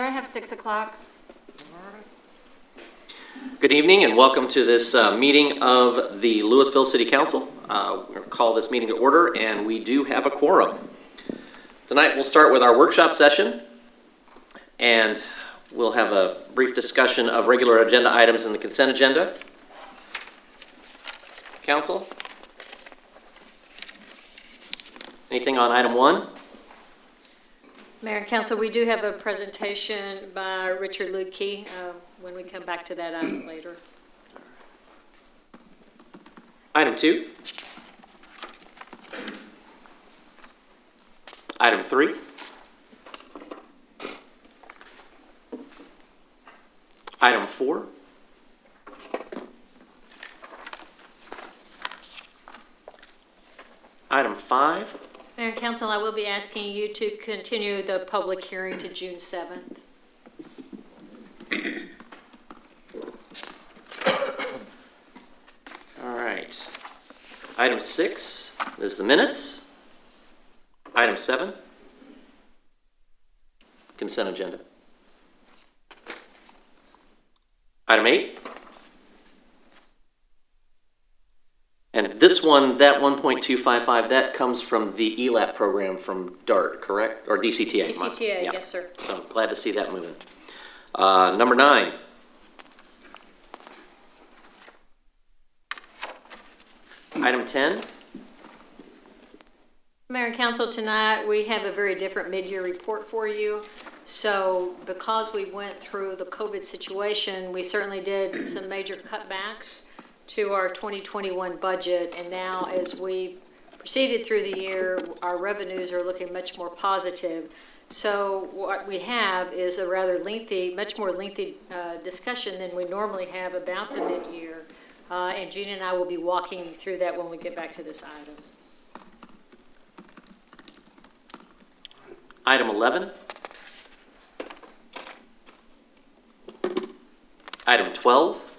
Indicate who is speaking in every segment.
Speaker 1: I have 6 o'clock.
Speaker 2: Good evening and welcome to this meeting of the Louisville City Council. We're going to call this meeting to order, and we do have a quorum. Tonight we'll start with our workshop session, and we'll have a brief discussion of regular agenda items in the consent agenda. Council? Anything on item 1?
Speaker 3: Mayor and Council, we do have a presentation by Richard Lukey when we come back to that item later.
Speaker 2: Item 2. Item 3. Item 4. Item 5.
Speaker 3: Mayor and Council, I will be asking you to continue the public hearing to June 7th.
Speaker 2: All right. Item 6 is the minutes. Item 7, consent agenda. Item 8. And this one, that 1.255, that comes from the ELAP program from DART, correct? Or DCTA?
Speaker 3: DCTA,
Speaker 2: Yeah.
Speaker 3: yes, sir.
Speaker 2: So glad to see that moving. Number 9. Item 10.
Speaker 3: Mayor and Council, tonight we have a very different mid-year report for you. So because we went through the COVID situation, we certainly did some major cutbacks to our 2021 budget, and now as we proceeded through the year, our revenues are looking much more positive. So what we have is a rather lengthy, much more lengthy discussion than we normally have about the mid-year, and Gina and I will be walking you through that when we get back to this item.
Speaker 2: Item 11. Item 12.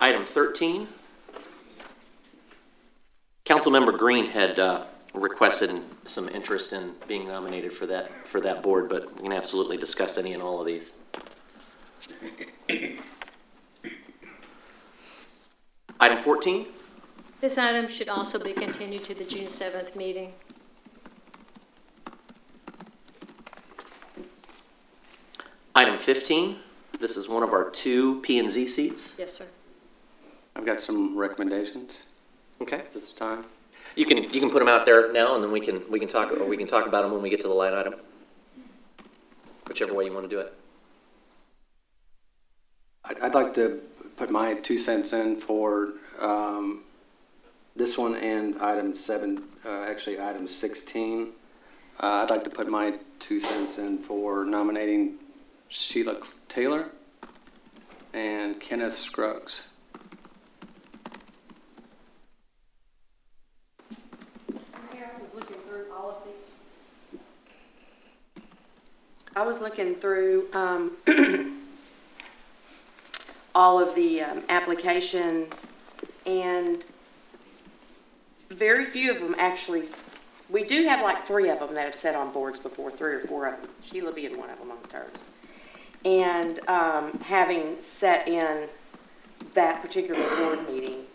Speaker 2: Item 13. Councilmember Green had requested some interest in being nominated for that board, but we can absolutely discuss any and all of these. Item 14.
Speaker 3: This item should also be continued to the June 7th meeting.
Speaker 2: Item 15. This is one of our 2 P&Z seats.
Speaker 3: Yes, sir.
Speaker 4: I've got some recommendations.
Speaker 2: Okay.
Speaker 4: Is this the time?
Speaker 2: You can put them out there now, and then we can talk about them when we get to the line item. Whichever way you want to do it.
Speaker 4: I'd like to put my 2 cents in for this one and item 7, actually item 16. I'd like to put my 2 cents in for nominating Sheila Taylor and Kenneth Scruggs.
Speaker 1: I was looking through all of the applications, and very few of them actually, we do have like 3 of them that have sat on boards before, 3 or 4 of them, Sheila being one of them on terms. And having sat in that particular board meeting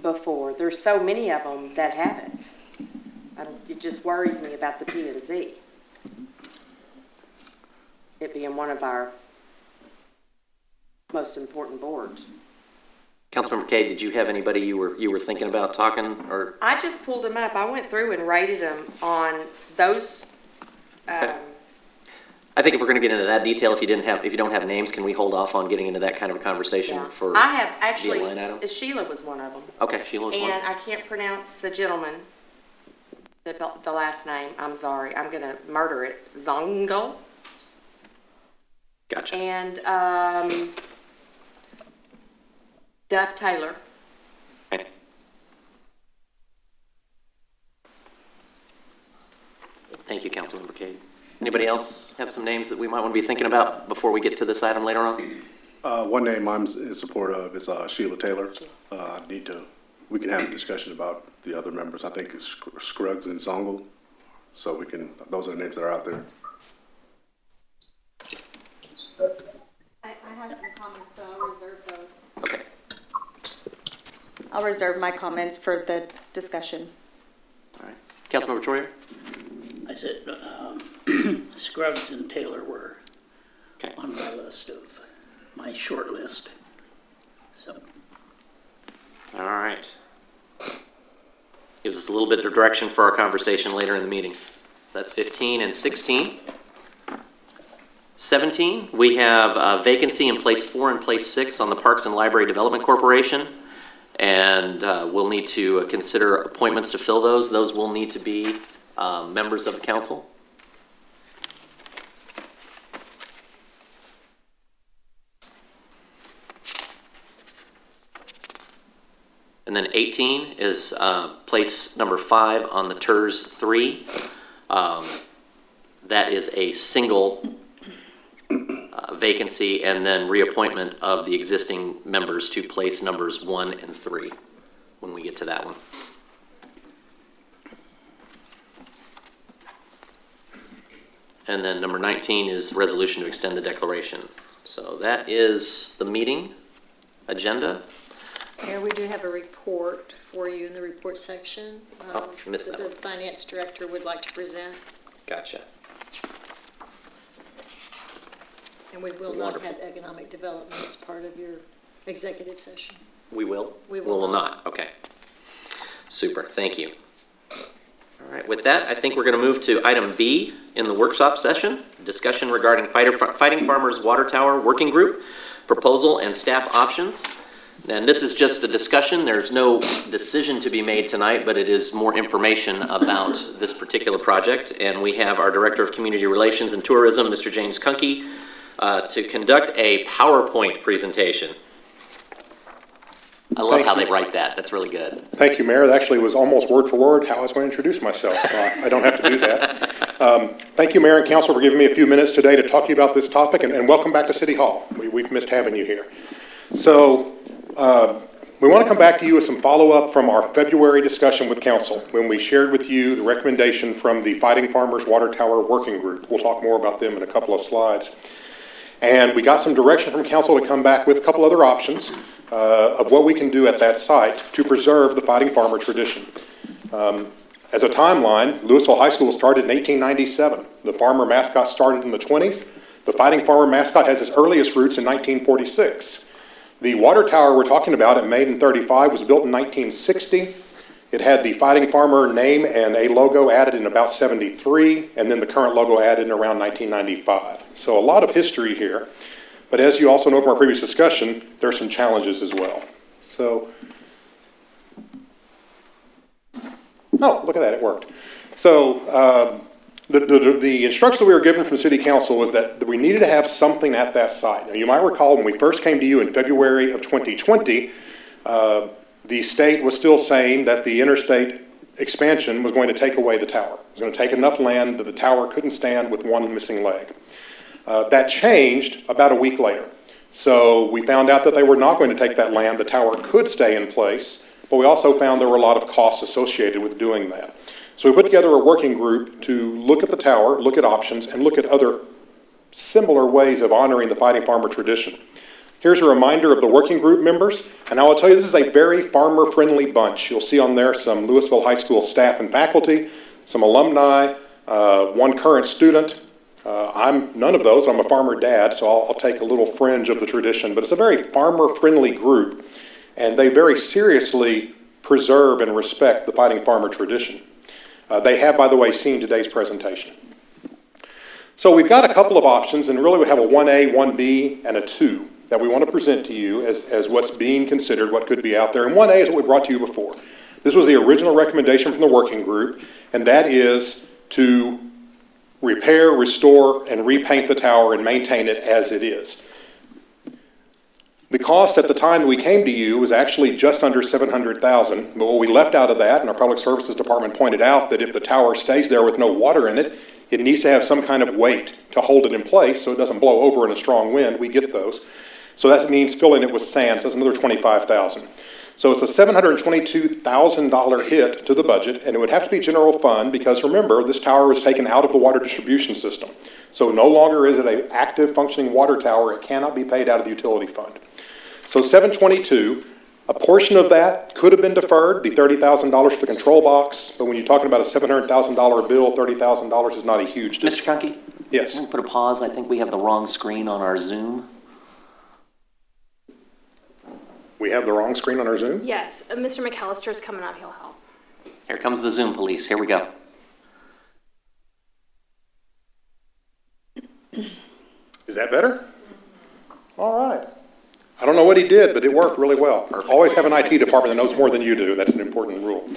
Speaker 1: before, there's so many of them that haven't. It just worries me about the P&Z. It being one of our most important boards.
Speaker 2: Councilmember Kay, did you have anybody you were thinking about talking, or?
Speaker 1: I just pulled them up. I went through and rated them on those.
Speaker 2: Okay. I think if we're going to get into that detail, if you don't have names, can we hold off on getting into that kind of a conversation
Speaker 1: Yeah.
Speaker 2: for?
Speaker 1: I have actually.
Speaker 2: the line item?
Speaker 1: Sheila was one of them.
Speaker 2: Okay, Sheila was one.
Speaker 1: And I can't pronounce the gentleman. The last name. I'm sorry. I'm gonna murder it. Zongo.
Speaker 2: Gotcha.
Speaker 1: And Duff Taylor.
Speaker 2: Okay. Thank you, Councilmember Cade. Anybody else have some names that we might want to be thinking about before we get to this item later on?
Speaker 5: One name I'm in support of is Sheila Taylor. We can have a discussion about the other members. I think it's Scruggs and Zongle, So those are the names that are out there.
Speaker 6: I have some comments, but I'll reserve those.
Speaker 2: Okay.
Speaker 6: I'll reserve my comments for the discussion.
Speaker 2: All right. Councilmember Troyer?
Speaker 7: I said Scruggs and Taylor were
Speaker 2: Okay.
Speaker 7: on my list of my short list. So
Speaker 2: All right. Gives us a little bit of direction for our conversation later in the meeting. That's 15 and 16. 17, we have a vacancy in place 4 and place 6 on the Parks and Library Development Corporation. And we'll need to consider appointments to fill those. Those will need to be members of the council. And then 18 is place number 5 on the TERS 3. That is a single vacancy, and then reappointment of the existing members to place numbers 1 and 3 when we get to that one. And then number 19 is resolution to extend the declaration. So that is the meeting agenda.
Speaker 3: Mayor, we do have a report for you in the report section.
Speaker 2: Oh, missed that
Speaker 3: The
Speaker 2: one.
Speaker 3: finance director would like to present,
Speaker 2: Gotcha.
Speaker 3: and we will not
Speaker 2: Wonderful.
Speaker 3: have economic development as part of your executive session.
Speaker 2: We will?
Speaker 3: We will
Speaker 2: not. Okay. Super, thank you. All right, with that, I think we're going to move to item B in the workshop session, discussion regarding Fighting Farmers Water Tower Working Group, proposal and staff options. And this is just a discussion. There's no decision to be made tonight, but it is more information about this particular project. And we have our Director of Community Relations and Tourism, Mr. James Kunke, to conduct a PowerPoint presentation. I love how they write that. That's really good.
Speaker 8: Thank you, Mayor. That actually was almost word for word how I was going to introduce myself, so I don't have to do that. Thank you, Mayor and Council, for giving me a few minutes today to talk to you about this topic, and welcome back to City Hall. We've missed having you here. So we want to come back to you with some follow-up from our February discussion with Council when we shared with you the recommendation from the Fighting Farmers Water Tower Working Group. We'll talk more about them in a couple of slides. And we got some direction from Council to come back with a couple other options of what we can do at that site to preserve the fighting farmer tradition. As a timeline, Louisville High School started in 1897. The farmer mascot started in the 20s. The fighting farmer mascot has its earliest roots in 1946. The water tower we're talking about, it made in 35, was built in 1960. It had the fighting farmer name and a logo added in about 73, and then the current logo added in around 1995. So a lot of history here. But as you also know from our previous discussion, there are some challenges as well. So, oh, look at that, it worked. So the instruction we were given from City Council was that we needed to have something at that site. Now, you might recall when we first came to you in February of 2020, the state was still saying that the interstate expansion was going to take away the tower. It was going to take enough land that the tower couldn't stand with one missing leg. That changed about a week later. So we found out that they were not going to take that land. The tower could stay in place, but we also found there were a lot of costs associated with doing that. So we put together a working group to look at the tower, look at options, and look at other similar ways of honoring the fighting farmer tradition. Here's a reminder of the working group members, and I will tell you this is a very farmer-friendly bunch. You'll see on there some Louisville High School staff and faculty, some alumni, one current student. I'm none of those. I'm a farmer dad, so I'll take a little fringe of the tradition, but it's a very farmer-friendly group, and they very seriously preserve and respect the fighting farmer tradition. They have, by the way, seen today's presentation. So we've got a couple of options, and really we have a 1A, 1B, and a 2 that we want to present to you as what's being considered, what could be out there. And 1A is what we brought to you before. This was the original recommendation from the working group, and that is to repair, restore, and repaint the tower and maintain it as it is. The cost at the time that we came to you was actually just under $700,000, but what we left out of that, and our Public Services Department pointed out that if the tower stays there with no water in it, it needs to have some kind of weight to hold it in place so it doesn't blow over in a strong wind. We get those. So that means filling it with sand, so that's another $25,000. So it's a $722,000 hit to the budget, and it would have to be general fund because remember, this tower was taken out of the water distribution system. So no longer is it an active functioning water tower. It cannot be paid out of the utility fund. So 722, a portion of that could have been deferred, the $30,000 for the control box, but when you're talking about a $700,000 bill, $30,000 is not a huge
Speaker 2: Mr.
Speaker 8: difference.
Speaker 2: Conkey?
Speaker 8: Yes.
Speaker 2: Can we put a pause? I think we have the wrong screen on our Zoom.
Speaker 8: We have the wrong screen on our Zoom?
Speaker 9: Yes, Mr. McAllister's coming up, he'll help.
Speaker 2: Here comes the Zoom police. Here we go.
Speaker 8: Is that better? All right. I don't know what he did, but it worked really well.
Speaker 2: Perfect.
Speaker 8: Always have an IT department that knows more than you do. That's an important rule.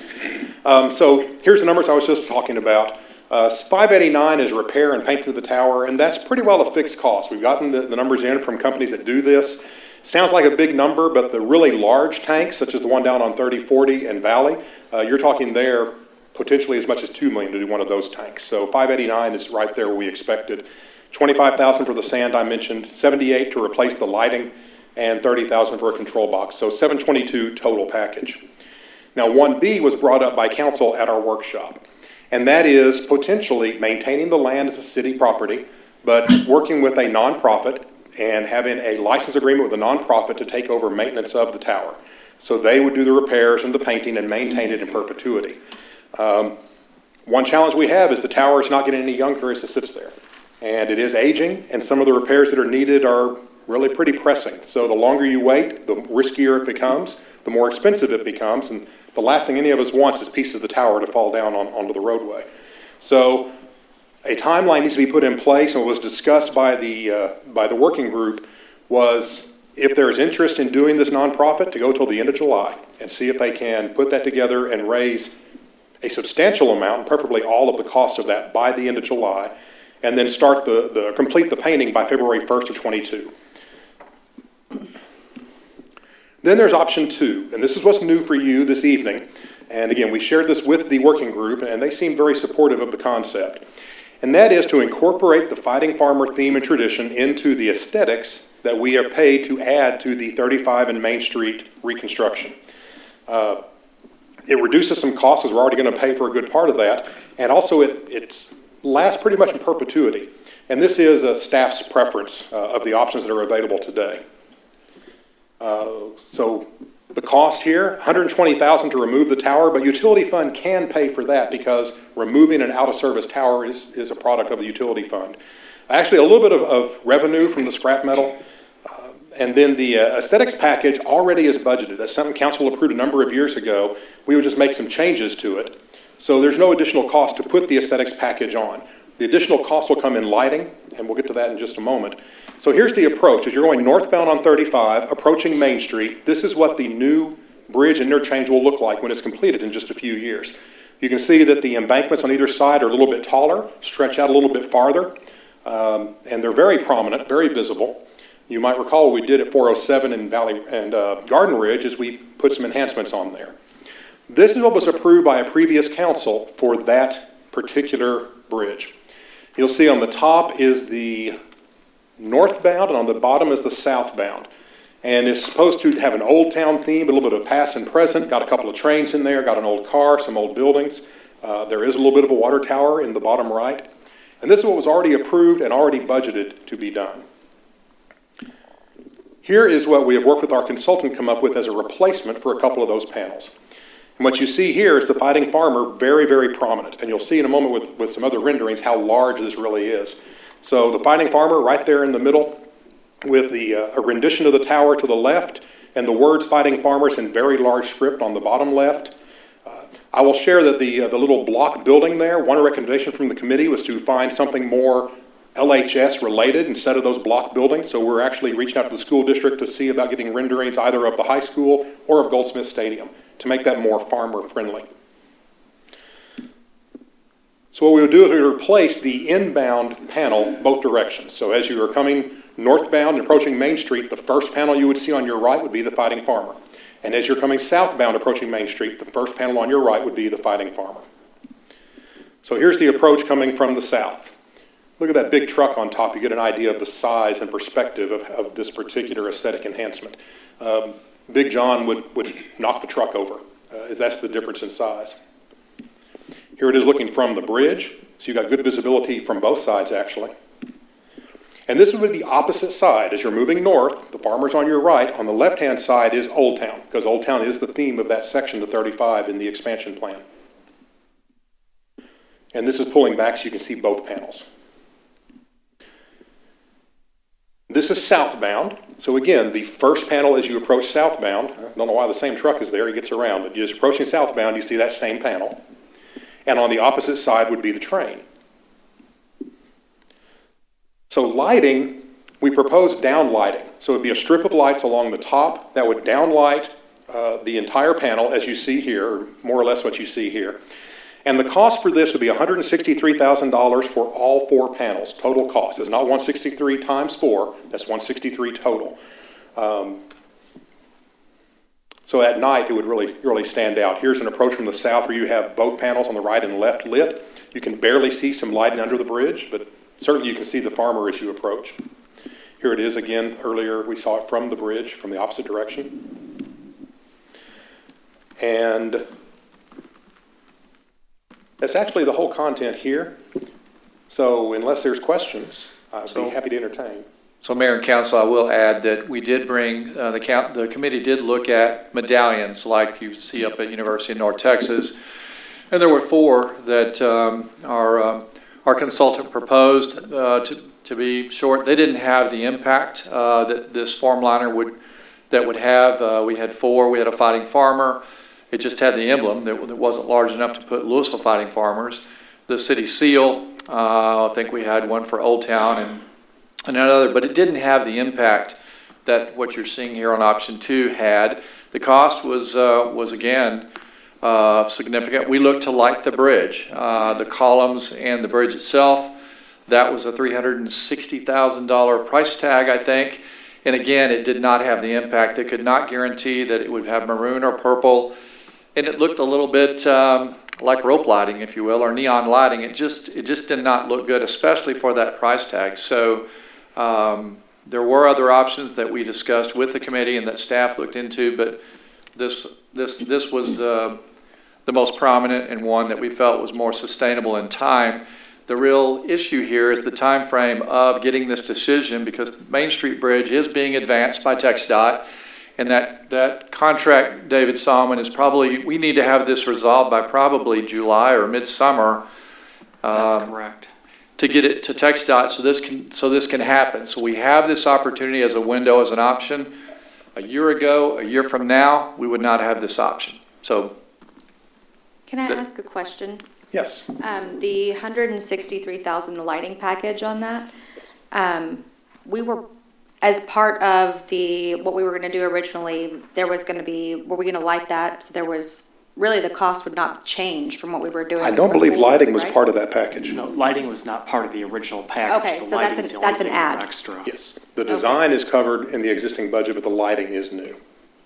Speaker 8: So here's the numbers I was just talking about. 589 is repair and painting of the tower, and that's pretty well a fixed cost. We've gotten the numbers in from companies that do this. Sounds like a big number, but the really large tanks, such as the one down on 3040 and Valley, you're talking there potentially as much as $2 million to do one of those tanks. So 589 is right there where we expected. 25,000 for the sand I mentioned, 78 to replace the lighting, and 30,000 for a control box. So 722 total package. Now 1B was brought up by council at our workshop, and that is potentially maintaining the land as a city property, but working with a nonprofit and having a license agreement with a nonprofit to take over maintenance of the tower. So they would do the repairs and the painting and maintain it in perpetuity. One challenge we have is the tower is not getting any younger as it sits there. And it is aging, and some of the repairs that are needed are really pretty pressing. So the longer you wait, the riskier it becomes, the more expensive it becomes, and the last thing any of us wants is pieces of the tower to fall down onto the roadway. So a timeline needs to be put in place, and what was discussed by the working group was if there is interest in doing this nonprofit to go till the end of July and see if they can put that together and raise a substantial amount, and preferably all of the cost of that by the end of July, and then start complete the painting by February 1st of 22. Then there's option 2, and this is what's new for you this evening. And again, we shared this with the working group, and they seem very supportive of the concept. And that is to incorporate the Fighting Farmer theme and tradition into the aesthetics that we have paid to add to the 35 and Main Street reconstruction. It reduces some costs, as we're already going to pay for a good part of that, and also it lasts pretty much in perpetuity. And this is a staff's preference of the options that are available today. So the cost here, $120,000 to remove the tower, but utility fund can pay for that because removing an out-of-service tower is a product of the utility fund. Actually, a little bit of revenue from the scrap metal, and then the aesthetics package already is budgeted. That's something council approved a number of years ago. We would just make some changes to it. So there's no additional cost to put the aesthetics package on. The additional cost will come in lighting, and we'll get to that in just a moment. So here's the approach. As you're going northbound on 35, approaching Main Street, this is what the new Bridge Interchange will look like when it's completed in just a few years. You can see that the embankments on either side are a little bit taller, stretch out a little bit farther, and they're very prominent, very visible. You might recall what we did at 407 and Garden Ridge is we put some enhancements on there. This is what was approved by a previous council for that particular bridge. You'll see on the top is the northbound, and on the bottom is the southbound. And it's supposed to have an old town theme, a little bit of past and present, got a couple of trains in there, got an old car, some old buildings. There is a little bit of a water tower in the bottom right. And this is what was already approved and already budgeted to be done. Here is what we have worked with our consultant come up with as a replacement for a couple of those panels. And what you see here is the Fighting Farmer very, very prominent. And you'll see in a moment with some other renderings how large this really is. So the Fighting Farmer right there in the middle with a rendition of the tower to the left and the words Fighting Farmers in very large script on the bottom left. I will share that the little block building there, one recommendation from the committee was to find something more LHS related instead of those block buildings. So we're actually reaching out to the school district to see about getting renderings either of the high school or of Goldsmith Stadium to make that more farmer friendly. So what we would do is we would replace the inbound panel both directions. So as you are coming northbound and approaching Main Street, the first panel you would see on your right would be the Fighting Farmer. And as you're coming southbound approaching Main Street, the first panel on your right would be the Fighting Farmer. So here's the approach coming from the south. Look at that big truck on top. You get an idea of the size and perspective of this particular aesthetic enhancement. Big John would knock the truck over. That's the difference in size. Here it is looking from the bridge. So you've got good visibility from both sides, actually. And this would be the opposite side. As you're moving north, the farmer's on your right. On the left-hand side is Old Town, because Old Town is the theme of that section, the 35, in the expansion plan. And this is pulling back so you can see both panels. This is southbound. So again, the first panel as you approach southbound, I don't know why the same truck is there, he gets around, but just approaching southbound, you see that same panel. And on the opposite side would be the train. So lighting, we proposed down lighting. So it'd be a strip of lights along the top that would downlight the entire panel as you see here, or more or less what you see here. And the cost for this would be $163,000 for all 4 panels, total cost. It's not 163 times 4, that's 163 total. So at night, it would really stand out. Here's an approach from the south where you have both panels on the right and left lit. You can barely see some lighting under the bridge, but certainly you can see the farmer as you approach. Here it is again. Earlier we saw it from the bridge, from the opposite direction. And that's actually the whole content here. So unless there's questions, I'd be happy to entertain.
Speaker 10: So Mayor and Council, I will add that we did bring, the committee did look at medallions like you see up at University of North Texas. And there were 4 that our consultant proposed to be short. They didn't have the impact that this form liner would have. We had 4. We had a Fighting Farmer. It just had the emblem that wasn't large enough to put Louisville Fighting Farmers. The city seal, I think we had one for Old Town and another, but it didn't have the impact that what you're seeing here on option 2 had. The cost was again significant. We looked to light the bridge, the columns and the bridge itself. That was a $360,000 price tag, I think. And again, it did not have the impact. They could not guarantee that it would have maroon or purple. And it looked a little bit like rope lighting, if you will, or neon lighting. It just did not look good, especially for that price tag. So there were other options that we discussed with the committee and that staff looked into, but this was the most prominent and one that we felt was more sustainable in time. The real issue here is the time frame of getting this decision, because the Main Street Bridge is being advanced by TxDOT, and that contract, David Solomon, is probably, we need to have this resolved by probably July or midsummer.
Speaker 11: That's correct.
Speaker 10: To get it to TxDOT so this can happen. So we have this opportunity as a window, as an option. A year ago, a year from now, we would not have this option. So.
Speaker 6: Can I ask a question?
Speaker 8: Yes.
Speaker 6: The $163,000 lighting package on that, we were, as part of what we were going to do originally, there was going to be, were we going to light that? So there was, really the cost would not change from what we were doing.
Speaker 8: I don't believe
Speaker 6: before,
Speaker 8: lighting was
Speaker 6: right?
Speaker 8: part of that package.
Speaker 11: No, lighting was not part of the original package.
Speaker 6: Okay,
Speaker 11: The
Speaker 6: so
Speaker 11: lighting
Speaker 6: that's
Speaker 11: is the
Speaker 6: an
Speaker 11: only thing that's
Speaker 6: add.
Speaker 11: extra.
Speaker 8: Yes. The design is covered in the existing budget, but the lighting is new.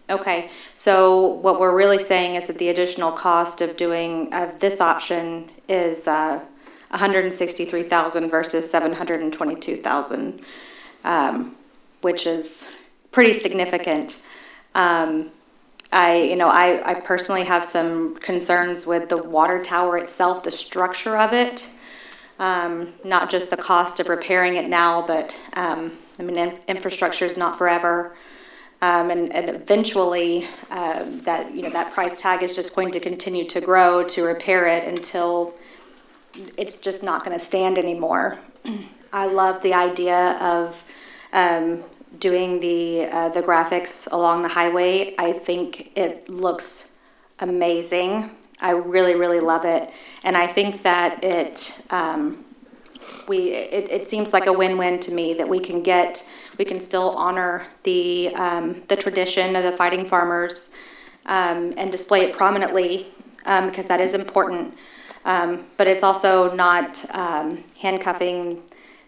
Speaker 6: Okay, so what we're really saying is that the additional cost of this option is $163,000 versus $722,000, which is pretty significant. I personally have some concerns with the water tower itself, the structure of it, not just the cost of repairing it now, but infrastructure is not forever. And eventually, that price tag is just going to continue to grow to repair it until it's just not going to stand anymore. I love the idea of doing the graphics along the highway. I think it looks amazing. I really, really love it, and I think that it seems like a win-win to me that we can still honor the tradition of the Fighting Farmers and display it prominently because that is important. But it's also not handcuffing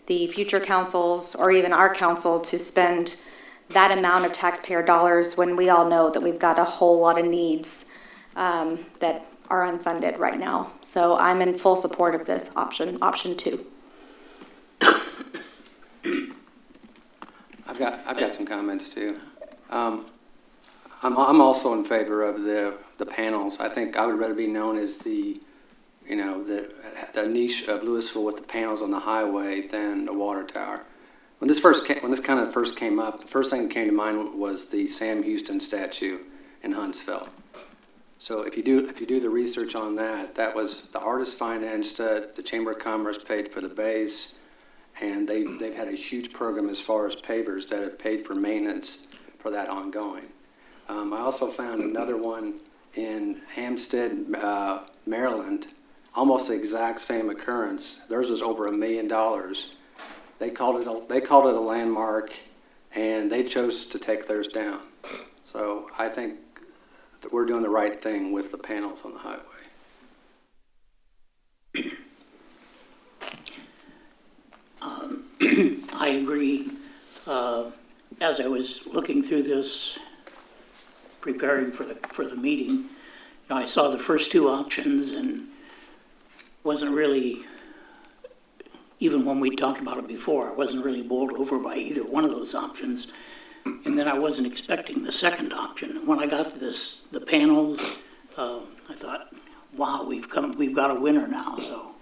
Speaker 6: the future councils or even our council to spend that amount of taxpayer dollars when we all know that we've got a whole lot of needs that are unfunded right now. So I'm in full support of this option 2.
Speaker 4: I've got some comments too. I'm also in favor of the panels. I think I would rather be known as the niche of Louisville with the panels on the highway than the water tower. When this kind of first came up, the first thing that came to mind was the Sam Houston statue in Huntsville. So if you do the research on that, that was the artist financed it, the Chamber of Commerce paid for the base, and they've had a huge program as far as pavers that have paid for maintenance for that ongoing. I also found another one in Hampstead, Maryland, almost the exact same occurrence. Theirs was over $1 million. They called it a landmark, and they chose to take theirs down. So I think that we're doing the right thing with the panels on the highway.
Speaker 7: I agree. As I was looking through this, preparing for the meeting, I saw the first two options and wasn't really, even when we talked about it before, I wasn't really bowled over by either one of those options. And then I wasn't expecting the second option. When I got to the panels, I thought, wow, we've got a winner now. So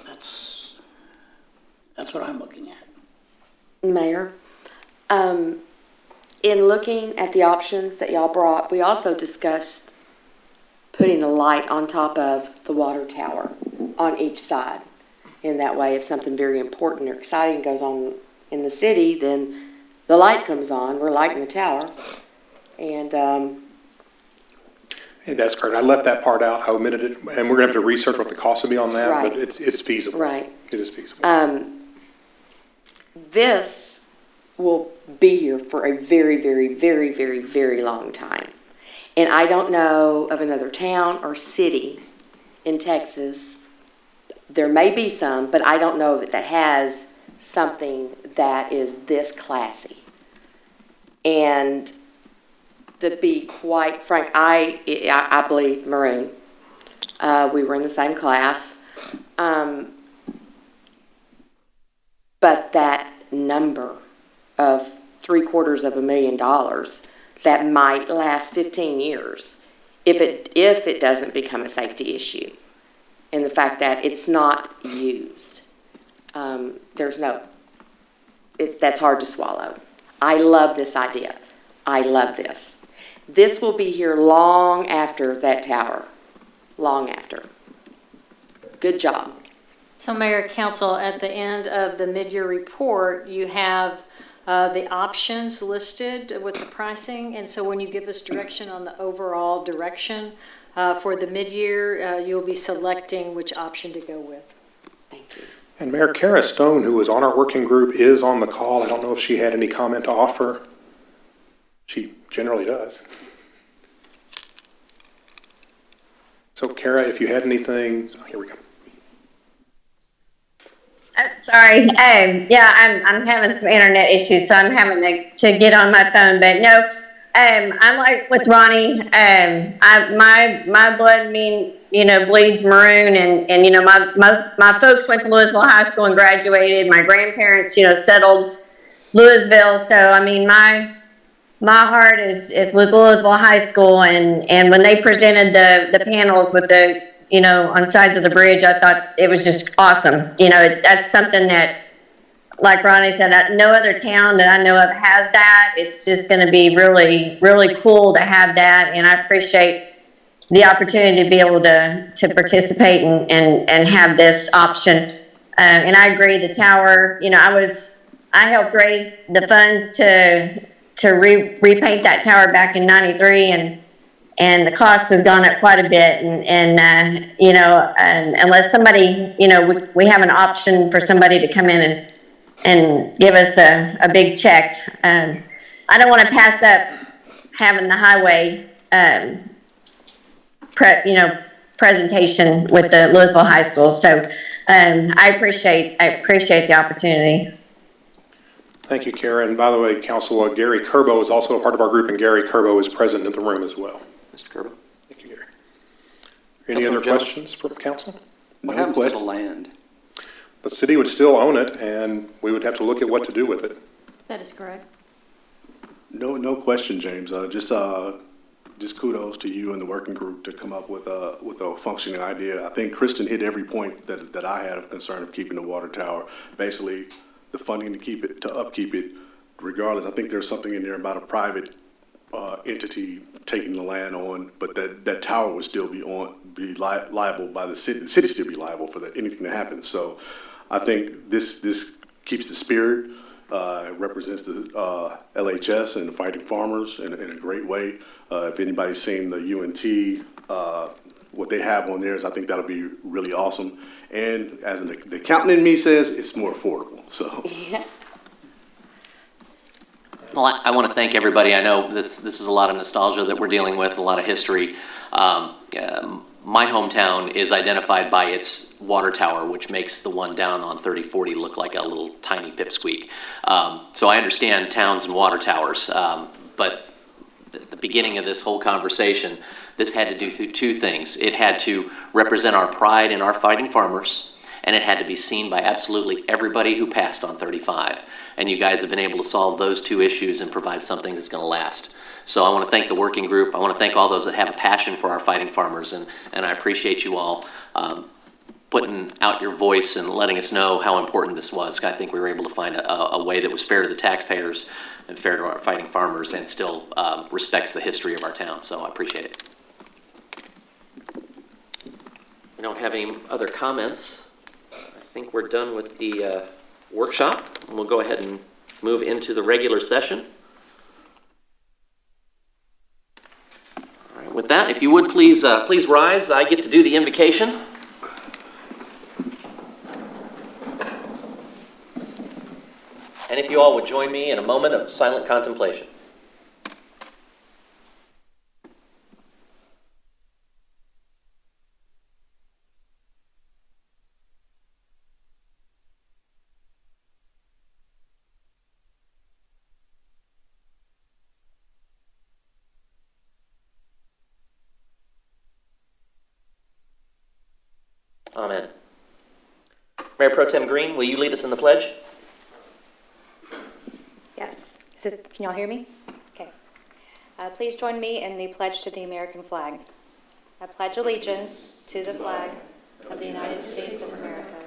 Speaker 7: that's what I'm looking at.
Speaker 1: Mayor, in looking at the options that y'all brought, we also discussed putting a light on top of the water tower on each side. In that way, if something very important or exciting goes on in the city, then the light comes on, we're lighting the tower. And
Speaker 8: That's correct. I left that part out. I omitted it, and we're gonna have to research what the cost would be on that,
Speaker 1: Right.
Speaker 8: but it's feasible.
Speaker 1: Right.
Speaker 8: It is feasible.
Speaker 1: This will be here for a very, very, very, very, very long time. And I don't know of another town or city in Texas, there may be some, but I don't know that has something that is this classy. And to be quite frank, I bleed maroon. We were in the same class. But that number of $750,000 that might last 15 years, if it doesn't become a safety issue, and the fact that it's not used, that's hard to swallow. I love this idea. I love this. This will be here long after that tower, long after. Good job.
Speaker 3: So Mayor, Council, at the end of the mid-year report, you have the options listed with the pricing. And so when you give us direction on the overall direction for the mid-year, you'll be selecting which option to go with.
Speaker 1: Thank you.
Speaker 8: And Mayor Kara Stone, who was on our working group, is on the call. I don't know if she had any comment to offer. She generally does. So Kara, if you had anything, here we go.
Speaker 12: Sorry. Yeah, I'm having some internet issues, so I'm having to get on my phone. But no, I'm like with Ronnie. My blood bleeds maroon, and my folks went to Louisville High School and graduated. My grandparents, settled Louisville. So I mean, my heart is with Louisville High School, and when they presented the panels with the on the sides of the bridge, I thought it was just awesome. That's something that, like Ronnie said, no other town that I know of has that. It's just going to be really, really cool to have that, and I appreciate the opportunity to be able to participate and have this option. And I agree, the tower, I helped raise the funds to repaint that tower back in '93, and the cost has gone up quite a bit. And unless somebody, we have an option for somebody to come in and give us a big check. I don't want to pass up having the highway, presentation with the Louisville High School. So I appreciate the opportunity.
Speaker 8: Thank you, Kara. And by the way, Council, Gary Kerbo is also a part of our group, and Gary Kerbo is present in the room as well.
Speaker 2: Mr. Kerbo.
Speaker 8: Thank you, Gary. Any other questions for Council?
Speaker 4: What happens to the land?
Speaker 8: the city would still own it, and we would have to look at what to do with it.
Speaker 3: That is correct.
Speaker 5: No question, James. Just kudos to you and the working group to come up with a functioning idea. I think Kristen hit every point that I had of concern of keeping the water tower. Basically, the funding to upkeep it, regardless. I think there's something in there about a private entity taking the land on, but that tower would still be liable by the city. The city still be liable for anything that happens. So, I think this keeps the spirit. Represents the LHS and the Fighting Farmers in a great way. If anybody's seen the UNT, what they have on theirs, I think that'll be really awesome. And as the accountant in me says, it's more affordable. So.
Speaker 6: Yeah.
Speaker 2: Well, I want to thank everybody. I know this is a lot of nostalgia that we're dealing with, a lot of history. My hometown is identified by its water tower, which makes the one down on 3040 look like a little tiny pipsqueak. So I understand towns and water towers, but at the beginning of this whole conversation, this had to do two things. It had to represent our pride in our fighting farmers, and it had to be seen by absolutely everybody who passed on 35. And you guys have been able to solve those two issues and provide something that's going to last. So I want to thank the working group. I want to thank all those that have a passion for our fighting farmers, and I appreciate you all putting out your voice and letting us know how important this was. I think we were able to find a way that was fair to the taxpayers and fair to our fighting farmers and still respects the history of our town. So I appreciate it. We don't have any other comments. I think we're done with the workshop. We'll go ahead and move into the regular session. All right, with that, if you would please rise. I get to do the invocation. And if you all would join me in a moment of silent contemplation. Amen. Mayor Pro Tem Green, will you lead us in the pledge?
Speaker 6: Yes. Can y'all hear me? Okay. Please join me in the pledge to the American flag. I pledge allegiance to the flag of the United States of America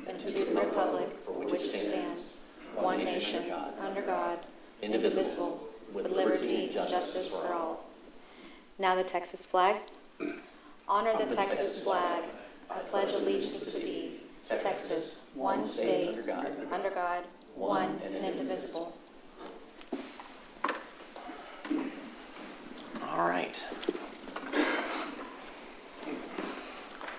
Speaker 6: and to the republic for which it stands, one nation, under God, indivisible, with liberty and justice for all. Now the Texas flag. Honor the Texas flag. I pledge allegiance to thee, Texas, one state, under God, one and indivisible.
Speaker 2: All right.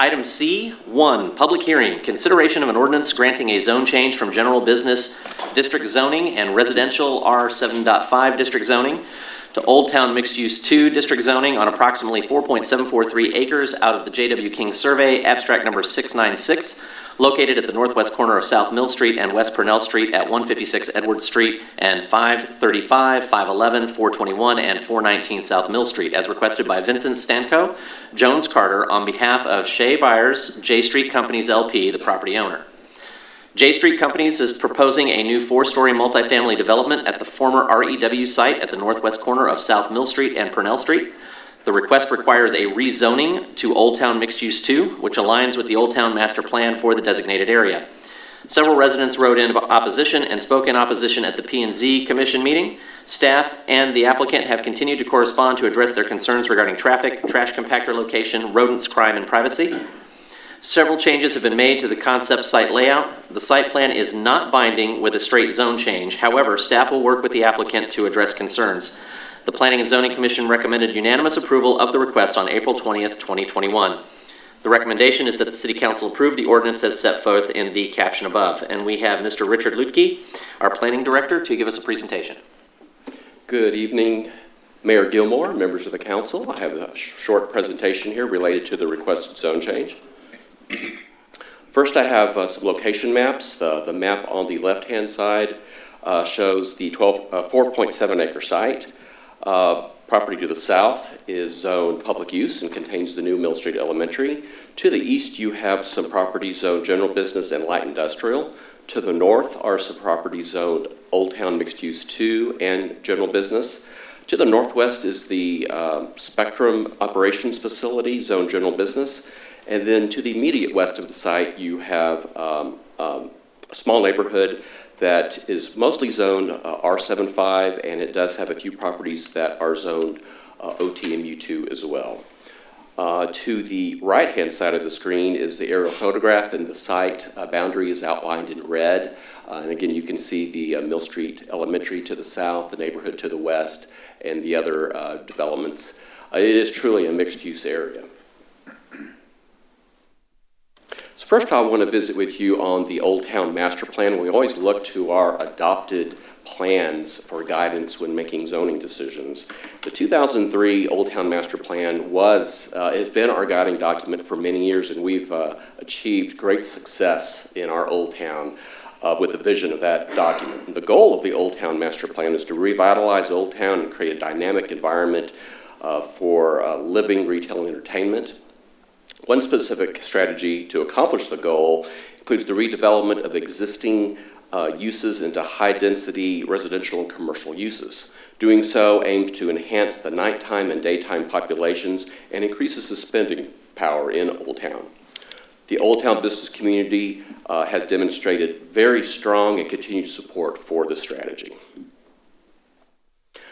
Speaker 2: Item C, 1, public hearing, consideration of an ordinance granting a zone change from general business district zoning and residential R7.5 district zoning to Old Town Mixed Use 2 district zoning on approximately 4.743 acres out of the J.W. King Survey, abstract number 696, located at the northwest corner of South Mill Street and West Purnell Street at 156 Edward Street and 535, 511, 421, and 419 South Mill Street, as requested by Vincent Stanco, Jones Carter, on behalf of Shea Byers, J Street Companies LP, the property owner. J Street Companies is proposing a new 4-story multifamily development at the former REW site at the northwest corner of South Mill Street and Purnell Street. The request requires a rezoning to Old Town Mixed Use 2, which aligns with the Old Town Master Plan for the designated area. Several residents wrote in opposition and spoke in opposition at the P&Z Commission meeting. Staff and the applicant have continued to correspond to address their concerns regarding traffic, trash compactor location, rodents, crime, and privacy. Several changes have been made to the concept site layout. The site plan is not binding with a straight zone change. However, staff will work with the applicant to address concerns. The Planning and Zoning Commission recommended unanimous approval of the request on April 20th, 2021. The recommendation is that the City Council approve the ordinance as set forth in the caption above. And we have Mr. Richard Lutke, our Planning Director, to give us a presentation.
Speaker 13: Good evening, Mayor Gilmore, members of the Council. I have a short presentation here related to the requested zone change. First, I have some location maps. The map on the left-hand side shows the 4.7 acre site. Property to the south is zoned public use and contains the new Mill Street Elementary. To the east, you have some properties zoned general business and light industrial. To the north are some properties zoned Old Town Mixed Use 2 and general business. To the northwest is the Spectrum Operations Facility, zoned general business. And then to the immediate west of the site, you have a small neighborhood that is mostly zoned R75, and it does have a few properties that are zoned OTMU2 as well. To the right-hand side of the screen is the aerial photograph, and the site boundary is outlined in red. And again, you can see the Mill Street Elementary to the south, the neighborhood to the west, and the other developments. It is truly a mixed-use area. So first I want to visit with you on the Old Town Master Plan. We always look to our adopted plans for guidance when making zoning decisions. The 2003 Old Town Master Plan has been our guiding document for many years, and we've achieved great success in our Old Town with the vision of that document. And the goal of the Old Town Master Plan is to revitalize Old Town and create a dynamic environment for living, retail, and entertainment. One specific strategy to accomplish the goal includes the redevelopment of existing uses into high-density residential and commercial uses. Doing so aims to enhance the nighttime and daytime populations and increases the spending power in Old Town. The Old Town business community has demonstrated very strong and continued support for this strategy.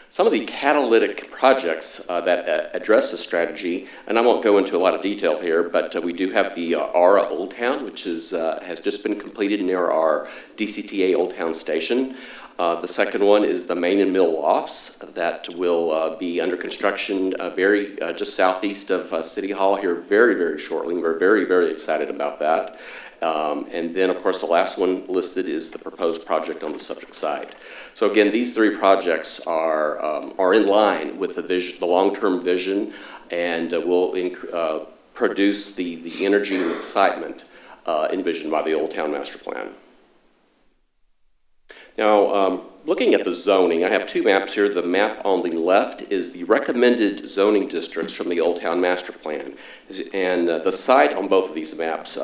Speaker 13: Some of the catalytic projects that address this strategy, and I won't go into a lot of detail here, but we do have the ARA Old Town, which is, has just been completed near our DCTA Old Town station. The second one is the Main and Mill Lofts that will be under construction just southeast of City Hall here very, very shortly. We're very, very excited about that. And then, of course, the last one listed is the proposed project on the subject site. So again, these three projects are in line with the vision, the long-term vision, and will produce the energy and excitement envisioned by the Old Town Master Plan. Now, looking at the zoning, I have two maps here. The map on the left is the recommended zoning districts from the Old Town Master Plan. And the site on both of these maps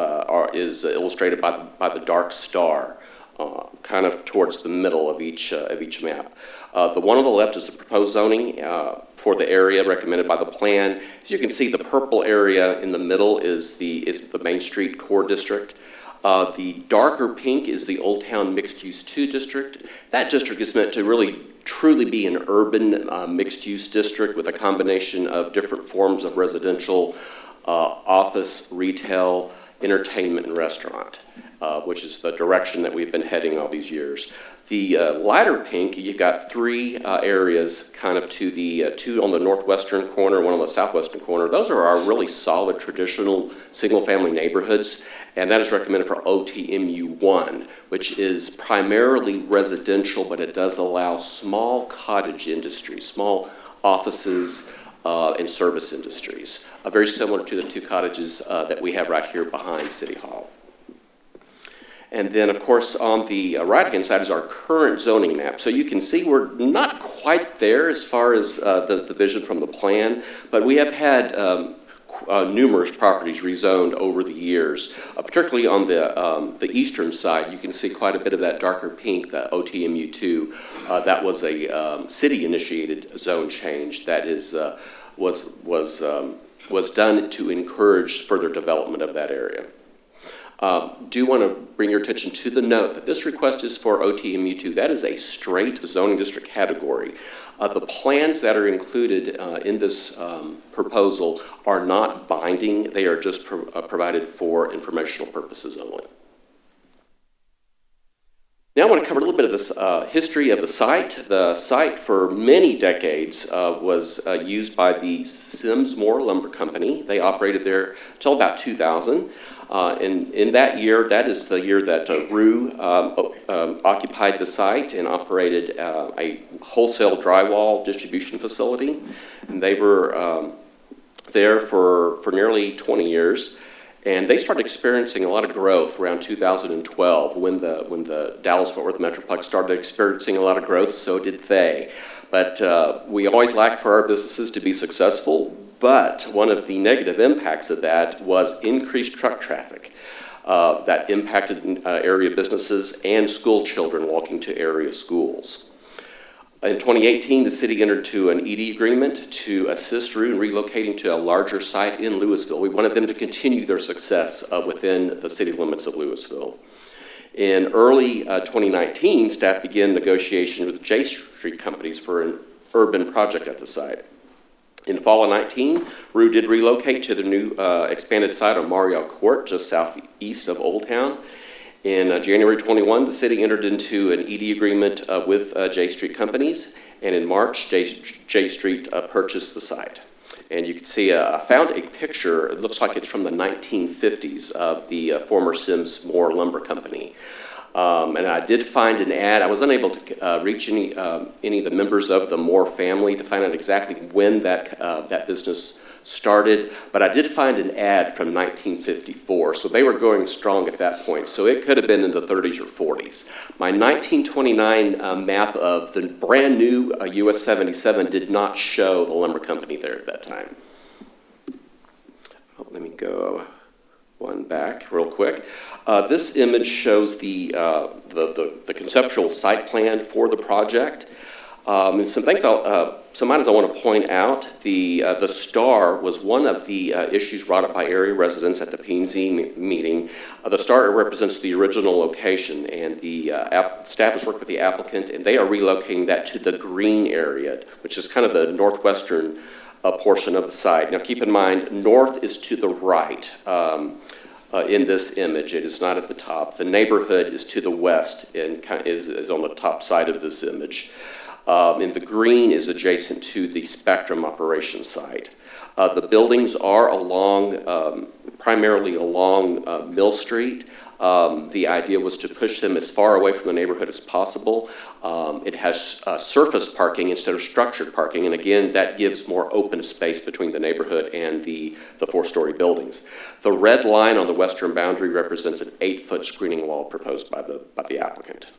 Speaker 13: is illustrated by the dark star, kind of towards the middle of each map. The one on the left is the proposed zoning for the area recommended by the plan. As you can see, the purple area in the middle is the Main Street Core District. The darker pink is the Old Town Mixed Use 2 district. That district is meant to really truly be an urban mixed use district with a combination of different forms of residential, office, retail, entertainment, and restaurant, which is the direction that we've been heading all these years. The lighter pink, you've got three areas kind of to the two on the northwestern corner, one on the southwestern corner. Those are our really solid traditional single-family neighborhoods, and that is recommended for OTMU1, which is primarily residential, but it does allow small cottage industries, small offices, and service industries, very similar to the two cottages that we have right here behind City Hall. And then, of course, on the right-hand side is our current zoning map. So you can see we're not quite there as far as the vision from the plan, but we have had numerous properties rezoned over the years, particularly on the eastern side. You can see quite a bit of that darker pink, the OTMU2. That was a city-initiated zone change that is was done to encourage further development of that area. Do want to bring your attention to the note that this request is for OTMU2. That is a straight zoning district category. The plans that are included in this proposal are not binding. They are just provided for informational purposes only. Now I want to cover a little bit of this history of the site. The site for many decades was used by the Simsmore Lumber Company. They operated there until about 2000. And in that year, that is the year that Rue occupied the site and operated a wholesale drywall distribution facility. And they were there for nearly 20 years. And they started experiencing a lot of growth around 2012 when the Dallas-Fort Worth Metroplex started experiencing a lot of growth, so did they. But we always like for our businesses to be successful, but one of the negative impacts of that was increased truck traffic that impacted area businesses and school children walking to area schools. In 2018, the city entered into an ED agreement to assist RU in relocating to a larger site in Louisville. We wanted them to continue their success within the city limits of Louisville. In early 2019, staff began negotiation with J Street companies for an urban project at the site. In the fall of 19, RU did relocate to the new expanded site on Mariel Court, just southeast of Old Town. In January 21, the city entered into an ED agreement with J Street companies, and in March, J Street purchased the site. And you can see, I found a picture, it looks like it's from the 1950s of the former Sims Moore Lumber Company. And I did find an ad. I was unable to reach any of the members of the Moore family to find out exactly when that business started, but I did find an ad from 1954, so they were going strong at that point, so it could have been in the 30s or 40s. My 1929 map of the brand new US 77 did not show the lumber company there at that time. Oh, let me go one back real quick. This image shows the conceptual site plan for the project. And some items I want to point out. The star was one of the issues brought up by area residents at the P&Z meeting. The star represents the original location, and the staff has worked with the applicant, and they are relocating that to the green area, which is kind of the northwestern portion of the site. Now keep in mind, north is to the right in this image. It is not at the top. The neighborhood is to the west and is on the top side of this image. And the green is adjacent to the Spectrum operation site. The buildings are primarily along Mill Street. The idea was to push them as far away from the neighborhood as possible. It has surface parking instead of structured parking, and again, that gives more open space between the neighborhood and the four-story buildings. The red line on the western boundary represents an 8-foot screening wall proposed by the applicant.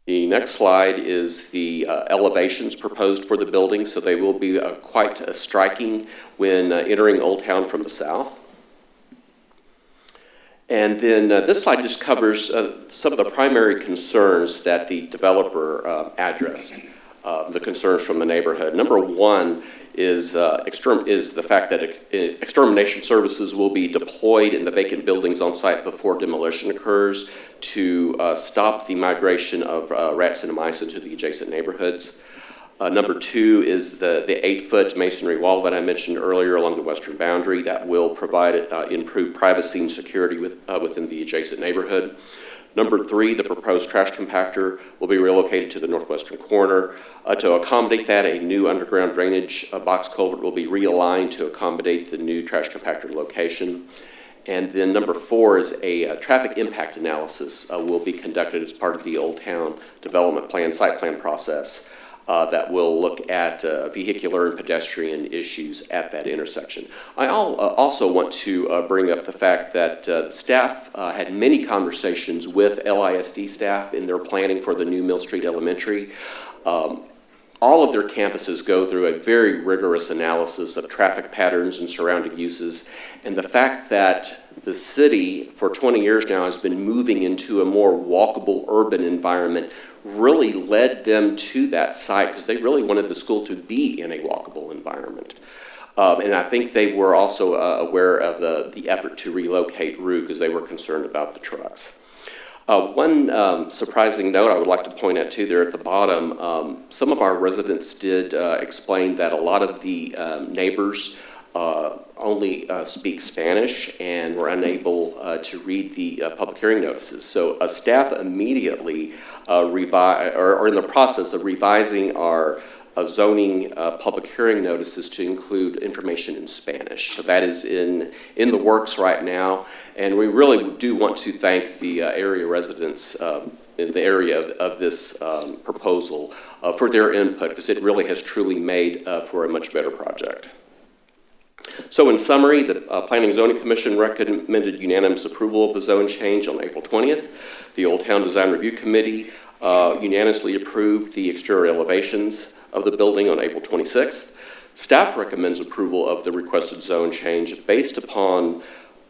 Speaker 13: The next slide is the elevations proposed for the building, so they will be quite striking when entering Old Town from the south. And then this slide just covers some of the primary concerns that the developer addressed, the concerns from the neighborhood. Number one is the fact that extermination services will be deployed in the vacant buildings on site before demolition occurs to stop the migration of rats and mice into the adjacent neighborhoods. Number two is the 8-foot masonry wall that I mentioned earlier along the western boundary that will provide improved privacy and security within the adjacent neighborhood. Number three, the proposed trash compactor will be relocated to the northwestern corner. To accommodate that, a new underground drainage box culvert will be realigned to accommodate the new trash compactor location. And then number four is a traffic impact analysis will be conducted as part of the Old Town development plan, site plan process. That will look at vehicular and pedestrian issues at that intersection. I also want to bring up the fact that staff had many conversations with LISD staff in their planning for the new Mill Street Elementary. All of their campuses go through a very rigorous analysis of traffic patterns and surrounding uses, and the fact that the city for 20 years now has been moving into a more walkable urban environment really led them to that site because they really wanted the school to be in a walkable environment. And I think they were also aware of the effort to relocate RU because they were concerned about the trucks. One surprising note I would like to point out too there at the bottom, some of our residents did explain that a lot of the neighbors only speak Spanish and were unable to read the public hearing notices. So staff immediately are in the process of revising our zoning public hearing notices to include information in Spanish. So that is in the works right now, and we really do want to thank the area residents in the area of this proposal for their input, because it really has truly made for a much better project. So in summary, the Planning and Zoning Commission recommended unanimous approval of the zone change on April 20th. The Old Town Design Review Committee unanimously approved the exterior elevations of the building on April 26th. Staff recommends approval of the requested zone change based upon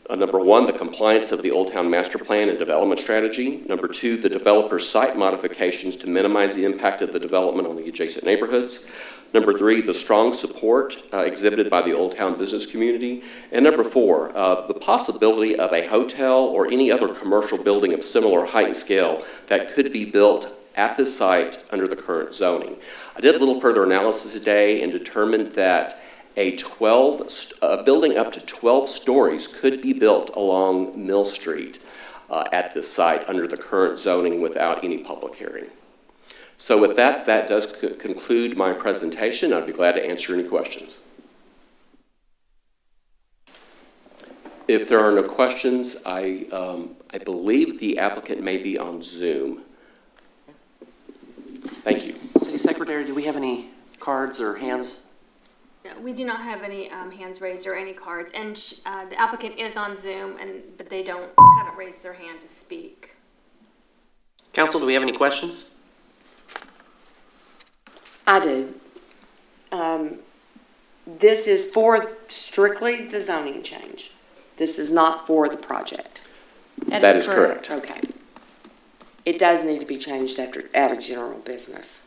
Speaker 13: number one, the compliance of the Old Town Master Plan and Development Strategy. Number two, the developer's site modifications to minimize the impact of the development on the adjacent neighborhoods. Number three, the strong support exhibited by the Old Town business community. And number four, the possibility of a hotel or any other commercial building of similar height and scale that could be built at this site under the current zoning. I did a little further analysis today and determined that a building up to 12 stories could be built along Mill Street at this site under the current zoning without any public hearing. So with that, that does conclude my presentation. I'd be glad to answer any questions. If there are no questions, I believe the applicant may be on Zoom. Thank you.
Speaker 2: City Secretary, do we have any cards or hands?
Speaker 9: No, we do not have any hands raised or any cards, and the applicant is on Zoom, but they haven't raised their hand to speak.
Speaker 2: Council, do we have any questions?
Speaker 1: I do. This is for strictly the zoning change. This is not for the project.
Speaker 13: That is correct.
Speaker 1: Okay. It does need to be changed out of general business.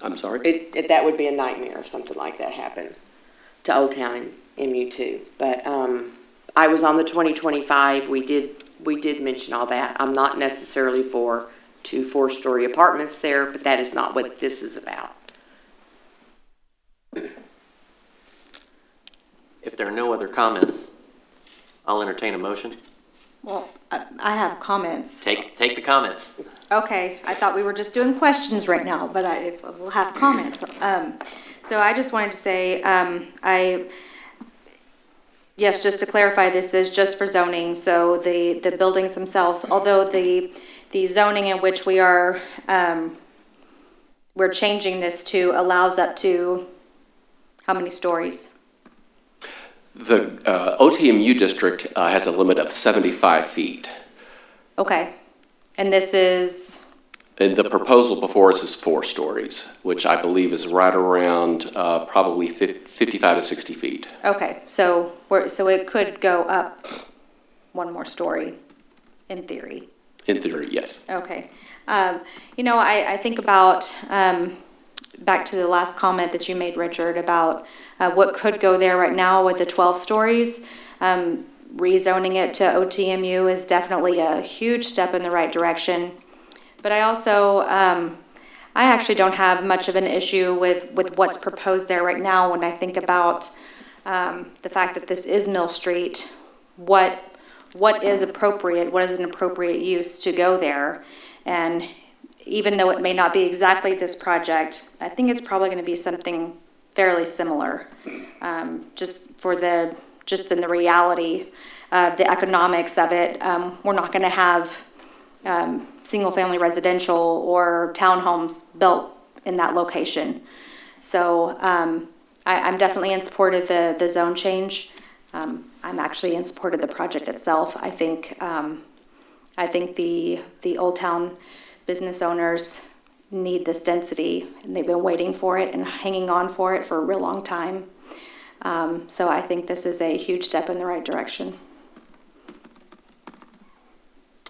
Speaker 13: I'm sorry?
Speaker 1: That would be a nightmare if something like that happened to Old Town and MU2. But I was on the 2025. We did mention all that. I'm not necessarily for 2 4-story apartments there, but that is not what this is about.
Speaker 2: If there are no other comments, I'll entertain a motion.
Speaker 6: Well, I have comments.
Speaker 2: Take the comments.
Speaker 6: Okay, I thought we were just doing questions right now, but we'll have comments. So I just wanted to say, yes, just to clarify, this is just for zoning. So the buildings themselves, although the zoning in which we're changing this to allows up to how many stories?
Speaker 13: The OTMU district has a limit of 75 feet.
Speaker 6: Okay, and this is?
Speaker 13: And the proposal before us is 4 stories, which I believe is right around probably 55 to 60 feet.
Speaker 6: Okay, so it could go up 1 more story, in theory.
Speaker 13: In theory, yes.
Speaker 6: Okay. I think about, back to the last comment that you made, Richard, about what could go there right now with the 12 stories. Rezoning it to OTMU is definitely a huge step in the right direction. But I also, I actually don't have much of an issue with what's proposed there right now when I think about the fact that this is Mill Street. What is appropriate? What is an appropriate use to go there? And even though it may not be exactly this project, I think it's probably going to be something fairly similar. Just in the reality of the economics of it, we're not going to have single-family residential or townhomes built in that location. So I'm definitely in support of the zone change. I'm actually in support of the project itself. I think the Old Town business owners need this density, and they've been waiting for it and hanging on for it for a real long time. So I think this is a huge step in the right direction.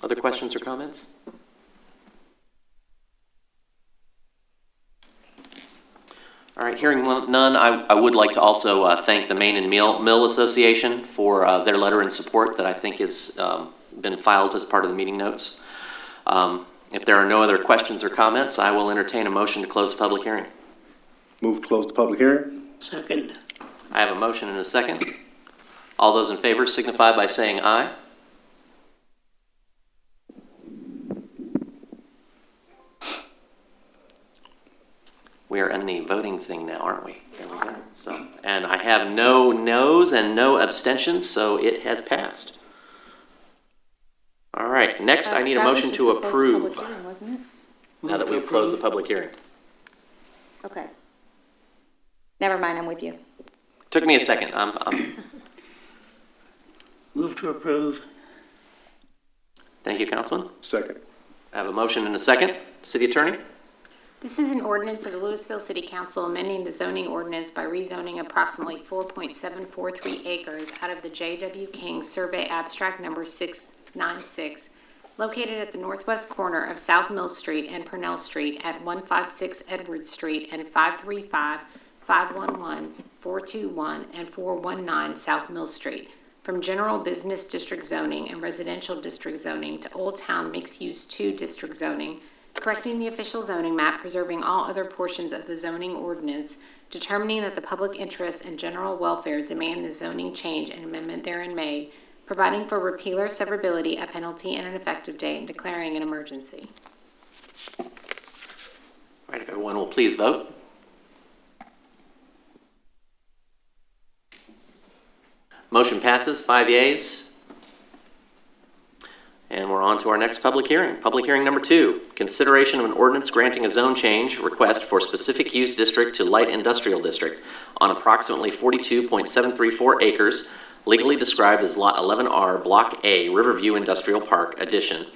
Speaker 2: Other questions or comments? All right, hearing none, I would like to also thank the Main and Mill Association for their letter in support that I think has been filed as part of the meeting notes. If there are no other questions or comments, I will entertain a motion to close the public hearing.
Speaker 5: Move to close the public hearing.
Speaker 7: Second.
Speaker 2: I have a motion and a second. All those in favor signify by saying aye. We are in the voting thing now, aren't we? There we go. So, and I have no noes and no abstentions, so it has passed. All right, next I need a motion to approve. Now that we've closed the public hearing.
Speaker 6: Okay. Never mind, I'm with you.
Speaker 2: Took me a second.
Speaker 7: Move to approve.
Speaker 2: Thank you, Councilman.
Speaker 5: Second.
Speaker 2: I have a motion and a second. City Attorney?
Speaker 14: This is an ordinance of the Louisville City Council amending the zoning ordinance by rezoning approximately 4.743 acres out of the J.W. King Survey Abstract Number 696, located at the northwest corner of South Mill Street and Purnell Street at 156 Edward Street and 535, 511, 421, and 419 South Mill Street, from general business district zoning and residential district zoning to Old Town Mixed-Use 2 district zoning, correcting the official zoning map, preserving all other portions of the zoning ordinance, determining that the public interest and general welfare demand the zoning change and amendment therein made, providing for repeal or severability, a penalty, and an effective date, and declaring an emergency.
Speaker 2: All right, if everyone will please vote. Motion passes, 5 yeas. And we're on to our next public hearing. Public hearing number 2, consideration of an ordinance granting a zone change request for specific use district to light industrial district on approximately 42.734 acres, legally described as Lot 11R, Block A, Riverview Industrial Park Addition,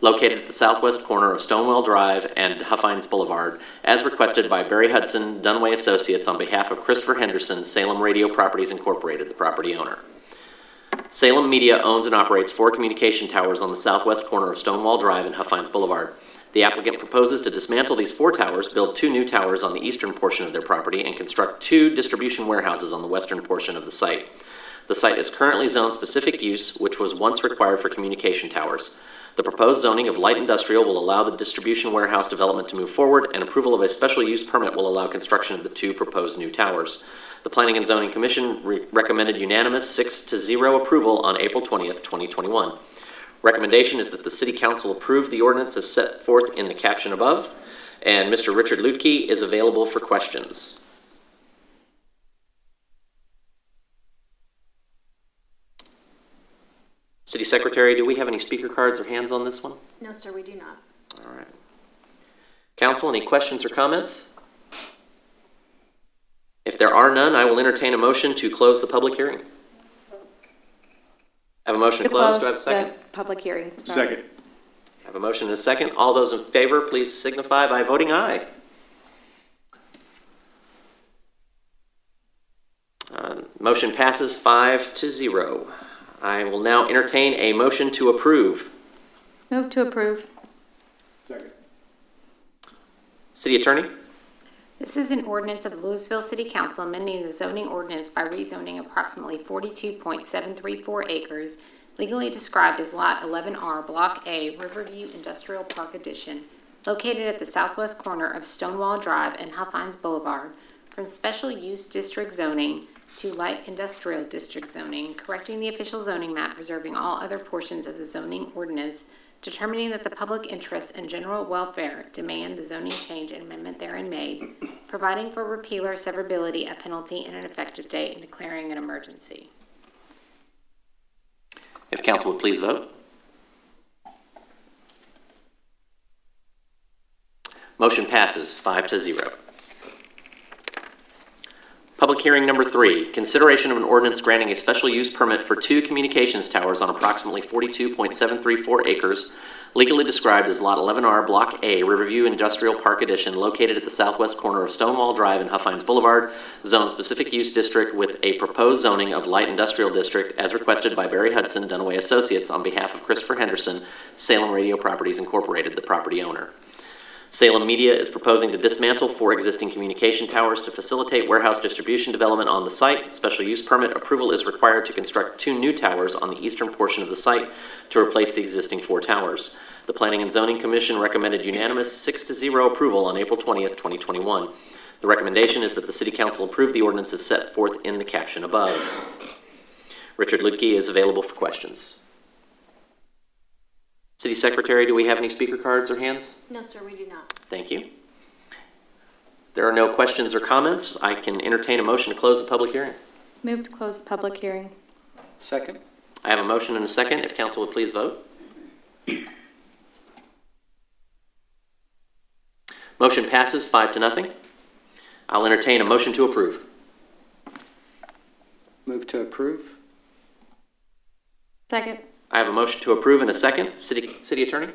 Speaker 2: located at the southwest corner of Stonewall Drive and Huffines Boulevard, as requested by Barry Hudson, Dunway Associates, on behalf of Christopher Henderson, Salem Radio Properties Incorporated, the property owner. Salem Media owns and operates 4 communication towers on the southwest corner of Stonewall Drive and Huffines Boulevard. The applicant proposes to dismantle these 4 towers, build 2 new towers on the eastern portion of their property, and construct 2 distribution warehouses on the western portion of the site. The site is currently zoned specific use, which was once required for communication towers. The proposed zoning of light industrial will allow the distribution warehouse development to move forward, and approval of a special use permit will allow construction of the 2 proposed new towers. The Planning and Zoning Commission recommended unanimous 6-0 approval on April 20th, 2021. Recommendation is that the City Council approve the ordinance as set forth in the caption above, and Mr. Richard Lutke is available for questions. City Secretary, do we have any speaker cards or hands on this one?
Speaker 9: No, sir, we do not.
Speaker 2: All right. Council, any questions or comments? If there are none, I will entertain a motion to close the public hearing. I have a motion to close. Do I have a second?
Speaker 6: The public hearing. Sorry.
Speaker 5: Second.
Speaker 2: I have a motion and a second. All those in favor, please signify by voting aye. Motion passes 5-0. I will now entertain a motion to approve.
Speaker 6: Move to approve.
Speaker 5: Second.
Speaker 2: City Attorney?
Speaker 14: This is an ordinance of the Louisville City Council amending the zoning ordinance by rezoning approximately 42.734 acres, legally described as Lot 11R, Block A, Riverview Industrial Park Addition, located at the southwest corner of Stonewall Drive and Huffines Boulevard, from special use district zoning to light industrial district zoning, correcting the official zoning map, preserving all other portions of the zoning ordinance, determining that the public interest and general welfare demand the zoning change and amendment therein made, providing for repeal or severability, a penalty, and an effective date, and declaring an emergency.
Speaker 2: If council would please vote. Motion passes 5-0. Public hearing number 3, consideration of an ordinance granting a special use permit for 2 communications towers on approximately 42.734 acres, legally described as Lot 11R, Block A, Riverview Industrial Park Addition, located at the southwest corner of Stonewall Drive and Huffines Boulevard, zone specific use district with a proposed zoning of light industrial district as requested by Barry Hudson, Dunaway Associates, on behalf of Christopher Henderson, Salem Radio Properties Incorporated, the property owner. Salem Media is proposing to dismantle 4 existing communication towers to facilitate warehouse distribution development on the site. Special use permit approval is required to construct 2 new towers on the eastern portion of the site to replace the existing 4 towers. The Planning and Zoning Commission recommended unanimous 6-0 approval on April 20th, 2021. The recommendation is that the City Council approve the ordinance as set forth in the caption above. Richard Lutke is available for questions. City Secretary, do we have any speaker cards or hands?
Speaker 9: No, sir, we do not.
Speaker 2: Thank you. There are no questions or comments. I can entertain a motion to close the public hearing.
Speaker 6: Move to close the public hearing.
Speaker 4: Second.
Speaker 2: I have a motion and a second. If council would please vote. Motion passes 5-0. I'll entertain a motion to approve.
Speaker 4: Move to approve.
Speaker 6: Second.
Speaker 2: I have a motion to approve and a second. City Attorney?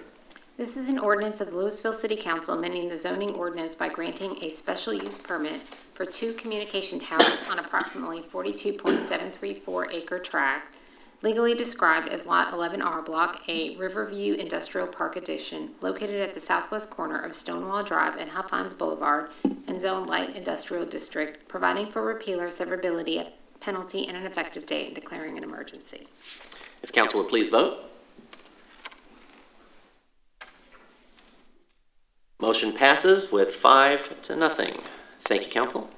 Speaker 14: This is an ordinance of the Louisville City Council amending the zoning ordinance by granting a special use permit for 2 communication towers on approximately 42.734 acre tract, legally described as Lot 11R, Block A, Riverview Industrial Park Edition, located at the southwest corner of Stonewall Drive and Huffines Boulevard and Zone Light Industrial District, providing for repeal or severability, penalty, and an effective date, and declaring an emergency.
Speaker 2: If council would please vote. Motion passes with 5-0. Thank you, council.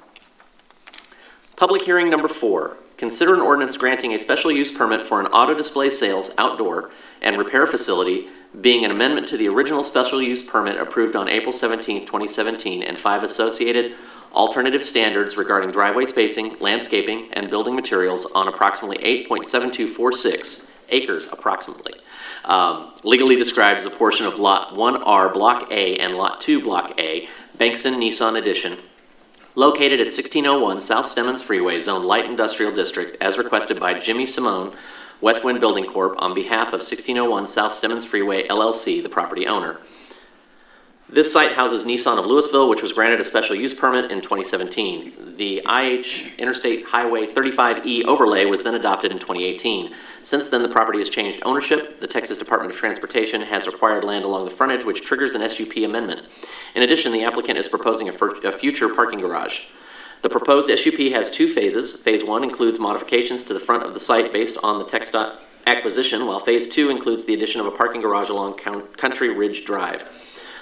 Speaker 2: Public hearing number 4. Consider an ordinance granting a special use permit for an auto display sales outdoor and repair facility, being an amendment to the original special use permit approved on April 17, 2017, and 5 associated alternative standards regarding driveway spacing, landscaping, and building materials on approximately 8.7246 acres approximately. Legally described as a portion of Lot 1R Block A and Lot 2 Block A, Bankston Nissan Edition, located at 1601 South Stemmons Freeway, Zone Light Industrial District, as requested by Jimmy Simone, West Wind Building Corp., on behalf of 1601 South Stemmons Freeway, LLC, the property owner. This site houses Nissan of Louisville, which was granted a special use permit in 2017. The IH Interstate Highway 35E overlay was then adopted in 2018. Since then, the property has changed ownership. The Texas Department of Transportation has acquired land along the frontage, which triggers an SUP amendment. In addition, the applicant is proposing a future parking garage. The proposed SUP has 2 phases. Phase 1 includes modifications to the front of the site based on the TxDOT acquisition, while Phase 2 includes the addition of a parking garage along Country Ridge Drive.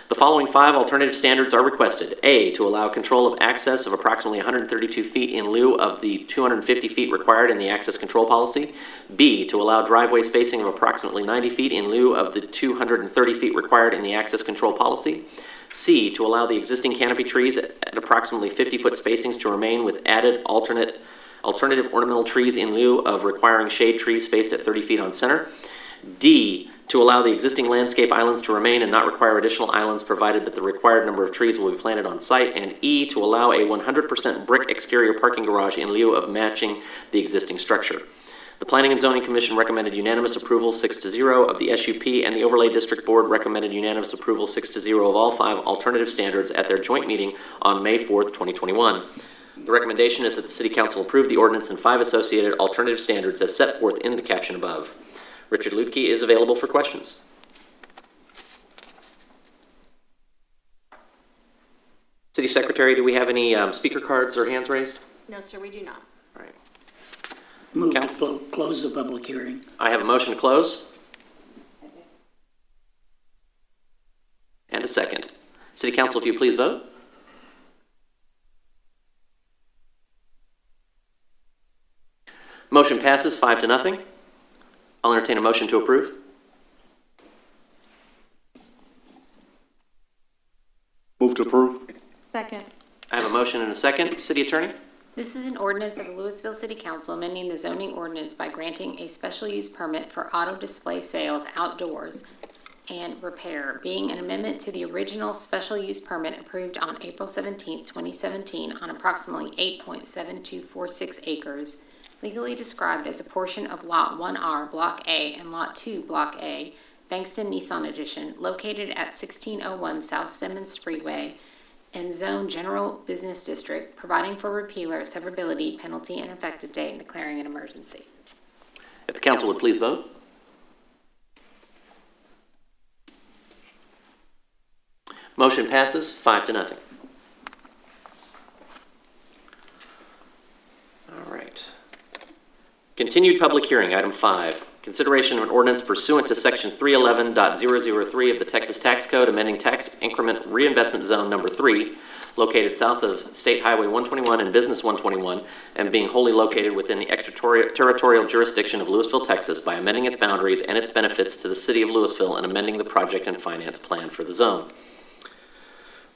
Speaker 2: The following 5 alternative standards are requested. A, to allow control of access of approximately 132 feet in lieu of the 250 feet required in the access control policy. B, to allow driveway spacing of approximately 90 feet in lieu of the 230 feet required in the access control policy. C, to allow the existing canopy trees at approximately 50-foot spacings to remain with added alternative ornamental trees in lieu of requiring shade trees spaced at 30 feet on center. D, to allow the existing landscape islands to remain and not require additional islands provided that the required number of trees will be planted on site. And E, to allow a 100% brick exterior parking garage in lieu of matching the existing structure. The Planning and Zoning Commission recommended unanimous approval 6-0 of the SUP, and the Overlay District Board recommended unanimous approval 6-0 of all 5 alternative standards at their joint meeting on May 4th, 2021. The recommendation is that the City Council approve the ordinance and 5 associated alternative standards as set forth in the caption above. Richard Lutke is available for questions. City Secretary, do we have any speaker cards or hands raised?
Speaker 9: No, sir, we do not.
Speaker 2: All right.
Speaker 7: Move to close the public hearing.
Speaker 2: I have a motion to close. And a second. City Council, if you please vote. Motion passes 5-0. I'll entertain a motion to approve.
Speaker 5: Move to approve.
Speaker 6: Second.
Speaker 2: I have a motion and a second. City Attorney?
Speaker 14: This is an ordinance of the Louisville City Council amending the zoning ordinance by granting a special use permit for auto display sales outdoors and repair, being an amendment to the original special use permit approved on April 17, 2017 on approximately 8.7246 acres, legally described as a portion of Lot 1R Block A and Lot 2 Block A, Bankston Nissan Edition, located at 1601 South Stemmons Freeway and Zone General Business District, providing for repeal or severability, penalty, and effective date, and declaring an emergency.
Speaker 2: If the council would please vote. Motion passes 5-0. All right. Continued public hearing, item 5. Consideration of an ordinance pursuant to section 311.003 of the Texas Tax Code, amending tax increment reinvestment zone number 3, located south of State Highway 121 and Business 121, and being wholly located within the extraterritorial jurisdiction of Lewisville, Texas, by amending its boundaries and its benefits to the city of Lewisville and amending the project and finance plan for the zone.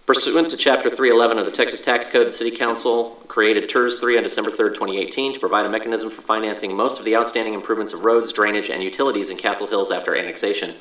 Speaker 2: Pursuant to Chapter 311 of the Texas Tax Code, the City Council created TERS 3 on December 3rd, 2018 to provide a mechanism for financing most of the outstanding improvements of roads, drainage, and utilities in Castle Hills after annexation.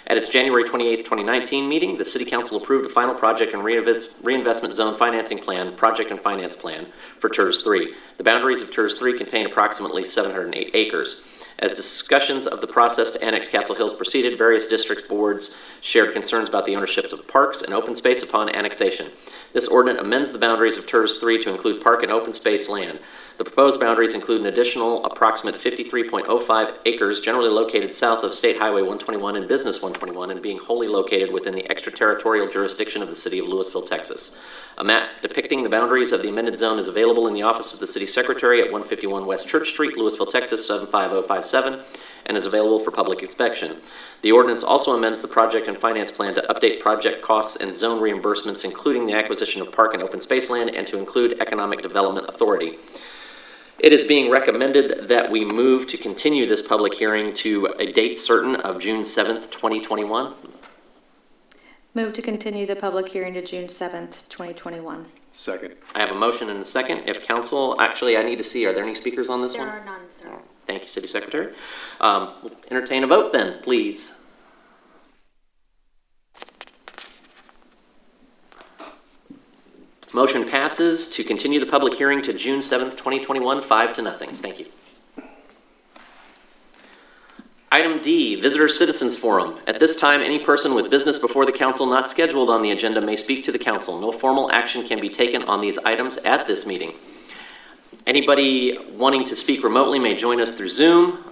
Speaker 2: At its January 28th, 2019 meeting, the City Council approved a final project and reinvestment zone financing plan, project and finance plan for TERS 3. The boundaries of TERS 3 contain approximately 708 acres. As discussions of the process to annex Castle Hills proceeded, various district boards shared concerns about the ownership of parks and open space upon annexation. This ordinance amends the boundaries of TERS 3 to include park and open space land. The proposed boundaries include an additional approximate 53.05 acres generally located south of State Highway 121 and Business 121 and being wholly located within the extraterritorial jurisdiction of the city of Louisville, Texas. A map depicting the boundaries of the amended zone is available in the office of the city secretary at 151 West Church Street, Louisville, Texas 75057, and is available for public inspection. The ordinance also amends the project and finance plan to update project costs and zone reimbursements, including the acquisition of park and open space land, and to include Economic Development Authority. It is being recommended that we move to continue this public hearing to a date certain of June 7th, 2021.
Speaker 6: Move to continue the public hearing to June 7th, 2021.
Speaker 5: Second.
Speaker 2: I have a motion and a second. If council, actually, I need to see, are there any speakers on this
Speaker 9: There
Speaker 2: one?
Speaker 9: are none, sir.
Speaker 2: Thank you, City Secretary. We'll entertain a vote then, please. Motion passes to continue the public hearing to June 7th, 2021, 5-0. Thank you. Item D, Visitor Citizens Forum. At this time, any person with business before the council not scheduled on the agenda may speak to the council. No formal action can be taken on these items at this meeting. Anybody wanting to speak remotely may join us through Zoom.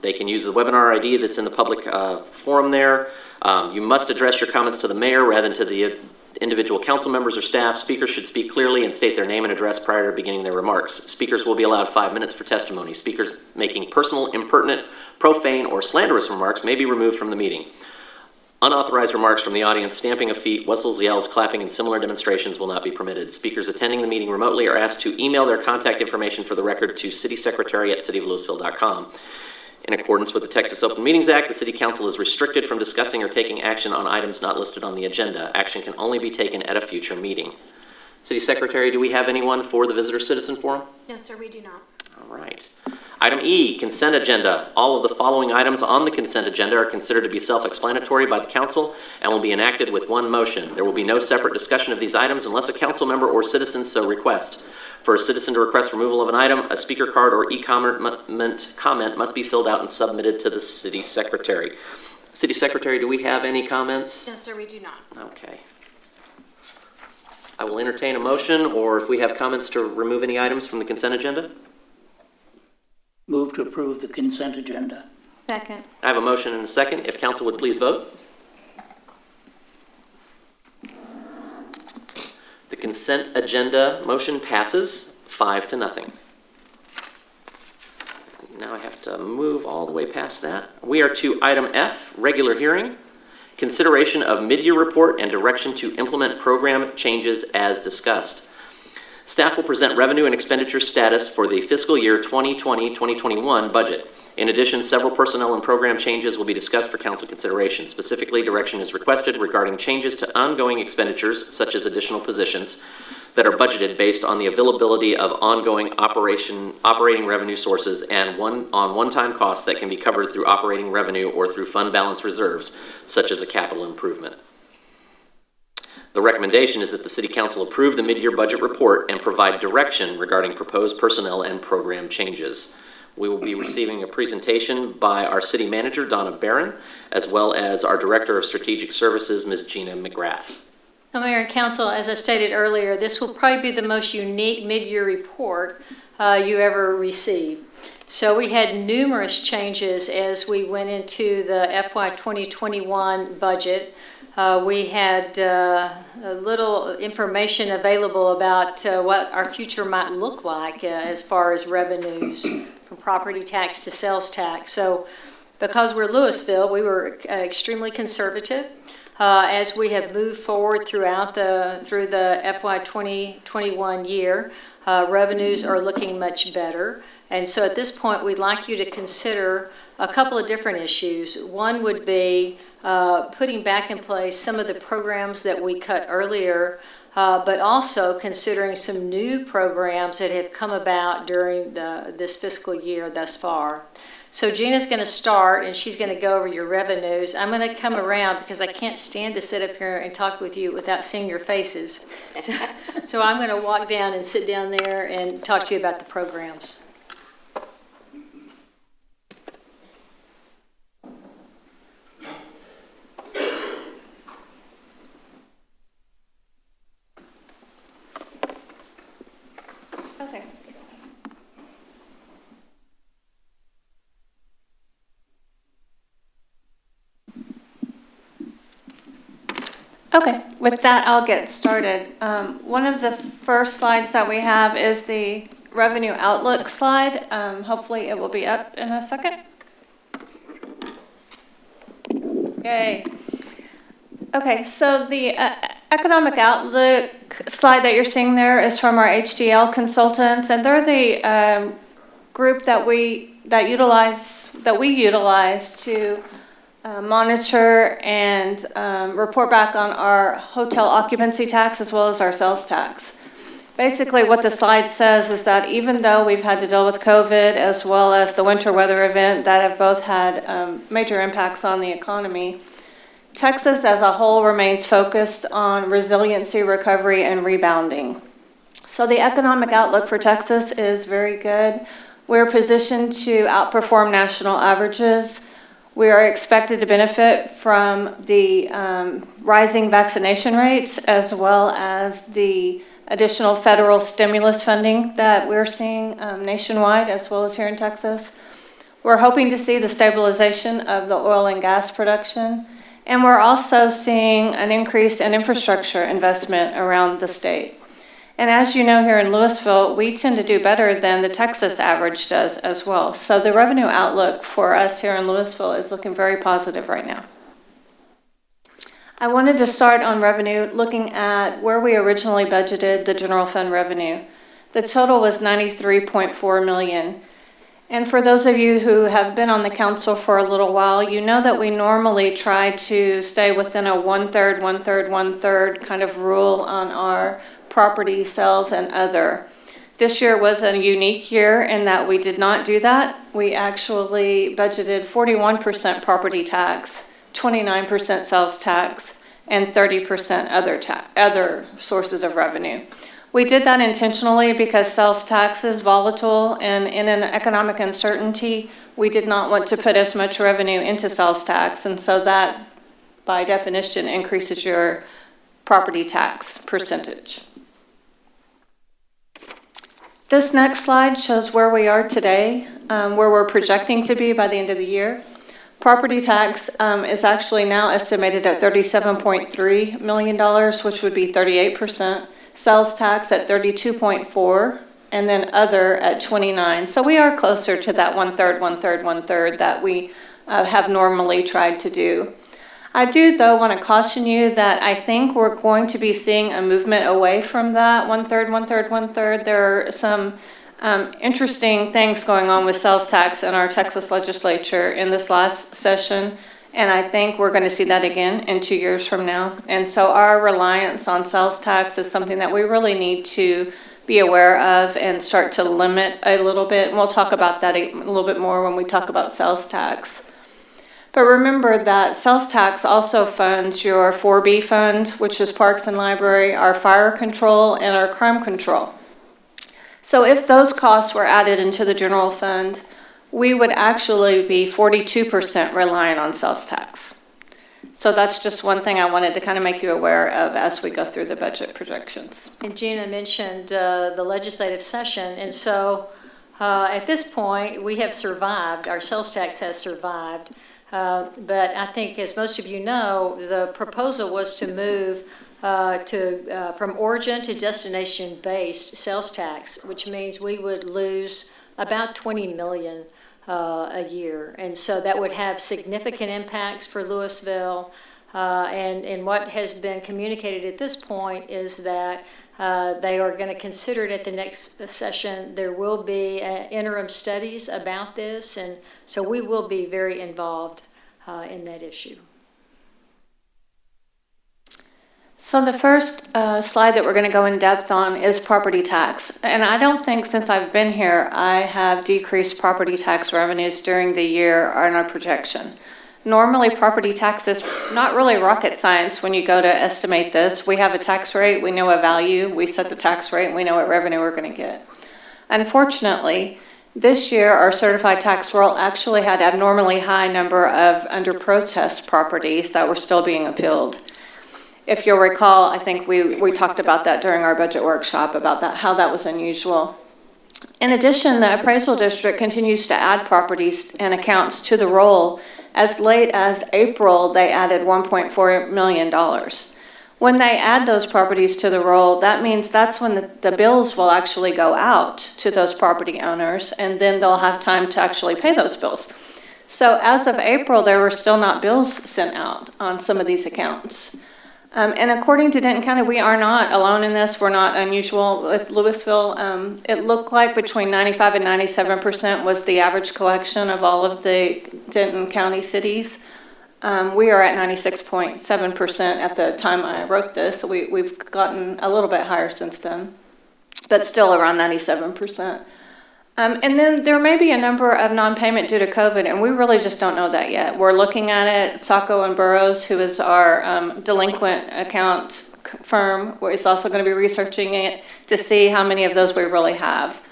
Speaker 2: They can use the webinar ID that's in the public forum there. You must address your comments to the mayor rather than to the individual council members or staff. Speakers should speak clearly and state their name and address prior to beginning their remarks. Speakers will be allowed 5 minutes for testimony. Speakers making personal, impertinent, profane, or slanderous remarks may be removed from the meeting. Unauthorized remarks from the audience, stamping of feet, whistles, yells, clapping, and similar demonstrations will not be permitted. Speakers attending the meeting remotely are asked to email their contact information for the record to citysecretary@cityoflouisville.com. In accordance with the Texas Open Meetings Act, the City Council is restricted from discussing or taking action on items not listed on the agenda. Action can only be taken at a future meeting. City Secretary, do we have anyone for the Visitor Citizen Forum?
Speaker 9: No, sir, we do not.
Speaker 2: All right. Item E, consent agenda. All of the following items on the consent agenda are considered to be self-explanatory by the council and will be enacted with one motion. There will be no separate discussion of these items unless a council member or citizen so requests. For a citizen to request removal of an item, a speaker card or comment must be filled out and submitted to the city secretary. City Secretary, do we have any comments?
Speaker 9: No, sir, we do not.
Speaker 2: Okay. I will entertain a motion, or if we have comments to remove any items from the consent agenda.
Speaker 7: Move to approve the consent agenda.
Speaker 6: Second.
Speaker 2: I have a motion and a second. If council would please vote. The consent agenda motion passes 5-0. Now I have to move all the way past that. We are to item F, regular hearing. Consideration of mid-year report and direction to implement program changes as discussed. Staff will present revenue and expenditure status for the fiscal year 2020-2021 budget. In addition, several personnel and program changes will be discussed for council consideration. Specifically, direction is requested regarding changes to ongoing expenditures, such as additional positions, that are budgeted based on the availability of ongoing operating revenue sources and one-time costs that can be covered through operating revenue or through fund balance reserves, such as a capital improvement. The recommendation is that the City Council approve the mid-year budget report and provide direction regarding proposed personnel and program changes. We will be receiving a presentation by our City Manager, Donna Barron, as well as our Director of Strategic Services, Ms. Gina McGrath.
Speaker 3: Now, Mayor and Council, as I stated earlier, this will probably be the most unique mid-year report you ever receive. So we had numerous changes as we went into the FY 2021 budget. We had a little information available about what our future might look like as far as revenues from property tax to sales tax. So because we're Louisville, we were extremely conservative. As we have moved forward through the FY 2021 year, revenues are looking much better. And so at this point, we'd like you to consider a couple of different issues. One would be putting back in place some of the programs that we cut earlier, but also considering some new programs that have come about during this fiscal year thus far. So Gina's going to start, and she's going to go over your revenues. I'm going to come around because I can't stand to sit up here and talk with you without seeing your faces. So I'm going to walk down and sit down there and talk to you about the programs.
Speaker 15: Okay, with that, I'll get started. One of the first slides that we have is the revenue outlook slide. Hopefully it will be up in a second. Yay. Okay, so the economic outlook slide that you're seeing there is from our HDL consultants, and they're the group that we utilize to monitor and report back on our hotel occupancy tax as well as our sales tax. Basically, what the slide says is that even though we've had to deal with COVID as well as the winter weather event that have both had major impacts on the economy, Texas as a whole remains focused on resiliency, recovery, and rebounding. So the economic outlook for Texas is very good. We're positioned to outperform national averages. We are expected to benefit from the rising vaccination rates as well as the additional federal stimulus funding that we're seeing nationwide as well as here in Texas. We're hoping to see the stabilization of the oil and gas production, and we're also seeing an increase in infrastructure investment around the state. And as you know, here in Louisville, we tend to do better than the Texas average does as well. So the revenue outlook for us here in Louisville is looking very positive right now. I wanted to start on revenue looking at where we originally budgeted the general fund revenue. The total was $93.4 million. And for those of you who have been on the council for a little while, you know that we normally try to stay within a one-third, one-third, one-third kind of rule on our property sales and other. This year was a unique year in that we did not do that. We actually budgeted 41% property tax, 29% sales tax, and 30% other sources of revenue. We did that intentionally because sales tax is volatile, and in an economic uncertainty, we did not want to put as much revenue into sales tax, and so that, by definition, increases your property tax percentage. This next slide shows where we are today, where we're projecting to be by the end of the year. Property tax is actually now estimated at $37.3 million, which would be 38%. Sales tax at 32.4, and then other at 29. So we are closer to that one-third, one-third, one-third that we have normally tried to do. I do, though, want to caution you that I think we're going to be seeing a movement away from that one-third, one-third, one-third. There are some interesting things going on with sales tax in our Texas legislature in this last session, and I think we're going to see that again in 2 years from now. And so our reliance on sales tax is something that we really need to be aware of and start to limit a little bit. And we'll talk about that a little bit more when we talk about sales tax. But remember that sales tax also funds your 4B fund, which is Parks and Library, our fire control, and our crime control. So if those costs were added into the general fund, we would actually be 42% reliant on sales tax. So that's just one thing I wanted to kind of make you aware of as we go through the budget projections.
Speaker 3: And Gina mentioned the legislative session, and so at this point, we have survived. Our sales tax has survived. But I think, as most of you know, the proposal was to move from origin to destination-based sales tax, which means we would lose about $20 million a year. And so that would have significant impacts for Louisville. And what has been communicated at this point is that they are going to consider it at the next session. There will be interim studies about this, and so we will be very involved in that issue.
Speaker 15: So the first slide that we're going to go in depth on is property tax. And I don't think since I've been here, I have decreased property tax revenues during the year on our projection. Normally, property tax is not really rocket science when you go to estimate this. We have a tax rate, we know a value, we set the tax rate, and we know what revenue we're going to get. Unfortunately, this year, our certified tax roll actually had an abnormally high number of under protest properties that were still being appealed. If you'll recall, I think we talked about that during our budget workshop, about that, how that was unusual. In addition, the appraisal district continues to add properties and accounts to the roll. As late as April, they added $1.4 million. When they add those properties to the roll, that means that's when the bills will actually go out to those property owners, and then they'll have time to actually pay those bills. So as of April, there were still not bills sent out on some of these accounts. And according to Denton County, we are not alone in this. We're not unusual with Louisville. It looked like between 95 and 97% was the average collection of all of the Denton County cities. We are at 96.7% at the time I wrote this. So we've gotten a little bit higher since then, but still around 97%. And then there may be a number of non-payment due to COVID, and we really just don't know that yet. We're looking at it. Sacco and Burroughs, who is our delinquent account firm, is also going to be researching it to see how many of those we really have.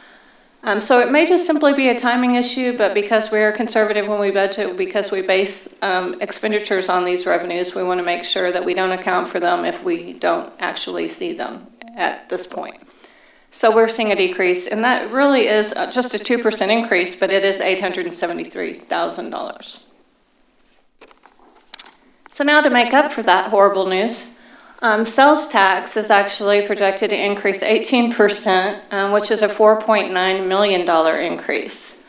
Speaker 15: So it may just simply be a timing issue, but because we're conservative when we budget, because we base expenditures on these revenues, we want to make sure that we don't account for them if we don't actually see them at this point. So we're seeing a decrease, and that really is just a 2% increase, but it is $873,000. So now to make up for that horrible news, sales tax is actually projected to increase 18%, which is a $4.9 million increase.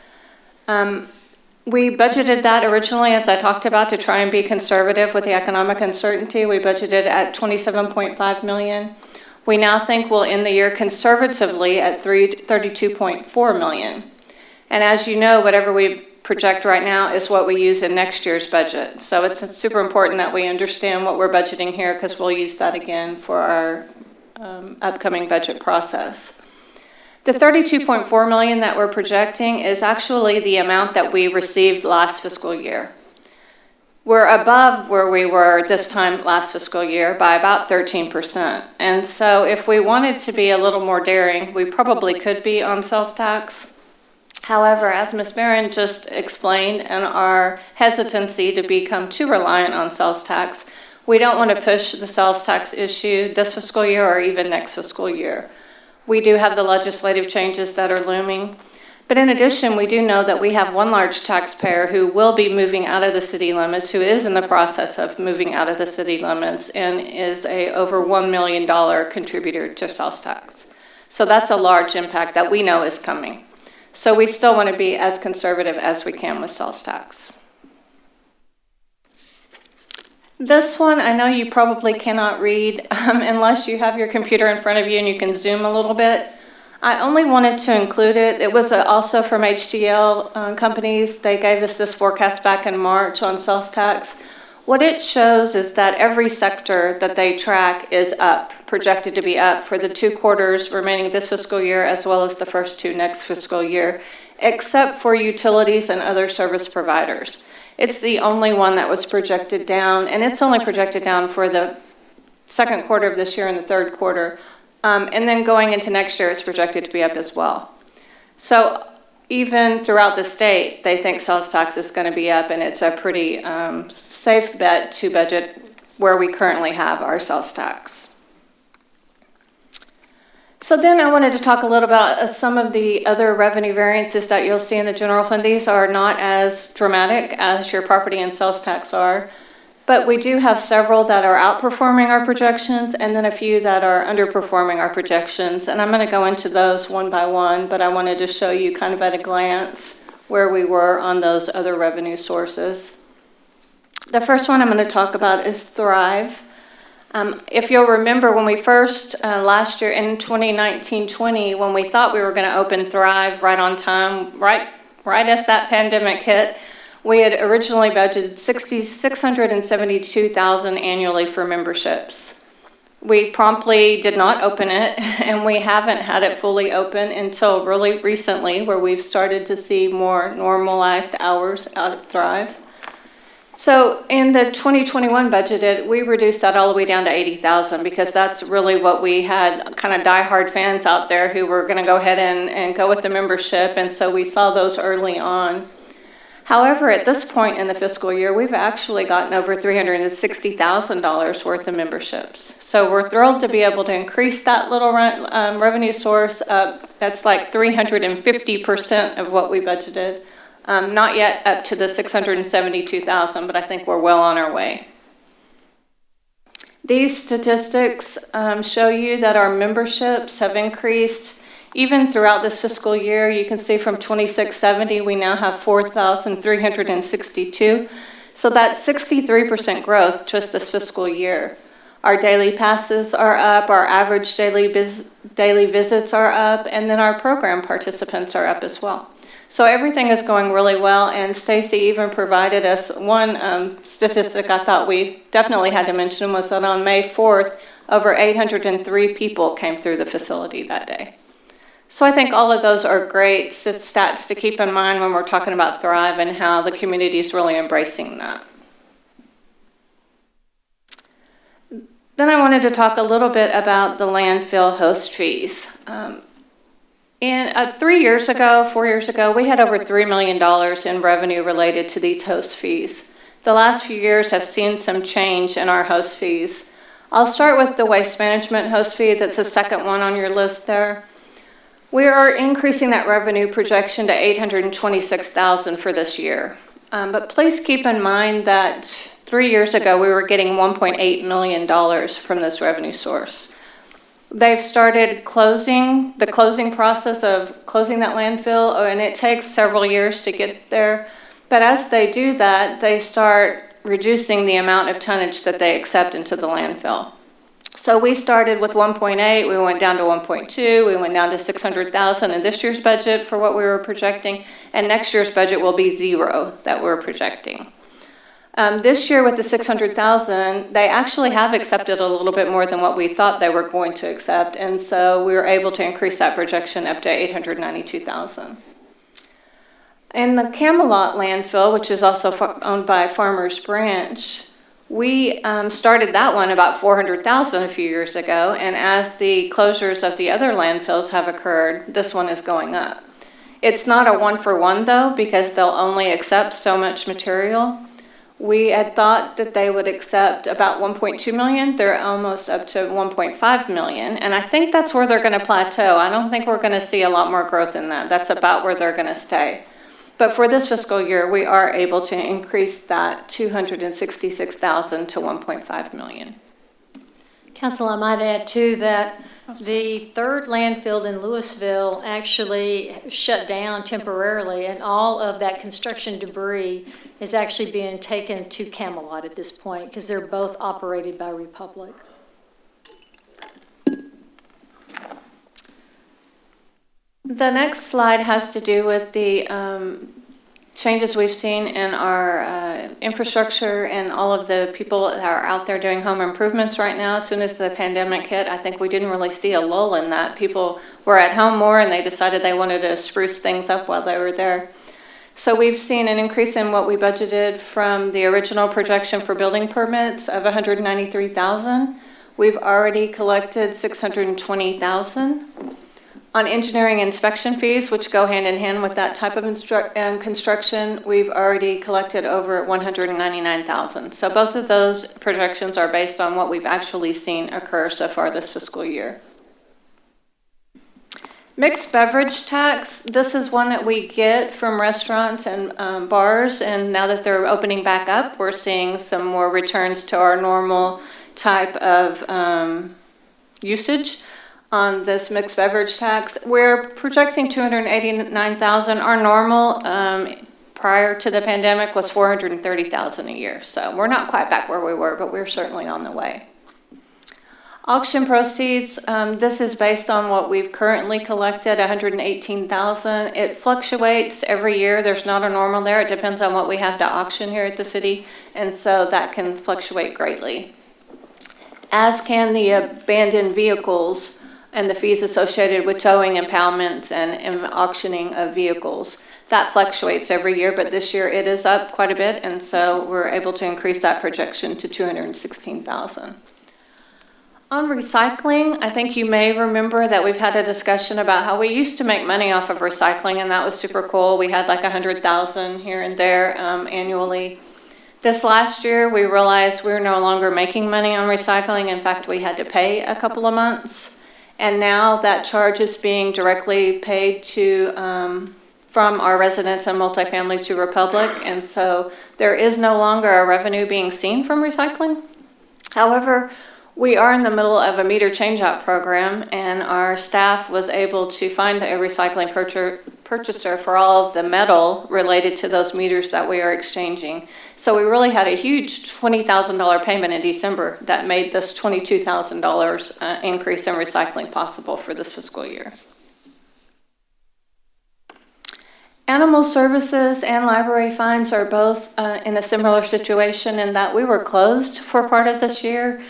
Speaker 15: We budgeted that originally, as I talked about, to try and be conservative with the economic uncertainty. We budgeted at $27.5 million. We now think we'll end the year conservatively at $32.4 million. And as you know, whatever we project right now is what we use in next year's budget. So it's super important that we understand what we're budgeting here, because we'll use that again for our upcoming budget process. The $32.4 million that we're projecting is actually the amount that we received last fiscal year. We're above where we were this time last fiscal year by about 13%. And so if we wanted to be a little more daring, we probably could be on sales tax. However, as Ms. Barron just explained, and our hesitancy to become too reliant on sales tax, we don't want to push the sales tax issue this fiscal year or even next fiscal year. We do have the legislative changes that are looming. But in addition, we do know that we have one large taxpayer who will be moving out of the city limits, who is in the process of moving out of the city limits, and is a over $1 million contributor to sales tax. So that's a large impact that we know is coming. So we still want to be as conservative as we can with sales tax. This one, I know you probably cannot read unless you have your computer in front of you and you can zoom a little bit. I only wanted to include it. It was also from HDL companies. They gave us this forecast back in March on sales tax. What it shows is that every sector that they track is up, projected to be up for the 2 quarters remaining this fiscal year, as well as the first 2 next fiscal year, except for utilities and other service providers. It's the only one that was projected down, and it's only projected down for the 2nd quarter of this year and the 3rd quarter. And then going into next year, it's projected to be up as well. So even throughout the state, they think sales tax is going to be up, and it's a pretty safe bet to budget where we currently have our sales tax. So then I wanted to talk a little about some of the other revenue variances that you'll see in the general fund. These are not as dramatic as your property and sales tax are. But we do have several that are outperforming our projections, and then a few that are underperforming our projections. And I'm going to go into those one by one, but I wanted to show you kind of at a glance where we were on those other revenue sources. The first one I'm going to talk about is Thrive. If you'll remember, when we first, last year in 2019-20, when we thought we were going to open Thrive right on time, right as that pandemic hit, we had originally budgeted $672,000 annually for memberships. We promptly did not open it, and we haven't had it fully open until really recently, where we've started to see more normalized hours out at Thrive. So in the 2021 budgeted, we reduced that all the way down to $80,000, because that's really what we had, kind of diehard fans out there who were going to go ahead and go with the membership, and so we saw those early on. However, at this point in the fiscal year, we've actually gotten over $360,000 worth of memberships. So we're thrilled to be able to increase that little revenue source up. That's like 350% of what we budgeted. Not yet up to the $672,000, but I think we're well on our way. These statistics show you that our memberships have increased even throughout this fiscal year. You can see from 2670, we now have 4,362. So that's 63% growth just this fiscal year. Our daily passes are up, our average daily visits are up, and then our program participants are up as well. So everything is going really well, and Stacy even provided us one statistic I thought we definitely had to mention was that on May 4th, over 803 people came through the facility that day. So I think all of those are great stats to keep in mind when we're talking about Thrive and how the community is really embracing that. Then I wanted to talk a little bit about the landfill host fees. 4 years ago, we had over $3 million in revenue related to these host fees. The last few years have seen some change in our host fees. I'll start with the waste management host fee. That's the second one on your list there. We are increasing that revenue projection to $826,000 for this year. But please keep in mind that 3 years ago, we were getting $1.8 million from this revenue source. They've started the closing process of closing that landfill, and it takes several years to get there. But as they do that, they start reducing the amount of tonnage that they accept into the landfill. So we started with 1.8, we went down to 1.2, we went down to 600,000 in this year's budget for what we were projecting, and next year's budget will be 0 that we're projecting. This year with the 600,000, they actually have accepted a little bit more than what we thought they were going to accept, and so we were able to increase that projection up to 892,000. In the Camelot Landfill, which is also owned by Farmers Branch, we started that one about 400,000 a few years ago, and as the closures of the other landfills have occurred, this one is going up. It's not a 1-for-1 though, because they'll only accept so much material. We had thought that they would accept about 1.2 million. They're almost up to 1.5 million, and I think that's where they're going to plateau. I don't think we're going to see a lot more growth in that. That's about where they're going to stay. But for this fiscal year, we are able to increase that 266,000 to 1.5 million.
Speaker 3: Council, I might add too that the third landfill in Louisville actually shut down temporarily, and all of that construction debris is actually being taken to Camelot at this point because they're both operated by Republic.
Speaker 15: The next slide has to do with the changes we've seen in our infrastructure and all of the people that are out there doing home improvements right now. As soon as the pandemic hit, I think we didn't really see a lull in that. People were at home more and they decided they wanted to spruce things up while they were there. So we've seen an increase in what we budgeted from the original projection for building permits of 193,000. We've already collected 620,000. On engineering inspection fees, which go hand in hand with that type of construction, we've already collected over 199,000. So both of those projections are based on what we've actually seen occur so far this fiscal year. Mixed beverage tax, this is one that we get from restaurants and bars, and now that they're opening back up, we're seeing some more returns to our normal type of usage on this mixed beverage tax. We're projecting 289,000. Our normal prior to the pandemic was 430,000 a year. So we're not quite back where we were, but we're certainly on the way. Auction proceeds, this is based on what we've currently collected, 118,000. It fluctuates every year. There's not a normal there. It depends on what we have to auction here at the city, and so that can fluctuate greatly. As can the abandoned vehicles and the fees associated with towing, impoundments, and auctioning of vehicles. That fluctuates every year, but this year it is up quite a bit, and so we're able to increase that projection to 216,000. On recycling, I think you may remember that we've had a discussion about how we used to make money off of recycling, and that was super cool. We had like 100,000 here and there annually. This last year, we realized we were no longer making money on recycling. In fact, we had to pay a couple of months. And now that charge is being directly paid to from our residents and multifamily to Republic. And so there is no longer a revenue being seen from recycling. However, we are in the middle of a meter changeout program, and our staff was able to find a recycling purchaser for all of the metal related to those meters that we are exchanging. So we really had a huge $20,000 payment in December that made this $22,000 increase in recycling possible for this fiscal year. Animal services and library fines are both in a similar situation in that we were closed for part of this year.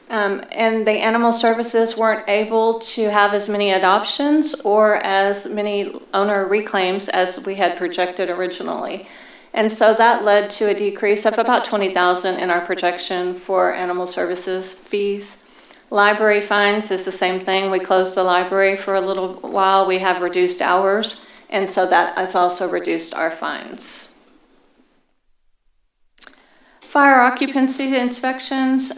Speaker 15: And the animal services weren't able to have as many adoptions or as many owner reclaims as we had projected originally. And so that led to a decrease of about $20,000 in our projection for animal services fees. Library fines is the same thing. We closed the library for a little while. We have reduced hours, and so that has also reduced our fines. Fire occupancy inspections.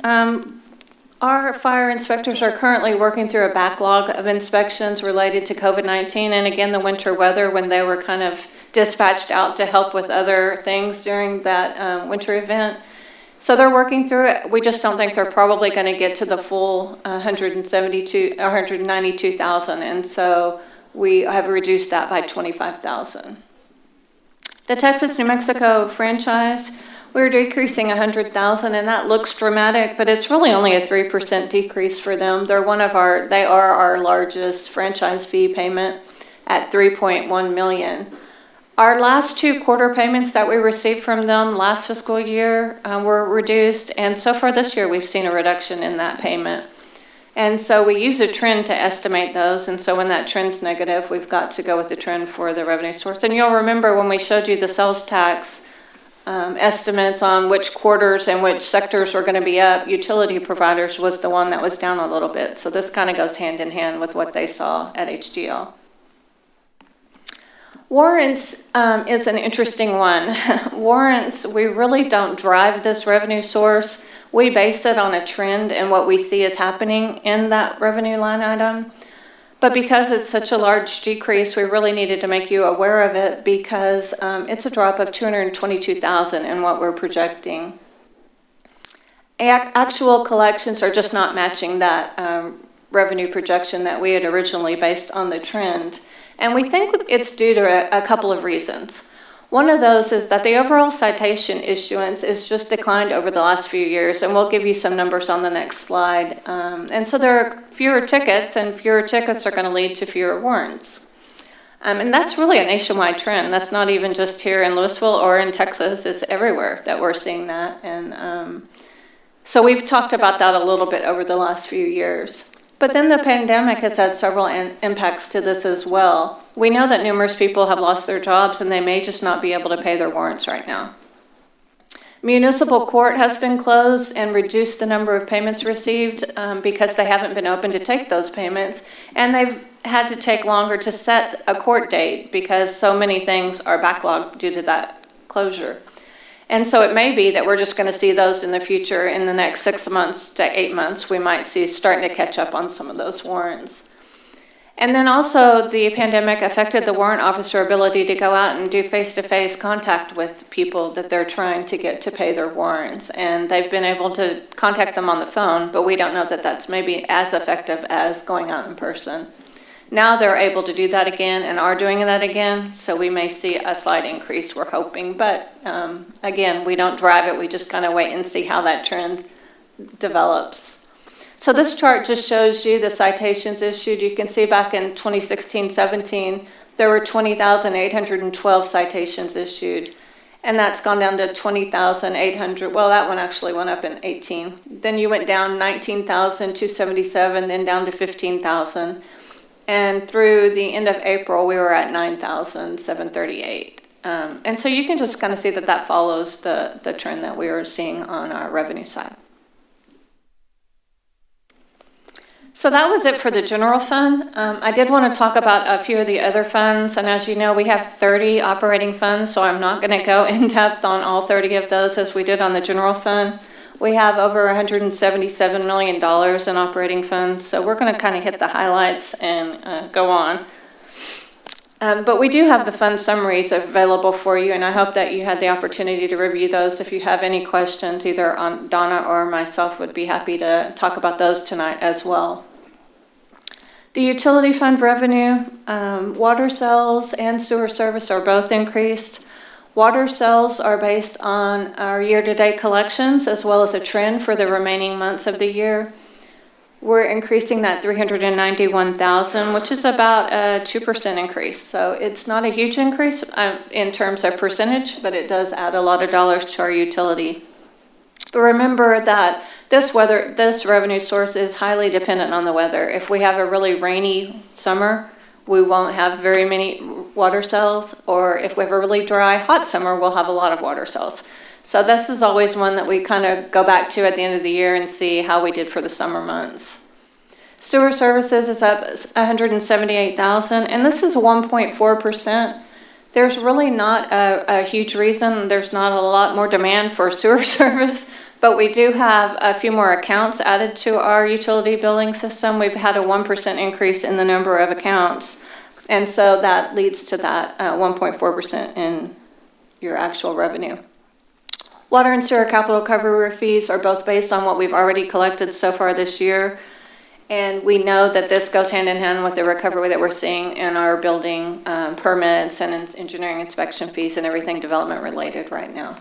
Speaker 15: Our fire inspectors are currently working through a backlog of inspections related to COVID-19 and again the winter weather when they were kind of dispatched out to help with other things during that winter event. So they're working through it. We just don't think they're probably going to get to the full 192,000, and so we have reduced that by 25,000. The Texas-New Mexico franchise, we're decreasing 100,000, and that looks dramatic, but it's really only a 3% decrease for them. They are our largest franchise fee payment at $3.1 million. Our last two quarter payments that we received from them last fiscal year were reduced, and so far this year we've seen a reduction in that payment. And so we use a trend to estimate those, and so when that trend's negative, we've got to go with the trend for the revenue source. And you'll remember when we showed you the sales tax estimates on which quarters and which sectors were going to be up, utility providers was the one that was down a little bit. So this kind of goes hand in hand with what they saw at HDL. Warrants is an interesting one. Warrants, we really don't drive this revenue source. We base it on a trend and what we see is happening in that revenue line item. But because it's such a large decrease, we really needed to make you aware of it because it's a drop of $222,000 in what we're projecting. Actual collections are just not matching that revenue projection that we had originally based on the trend. And we think it's due to a couple of reasons. One of those is that the overall citation issuance is just declined over the last few years, and we'll give you some numbers on the next slide. And so there are fewer tickets, and fewer tickets are going to lead to fewer warrants. And that's really a nationwide trend. That's not even just here in Louisville or in Texas. It's everywhere that we're seeing that. And so we've talked about that a little bit over the last few years. But then the pandemic has had several impacts to this as well. We know that numerous people have lost their jobs and they may just not be able to pay their warrants right now. Municipal court has been closed and reduced the number of payments received because they haven't been open to take those payments. And they've had to take longer to set a court date because so many things are backlogged due to that closure. And so it may be that we're just going to see those in the future in the next 6 months to 8 months. We might see starting to catch up on some of those warrants. And then also the pandemic affected the warrant officer ability to go out and do face-to-face contact with people that they're trying to get to pay their warrants. And they've been able to contact them on the phone, but we don't know that that's maybe as effective as going out in person. Now they're able to do that again and are doing that again, so we may see a slight increase, we're hoping. But again, we don't drive it, we just kind of wait and see how that trend develops. So this chart just shows you the citations issued. You can see back in 2016-17, there were 20,812 citations issued. And that's gone down to 20,800. Well, that one actually went up in 18. Then you went down 19,277, then down to 15,000. And through the end of April, we were at 9,738. And so you can just kind of see that that follows the trend that we were seeing on our revenue side. So that was it for the general fund. I did want to talk about a few of the other funds. And as you know, we have 30 operating funds, so I'm not going to go in depth on all 30 of those as we did on the general fund. We have over $177 million in operating funds, so we're going to kind of hit the highlights and go on. But we do have the fund summaries available for you, and I hope that you had the opportunity to review those. If you have any questions, either on Donna or myself would be happy to talk about those tonight as well. The utility fund revenue, water sales and sewer service are both increased. Water sales are based on our year-to-date collections as well as a trend for the remaining months of the year. We're increasing that $391,000, which is about a 2% increase. So it's not a huge increase in terms of percentage, but it does add a lot of dollars to our utility. But remember that this revenue source is highly dependent on the weather. If we have a really rainy summer, we won't have very many water sales, or if we have a really dry, hot summer, we'll have a lot of water sales. So this is always one that we kind of go back to at the end of the year and see how we did for the summer months. Sewer services is up $178,000, and this is 1.4%. There's really not a huge reason. There's not a lot more demand for sewer service, but we do have a few more accounts added to our utility billing system. We've had a 1% increase in the number of accounts, and so that leads to that 1.4% in your actual revenue. Water and sewer capital recovery fees are both based on what we've already collected so far this year, and we know that this goes hand in hand with the recovery that we're seeing in our building permits and engineering inspection fees and everything development related right now.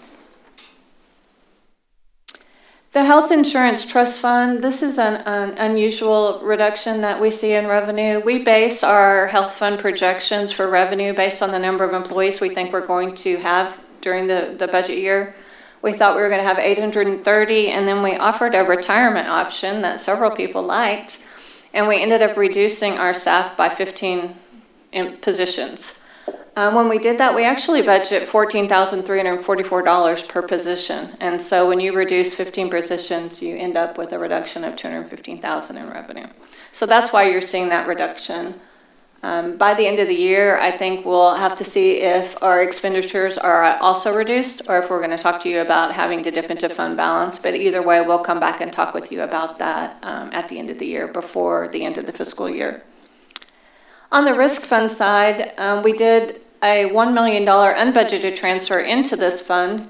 Speaker 15: The health insurance trust fund, this is an unusual reduction that we see in revenue. We base our health fund projections for revenue based on the number of employees we think we're going to have during the budget year. We thought we were going to have 830, and then we offered a retirement option that several people liked, and we ended up reducing our staff by 15 positions. When we did that, we actually budget $14,344 per position. And so when you reduce 15 positions, you end up with a reduction of $215,000 in revenue. So that's why you're seeing that reduction. By the end of the year, I think we'll have to see if our expenditures are also reduced or if we're going to talk to you about having to dip into fund balance. But either way, we'll come back and talk with you about that at the end of the year, before the end of the fiscal year. On the risk fund side, we did a $1 million unbudgeted transfer into this fund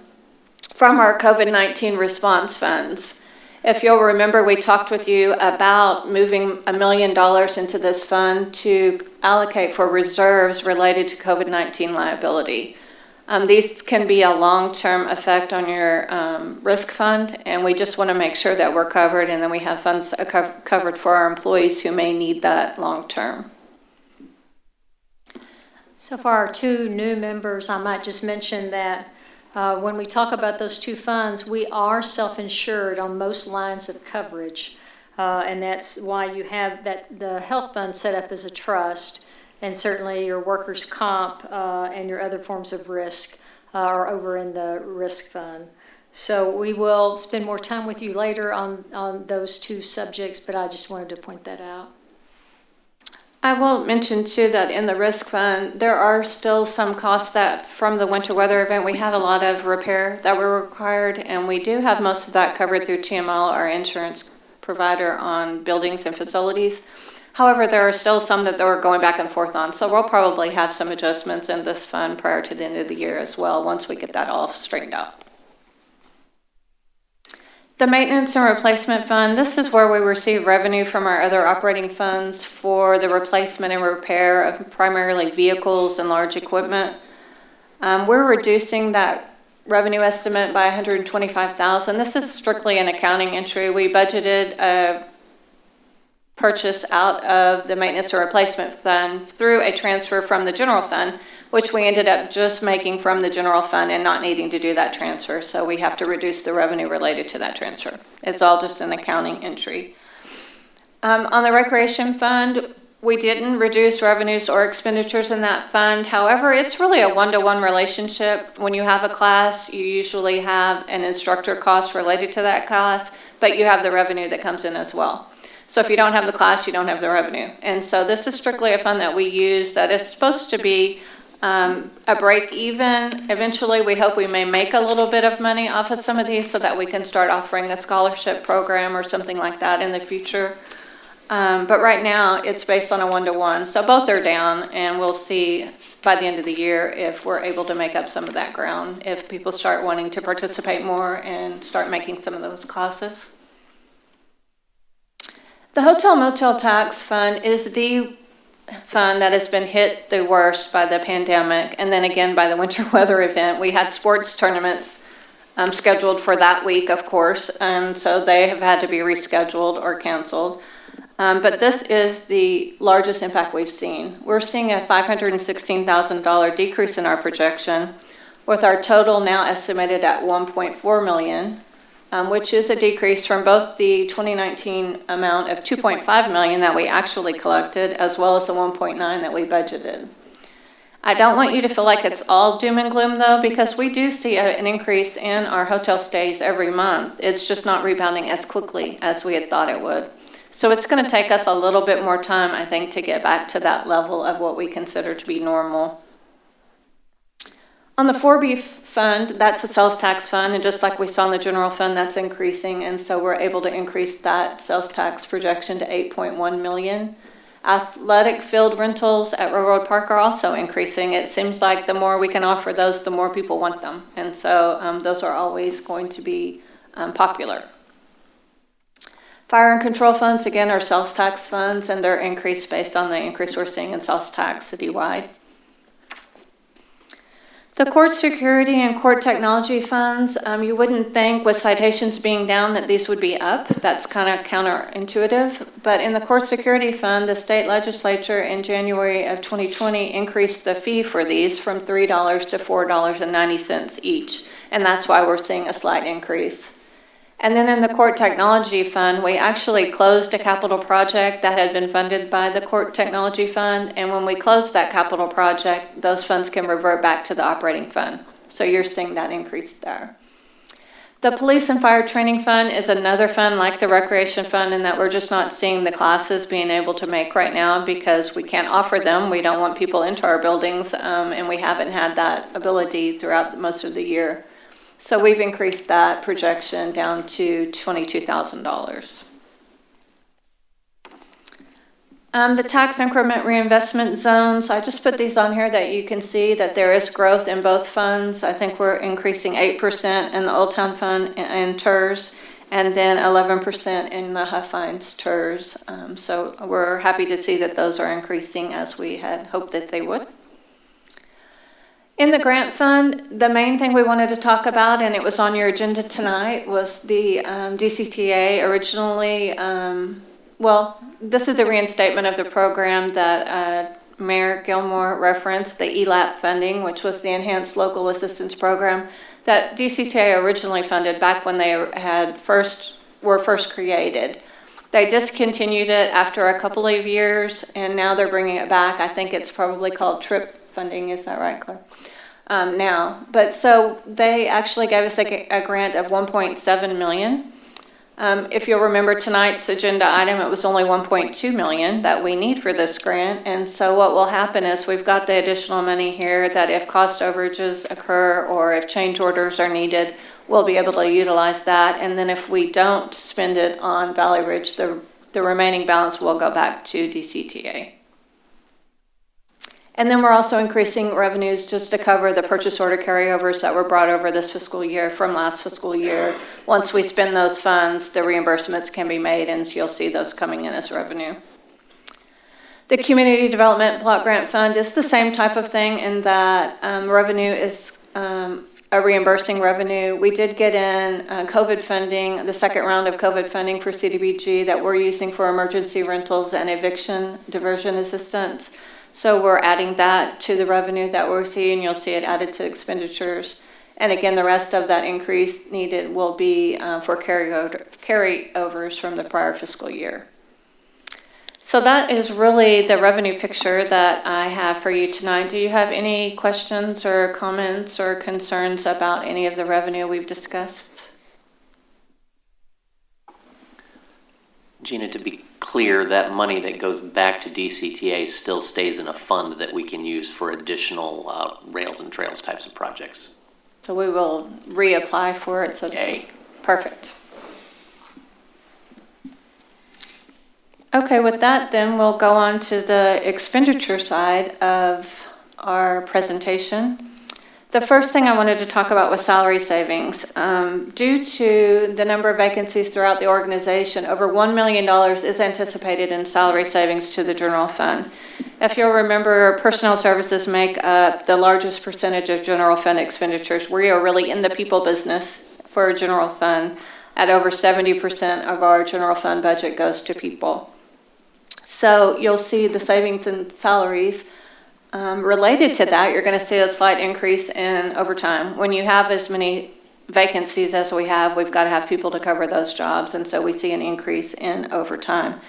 Speaker 15: from our COVID-19 response funds. If you'll remember, we talked with you about moving $1 million into this fund to allocate for reserves related to COVID-19 liability. These can be a long-term effect on your risk fund, and we just want to make sure that we're covered, and then we have funds covered for our employees who may need that long-term.
Speaker 3: So for our two new members, I might just mention that when we talk about those two funds, we are self-insured on most lines of coverage. And that's why you have the health fund set up as a trust, and certainly your workers' comp and your other forms of risk are over in the risk fund. So we will spend more time with you later on those two subjects, but I just wanted to point that out.
Speaker 15: I will mention too that in the risk fund, there are still some costs that from the winter weather event, we had a lot of repair that were required, and we do have most of that covered through TML, our insurance provider on buildings and facilities. However, there are still some that we're going back and forth on, so we'll probably have some adjustments in this fund prior to the end of the year as well, once we get that all straightened out. The maintenance and replacement fund, this is where we receive revenue from our other operating funds for the replacement and repair of primarily vehicles and large equipment. We're reducing that revenue estimate by $125,000. This is strictly an accounting entry. We budgeted a purchase out of the maintenance or replacement fund through a transfer from the general fund, which we ended up just making from the general fund and not needing to do that transfer. So we have to reduce the revenue related to that transfer. It's all just an accounting entry. On the recreation fund, we didn't reduce revenues or expenditures in that fund. However, it's really a one-to-one relationship. When you have a class, you usually have an instructor cost related to that class, but you have the revenue that comes in as well. So if you don't have the class, you don't have the revenue. And so this is strictly a fund that we use that is supposed to be a break even. Eventually, we hope we may make a little bit of money off of some of these so that we can start offering a scholarship program or something like that in the future. But right now, it's based on a 1-to-1. So both are down, and we'll see by the end of the year if we're able to make up some of that ground, if people start wanting to participate more and start making some of those classes. The Hotel Motel Tax Fund is the fund that has been hit the worst by the pandemic, and then again by the winter weather event. We had sports tournaments scheduled for that week, of course, and so they have had to be rescheduled or canceled. But this is the largest impact we've seen. We're seeing a $516,000 decrease in our projection, with our total now estimated at $1.4 million, which is a decrease from both the 2019 amount of $2.5 million that we actually collected, as well as the $1.9 that we budgeted. I don't want you to feel like it's all doom and gloom, though, because we do see an increase in our hotel stays every month. It's just not rebounding as quickly as we had thought it would. So it's going to take us a little bit more time, I think, to get back to that level of what we consider to be normal. On the 4B fund, that's a sales tax fund, and just like we saw in the general fund, that's increasing, and so we're able to increase that sales tax projection to $8.1 million. Athletic field rentals at Railroad Park are also increasing. It seems like the more we can offer those, the more people want them, and so those are always going to be popular. Fire and control funds, again, are sales tax funds, and they're increased based on the increase we're seeing in sales tax citywide. The court security and court technology funds, you wouldn't think with citations being down that these would be up. That's kind of counterintuitive. But in the court security fund, the state legislature in January of 2020 increased the fee for these from $3 to $4.90 each. And that's why we're seeing a slight increase. And then in the Court Technology Fund, we actually closed a capital project that had been funded by the Court Technology Fund. And when we closed that capital project, those funds can revert back to the operating fund. So you're seeing that increase there. The Police and Fire Training Fund is another fund like the Recreation Fund in that we're just not seeing the classes being able to make right now because we can't offer them. We don't want people into our buildings, and we haven't had that ability throughout most of the year. So we've increased that projection down to $22,000. The tax increment reinvestment zones, I just put these on here that you can see that there is growth in both funds. I think we're increasing 8% in the Old Town Fund and TERS, and then 11% in the Huffines TERS. So we're happy to see that those are increasing as we had hoped that they would. In the grant fund, the main thing we wanted to talk about, and it was on your agenda tonight, was the DCTA originally. Well, this is the reinstatement of the program that Mayor Gilmore referenced, the ELAP funding, which was the Enhanced Local Assistance Program that DCTA originally funded back when they were first created. They discontinued it after a couple of years, and now they're bringing it back. I think it's probably called TRIP funding, is that right, Claire? Now, but so they actually gave us a grant of $1.7 million. If you'll remember tonight's agenda item, it was only $1.2 million that we need for this grant. And so what will happen is we've got the additional money here that if cost overages occur or if change orders are needed, we'll be able to utilize that. And then if we don't spend it on Valley Ridge, the remaining balance will go back to DCTA. And then we're also increasing revenues just to cover the purchase order carryovers that were brought over this fiscal year from last fiscal year. Once we spend those funds, the reimbursements can be made, and so you'll see those coming in as revenue. The Community Development Block Grant Fund is the same type of thing in that revenue is a reimbursing revenue. We did get in COVID funding, the second round of COVID funding for CDBG that we're using for emergency rentals and eviction diversion assistance. So we're adding that to the revenue that we're seeing. You'll see it added to expenditures. And again, the rest of that increase needed will be for carryovers from the prior fiscal year. So that is really the revenue picture that I have for you tonight. Do you have any questions or comments or concerns about any of the revenue we've discussed?
Speaker 2: Gina, to be clear, that money that goes back to DCTA still stays in a fund that we can use for additional rails and trails types of projects.
Speaker 15: So we will reapply for it. So
Speaker 2: Yay.
Speaker 15: Perfect. Okay, with that, then we'll go on to the expenditure side of our presentation. The first thing I wanted to talk about was salary savings. Due to the number of vacancies throughout the organization, over $1 million is anticipated in salary savings to the general fund. If you'll remember, personnel services make up the largest percentage of general fund expenditures. We are really in the people business for a general fund. At over 70% of our general fund budget goes to people. So you'll see the savings in salaries. Related to that, you're going to see a slight increase in overtime. When you have as many vacancies as we have, we've got to have people to cover those jobs, and so we see an increase in overtime.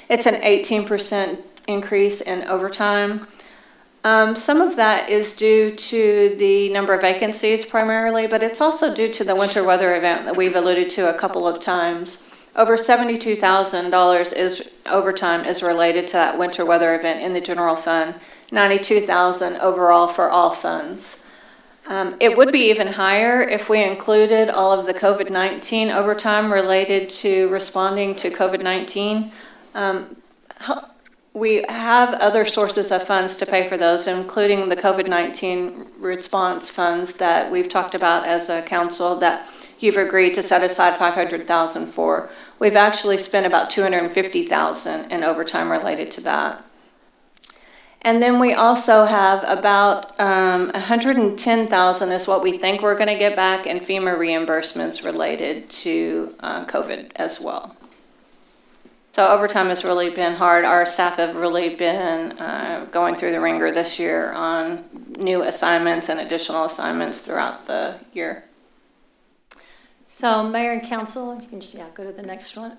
Speaker 15: It's an 18% increase in overtime. Some of that is due to the number of vacancies primarily, but it's also due to the winter weather event that we've alluded to a couple of times. Over $72,000 is overtime is related to that winter weather event in the general fund. $92,000 overall for all funds. It would be even higher if we included all of the COVID-19 overtime related to responding to COVID-19. We have other sources of funds to pay for those, including the COVID-19 response funds that we've talked about as a council that you've agreed to set aside $500,000 for. We've actually spent about $250,000 in overtime related to that. And then we also have about $110,000 is what we think we're going to get back in FEMA reimbursements related to COVID as well. So overtime has really been hard. Our staff have really been going through the ringer this year on new assignments and additional assignments throughout the year.
Speaker 3: So Mayor and Council, you can just go to the next one.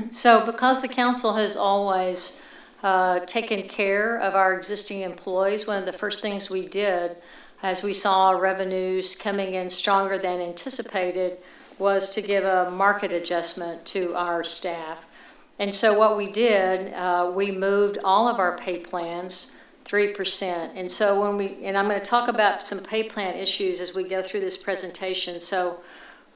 Speaker 3: So because the council has always taken care of our existing employees, one of the first things we did as we saw revenues coming in stronger than anticipated was to give a market adjustment to our staff. And so what we did, we moved all of our pay plans 3%. And so I'm going to talk about some pay plan issues as we go through this presentation. So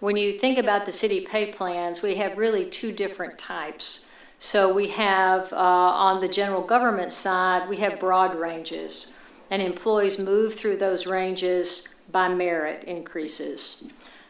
Speaker 3: when you think about the city pay plans, we have really two different types. So we have, on the general government side, we have broad ranges, and employees move through those ranges by merit increases.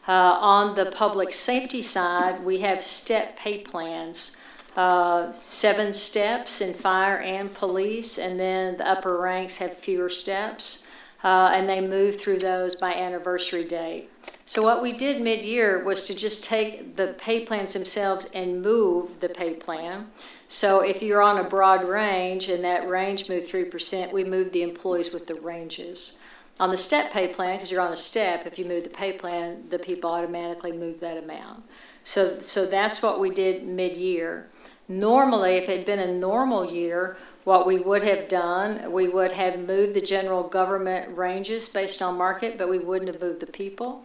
Speaker 3: On the public safety side, we have step pay plans, 7 steps in fire and police, and then the upper ranks have fewer steps, and they move through those by anniversary date. So what we did mid-year was to just take the pay plans themselves and move the pay plan. So if you're on a broad range and that range moved 3%, we moved the employees with the ranges. On the step pay plan, because you're on a step, if you move the pay plan, the people automatically move that amount. So that's what we did mid-year. Normally, if it had been a normal year, what we would have done, we would have moved the general government ranges based on market, but we wouldn't have moved the people.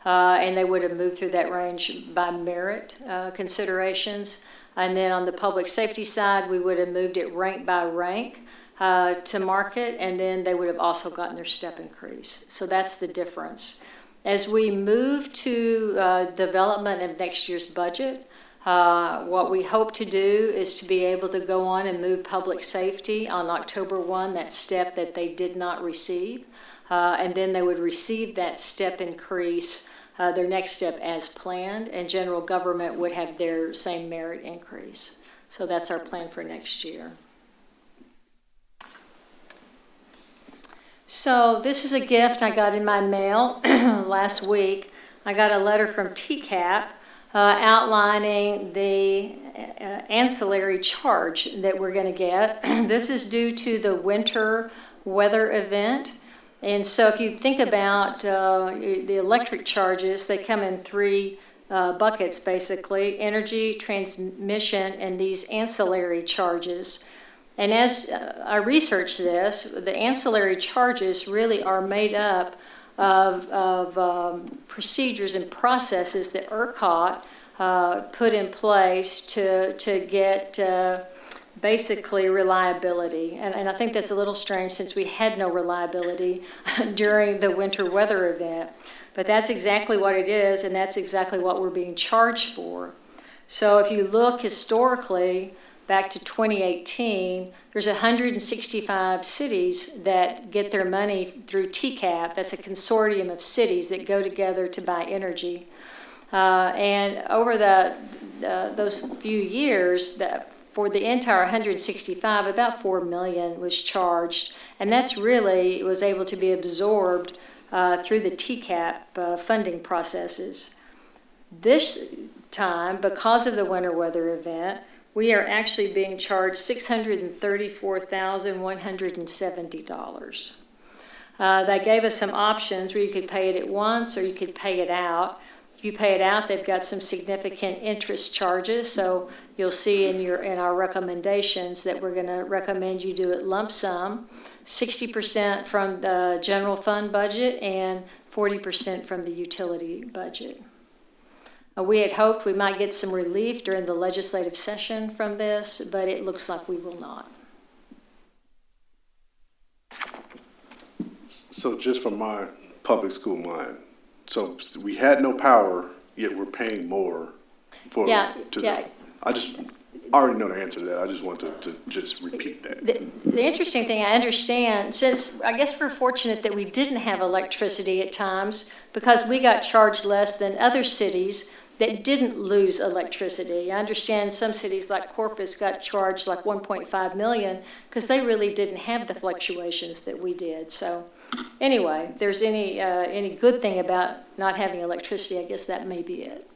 Speaker 3: And they would have moved through that range by merit considerations. And then on the public safety side, we would have moved it rank by rank to market, and then they would have also gotten their step increase. So that's the difference. As we move to development of next year's budget, what we hope to do is to be able to go on and move public safety on October 1, that step that they did not receive. And then they would receive that step increase, their next step as planned, and general government would have their same merit increase. So that's our plan for next year. So this is a gift I got in my mail last week. I got a letter from TCAP outlining the ancillary charge that we're going to get. This is due to the winter weather event. And so if you think about the electric charges, they come in 3 buckets, basically: energy, transmission, and these ancillary charges. And as I researched this, the ancillary charges really are made up of procedures and processes that ERCOT put in place to get basically reliability. And I think that's a little strange since we had no reliability during the winter weather event. But that's exactly what it is, and that's exactly what we're being charged for. So if you look historically, back to 2018, there's 165 cities that get their money through TCAP. That's a consortium of cities that go together to buy energy. And over those few years, for the entire 165, about $4 million was charged. And that's really was able to be absorbed through the TCAP funding processes. This time, because of the winter weather event, we are actually being charged $634,170. They gave us some options where you could pay it at once or you could pay it out. If you pay it out, they've got some significant interest charges. So you'll see in our recommendations that we're going to recommend you do it lump sum, 60% from the general fund budget and 40% from the utility budget. We had hoped we might get some relief during the legislative session from this, but it looks like we will not.
Speaker 5: So just from my public school mind, so we had no power, yet we're paying more for. I already know the answer to that. I just want to just repeat that.
Speaker 3: The interesting thing, I understand, since I guess we're fortunate that we didn't have electricity at times because we got charged less than other cities that didn't lose electricity. I understand some cities like Corpus got charged like $1.5 million because they really didn't have the fluctuations that we did. So anyway, if there's any good thing about not having electricity, I guess that may be it.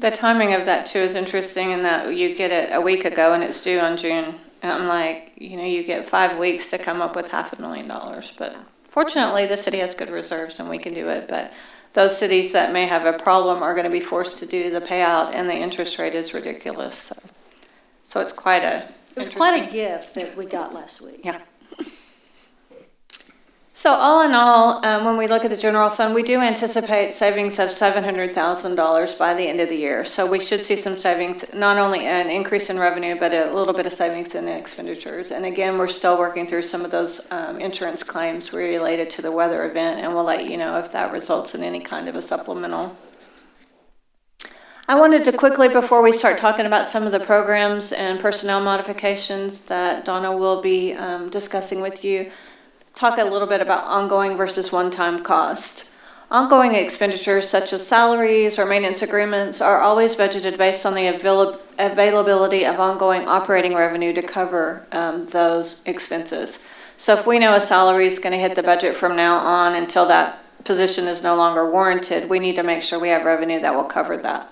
Speaker 15: The timing of that too is interesting in that you get it a week ago and it's due on June. And I'm like, you get 5 weeks to come up with $500,000. But fortunately, the city has good reserves and we can do it. But those cities that may have a problem are going to be forced to do the payout, and the interest rate is ridiculous. So it's quite a.
Speaker 3: It was quite a gift that we got last week.
Speaker 15: Yeah. So all in all, when we look at the general fund, we do anticipate savings of $700,000 by the end of the year. So we should see some savings, not only an increase in revenue, but a little bit of savings in expenditures. And again, we're still working through some of those insurance claims related to the weather event, and we'll let you know if that results in any kind of a supplemental. I wanted to quickly, before we start talking about some of the programs and personnel modifications that Donna will be discussing with you, talk a little bit about ongoing versus one-time cost. Ongoing expenditures such as salaries or maintenance agreements are always budgeted based on the availability of ongoing operating revenue to cover those expenses. So if we know a salary is going to hit the budget from now on until that position is no longer warranted, we need to make sure we have revenue that will cover that.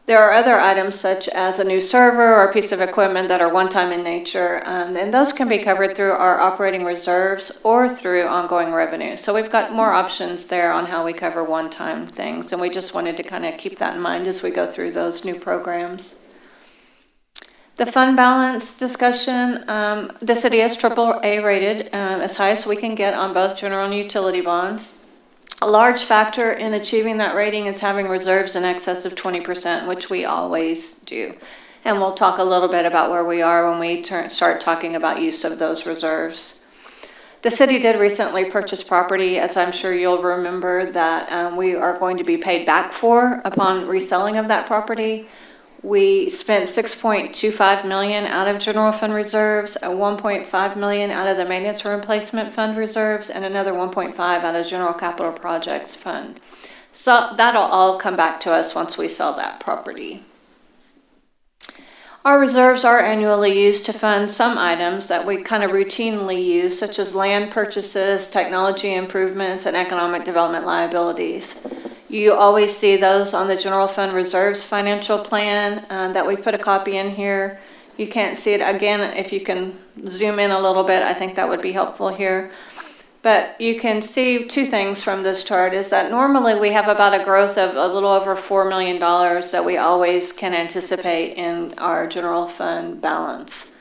Speaker 15: There are other items such as a new server or a piece of equipment that are one-time in nature, and those can be covered through our operating reserves or through ongoing revenue. So we've got more options there on how we cover one-time things, and we just wanted to kind of keep that in mind as we go through those new programs. The fund balance discussion, the city is AAA rated, as high as we can get on both general and utility bonds. A large factor in achieving that rating is having reserves in excess of 20%, which we always do. And we'll talk a little bit about where we are when we start talking about use of those reserves. The city did recently purchase property, as I'm sure you'll remember, that we are going to be paid back for upon reselling of that property. We spent $6.25 million out of general fund reserves, $1.5 million out of the maintenance and replacement fund reserves, and another $1.5 million out of general capital projects fund. So that'll all come back to us once we sell that property. Our reserves are annually used to fund some items that we kind of routinely use, such as land purchases, technology improvements, and economic development liabilities. You always see those on the general fund reserves financial plan that we put a copy in here. You can't see it again. If you can zoom in a little bit, I think that would be helpful here. But you can see two things from this chart is that normally we have about a growth of a little over $4 million that we always can anticipate in our general fund balance.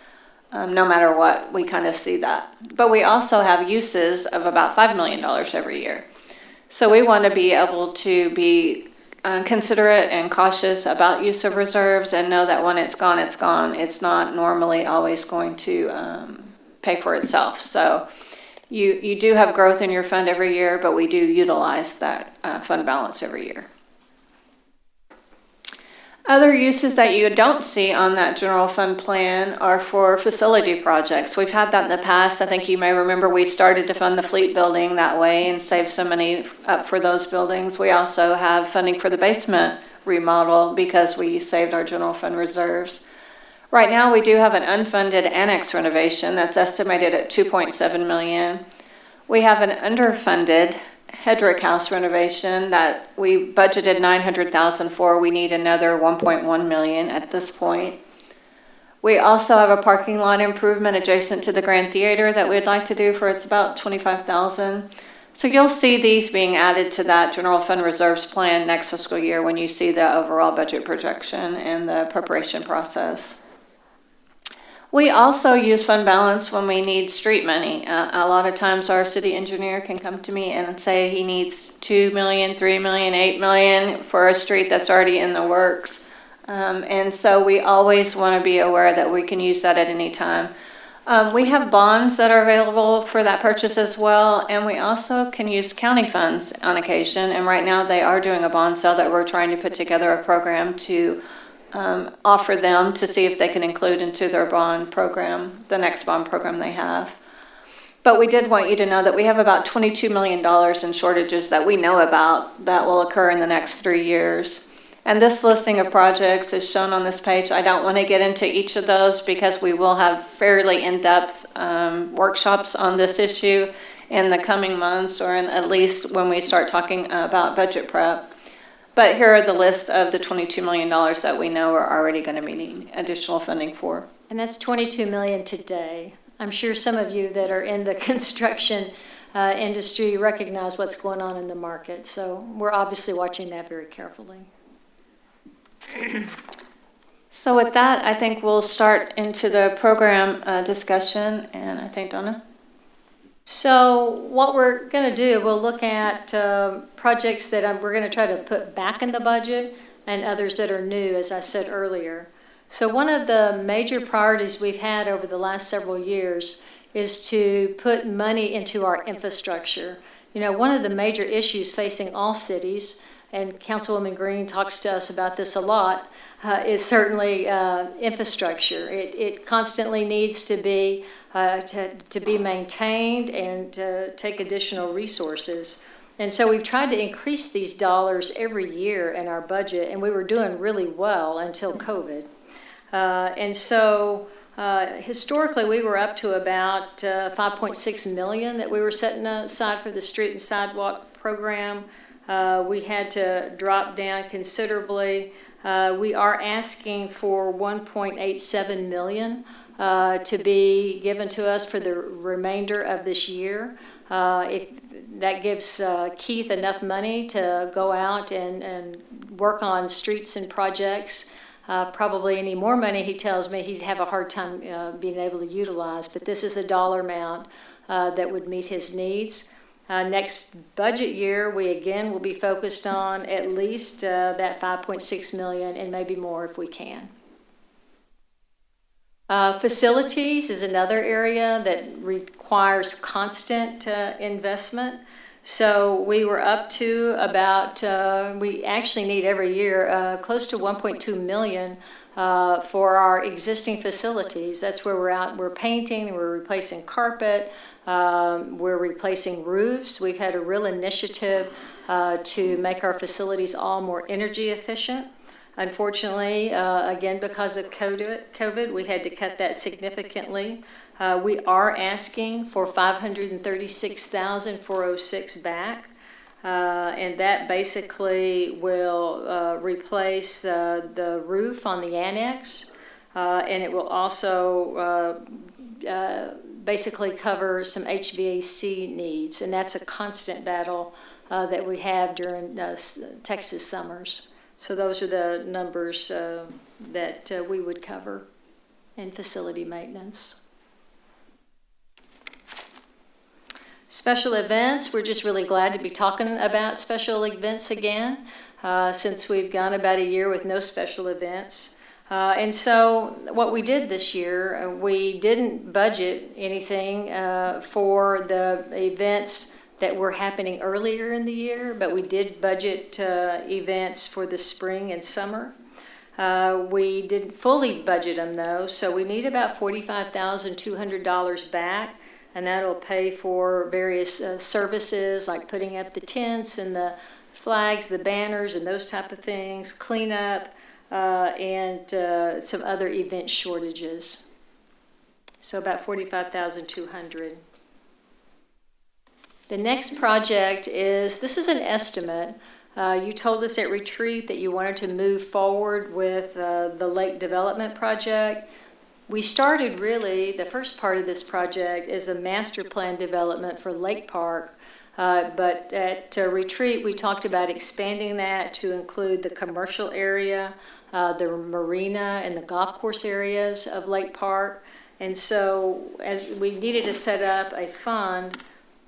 Speaker 15: No matter what, we kind of see that. But we also have uses of about $5 million every year. So we want to be able to be considerate and cautious about use of reserves and know that when it's gone, it's gone. It's not normally always going to pay for itself. So you do have growth in your fund every year, but we do utilize that fund balance every year. Other uses that you don't see on that general fund plan are for facility projects. We've had that in the past. I think you may remember we started to fund the fleet building that way and save some money up for those buildings. We also have funding for the basement remodel because we saved our general fund reserves. Right now, we do have an unfunded annex renovation that's estimated at $2.7 million. We have an underfunded Hedrick House renovation that we budgeted $900,000 for. We need another $1.1 million at this point. We also have a parking lot improvement adjacent to the Grand Theater that we'd like to do for it's about $25,000. So you'll see these being added to that general fund reserves plan next fiscal year when you see the overall budget projection and the preparation process. We also use fund balance when we need street money. A lot of times our city engineer can come to me and say he needs $2 million, $3 million, $8 million for a street that's already in the works. And so we always want to be aware that we can use that at any time. We have bonds that are available for that purchase as well, and we also can use county funds on occasion. And right now they are doing a bond sale that we're trying to put together a program to offer them to see if they can include into their bond program, the next bond program they have. But we did want you to know that we have about $22 million in shortages that we know about that will occur in the next 3 years. And this listing of projects is shown on this page. I don't want to get into each of those because we will have fairly in-depth workshops on this issue in the coming months, or at least when we start talking about budget prep. But here are the list of the $22 million that we know are already going to be needing additional funding for.
Speaker 3: And that's $22 million today. I'm sure some of you that are in the construction industry recognize what's going on in the market. So we're obviously watching that very carefully.
Speaker 15: So with that, I think we'll start into the program discussion. And I think, Donna?
Speaker 3: So what we're going to do, we'll look at projects that we're going to try to put back in the budget and others that are new, as I said earlier. So one of the major priorities we've had over the last several years is to put money into our infrastructure. You know, one of the major issues facing all cities, and Councilwoman Green talks to us about this a lot, is certainly infrastructure. It constantly needs to be maintained and to take additional resources. And so we've tried to increase these dollars every year in our budget, and we were doing really well until COVID. And so historically, we were up to about $5.6 million that we were setting aside for the street and sidewalk program. We had to drop down considerably. We are asking for $1.87 million to be given to us for the remainder of this year. That gives Keith enough money to go out and work on streets and projects. Probably any more money, he tells me, he'd have a hard time being able to utilize, but this is a dollar amount that would meet his needs. Next budget year, we again will be focused on at least that $5.6 million and maybe more if we can. Facilities is another area that requires constant investment. So we were up to about, we actually need every year close to $1.2 million for our existing facilities. That's where we're out, we're painting, we're replacing carpet, we're replacing roofs. We've had a real initiative to make our facilities all more energy efficient. Unfortunately, again, because of COVID, we had to cut that significantly. We are asking for $536,406 back, and that basically will replace the roof on the annex, and it will also basically cover some HVAC needs, and that's a constant battle that we have during Texas summers. So those are the numbers that we would cover in facility maintenance. Special events, we're just really glad to be talking about special events again, since we've gone about a year with no special events. And so what we did this year, we didn't budget anything for the events that were happening earlier in the year, but we did budget events for the spring and summer. We didn't fully budget them though, so we need about $45,200 back, and that'll pay for various services like putting up the tents and the flags, the banners, and those type of things, cleanup, and some other event shortages. So about $45,200. The next project this is an estimate. You told us at retreat that you wanted to move forward with the lake development project. We started really, the first part of this project is a master plan development for Lake Park, but at retreat we talked about expanding that to include the commercial area, the marina and the golf course areas of Lake Park. And so as we needed to set up a fund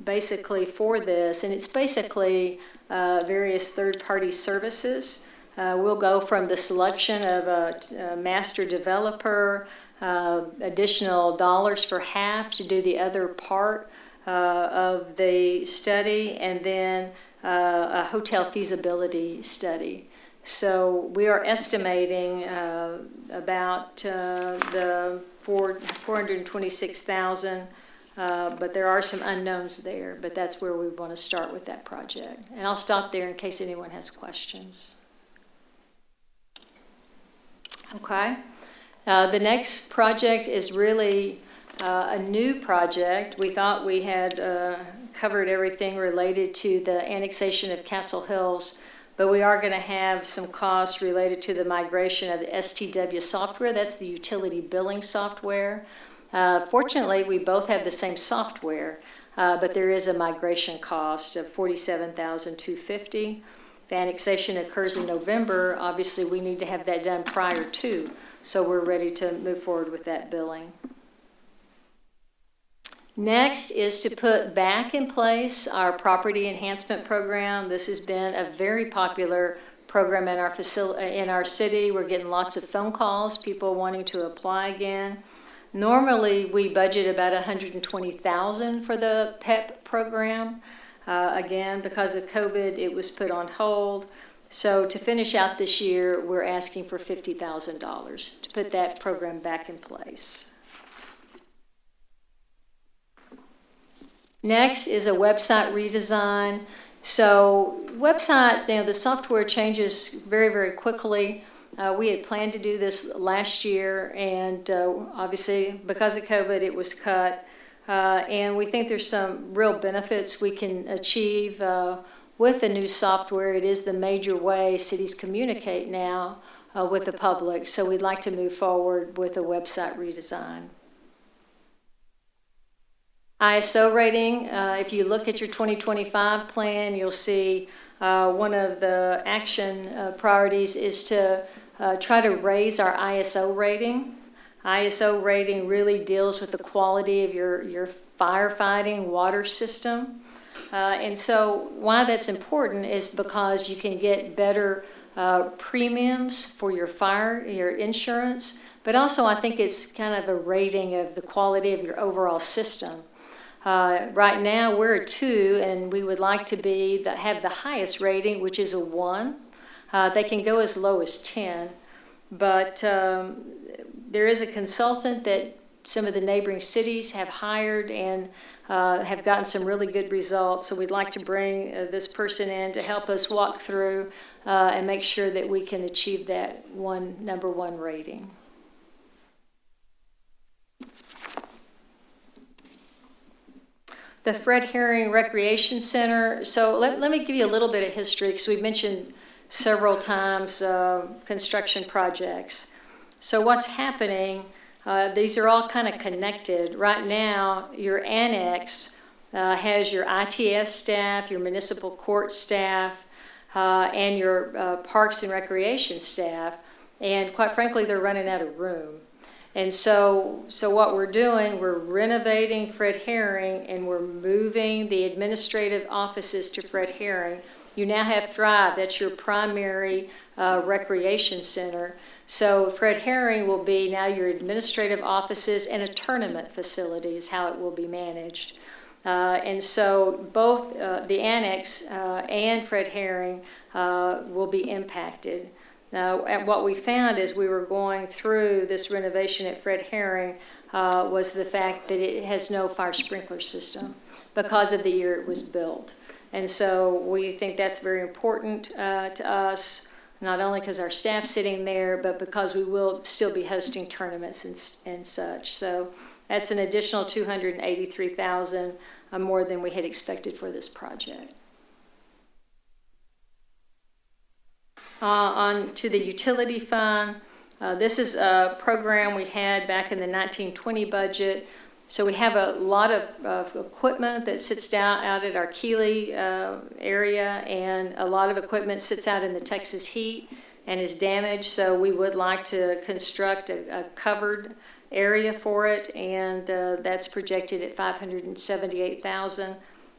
Speaker 3: basically for this, and it's basically various third-party services. We'll go from the selection of a master developer, additional dollars for half to do the other part of the study, and then a hotel feasibility study. So we are estimating about the $426,000, but there are some unknowns there, but that's where we want to start with that project. And I'll stop there in case anyone has questions. Okay. The next project is really a new project. We thought we had covered everything related to the annexation of Castle Hills, but we are going to have some costs related to the migration of the STW software. That's the utility billing software. Fortunately, we both have the same software, but there is a migration cost of $47,250. If annexation occurs in November, obviously we need to have that done prior to, so we're ready to move forward with that billing. Next is to put back in place our property enhancement program. This has been a very popular program in our city. We're getting lots of phone calls, people wanting to apply again. Normally, we budget about $120,000 for the PEP program. Again, because of COVID, it was put on hold. So to finish out this year, we're asking for $50,000 to put that program back in place. Next is a website redesign. So website, the software changes very, very quickly. We had planned to do this last year, and obviously because of COVID, it was cut. And we think there's some real benefits we can achieve with the new software. It is the major way cities communicate now with the public, so we'd like to move forward with a website redesign. ISO rating, if you look at your 2025 plan, you'll see one of the action priorities is to try to raise our ISO rating. ISO rating really deals with the quality of your firefighting water system. And so why that's important is because you can get better premiums for your your insurance, but also I think it's kind of a rating of the quality of your overall system. Right now we're a 2, and we would like to have the highest rating, which is a 1. They can go as low as 10, but there is a consultant that some of the neighboring cities have hired and have gotten some really good results. So we'd like to bring this person in to help us walk through and make sure that we can achieve that number 1 rating. The Fred Herring Recreation Center. So let me give you a little bit of history, because we've mentioned several times construction projects. So what's happening, these are all kind of connected. Right now, your annex has your ITS staff, your municipal court staff, and your parks and recreation staff. And quite frankly, they're running out of room. And so what we're doing, we're renovating Fred Herring, and we're moving the administrative offices to Fred Herring. You now have Thrive, that's your primary recreation center. So Fred Herring will be now your administrative offices, and a tournament facility is how it will be managed. And so both the annex and Fred Herring will be impacted. And what we found as we were going through this renovation at Fred Herring was the fact that it has no fire sprinkler system because of the year it was built. And so we think that's very important to us, not only because our staff's sitting there, but because we will still be hosting tournaments and such. So that's an additional $283,000 more than we had expected for this project. On to the utility fund. This is a program we had back in the 1920 budget. So we have a lot of equipment that sits down out at our Keeley area, and a lot of equipment sits out in the Texas heat and is damaged. So we would like to construct a covered area for it, and that's projected at $578,000.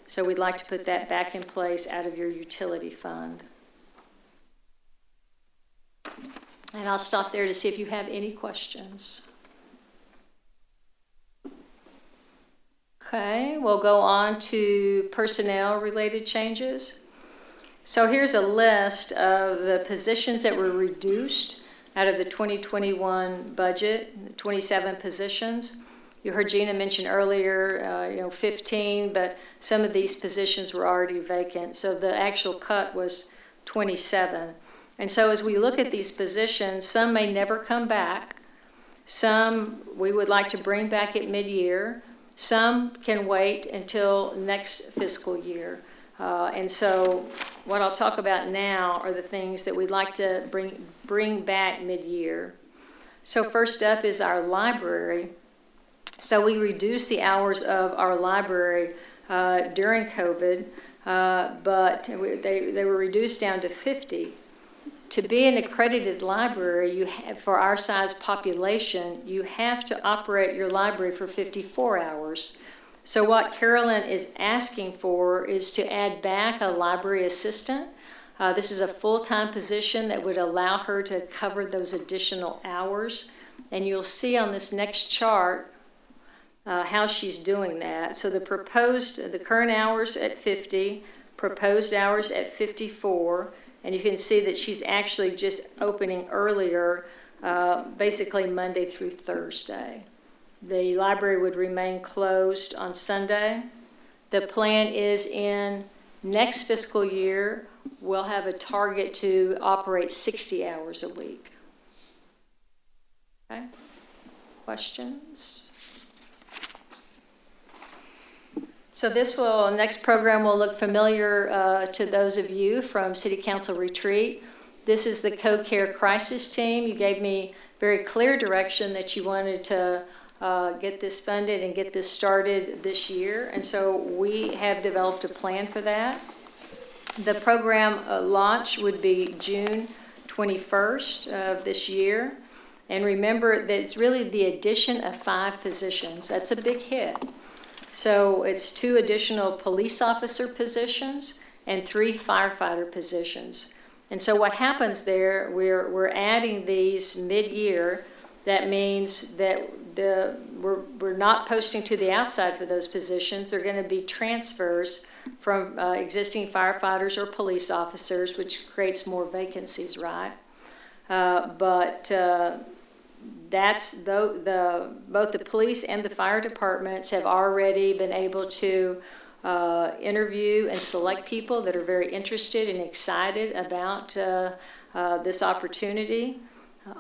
Speaker 3: So we'd like to put that back in place out of your utility fund. And I'll stop there to see if you have any questions. Okay, we'll go on to personnel-related changes. So here's a list of the positions that were reduced out of the 2021 budget, 27 positions. You heard Gina mention earlier, 15, but some of these positions were already vacant. So the actual cut was 27. And so as we look at these positions, some may never come back. Some we would like to bring back at mid-year. Some can wait until next fiscal year. And so what I'll talk about now are the things that we'd like to bring back mid-year. So first up is our library. So we reduced the hours of our library during COVID, but they were reduced down to 50. To be an accredited library, for our size population, you have to operate your library for 54 hours. So what Carolyn is asking for is to add back a library assistant. This is a full-time position that would allow her to cover those additional hours. And you'll see on this next chart how she's doing that. So the current hours at 50, proposed hours at 54, and you can see that she's actually just opening earlier, basically Monday through Thursday. The library would remain closed on Sunday. The plan is in next fiscal year, we'll have a target to operate 60 hours a week. Okay, questions? So next program will look familiar to those of you from City Council Retreat. This is the co-care crisis team. You gave me very clear direction that you wanted to get this funded and get this started this year. And so we have developed a plan for that. The program launch would be June 21st of this year. And remember that it's really the addition of 5 positions. That's a big hit. So it's 2 additional police officer positions and 3 firefighter positions. And so what happens there, we're adding these mid-year. That means that we're not posting to the outside for those positions. They're going to be transfers from existing firefighters or police officers, which creates more vacancies, right? Both the police and the fire departments have already been able to interview and select people that are very interested and excited about this opportunity.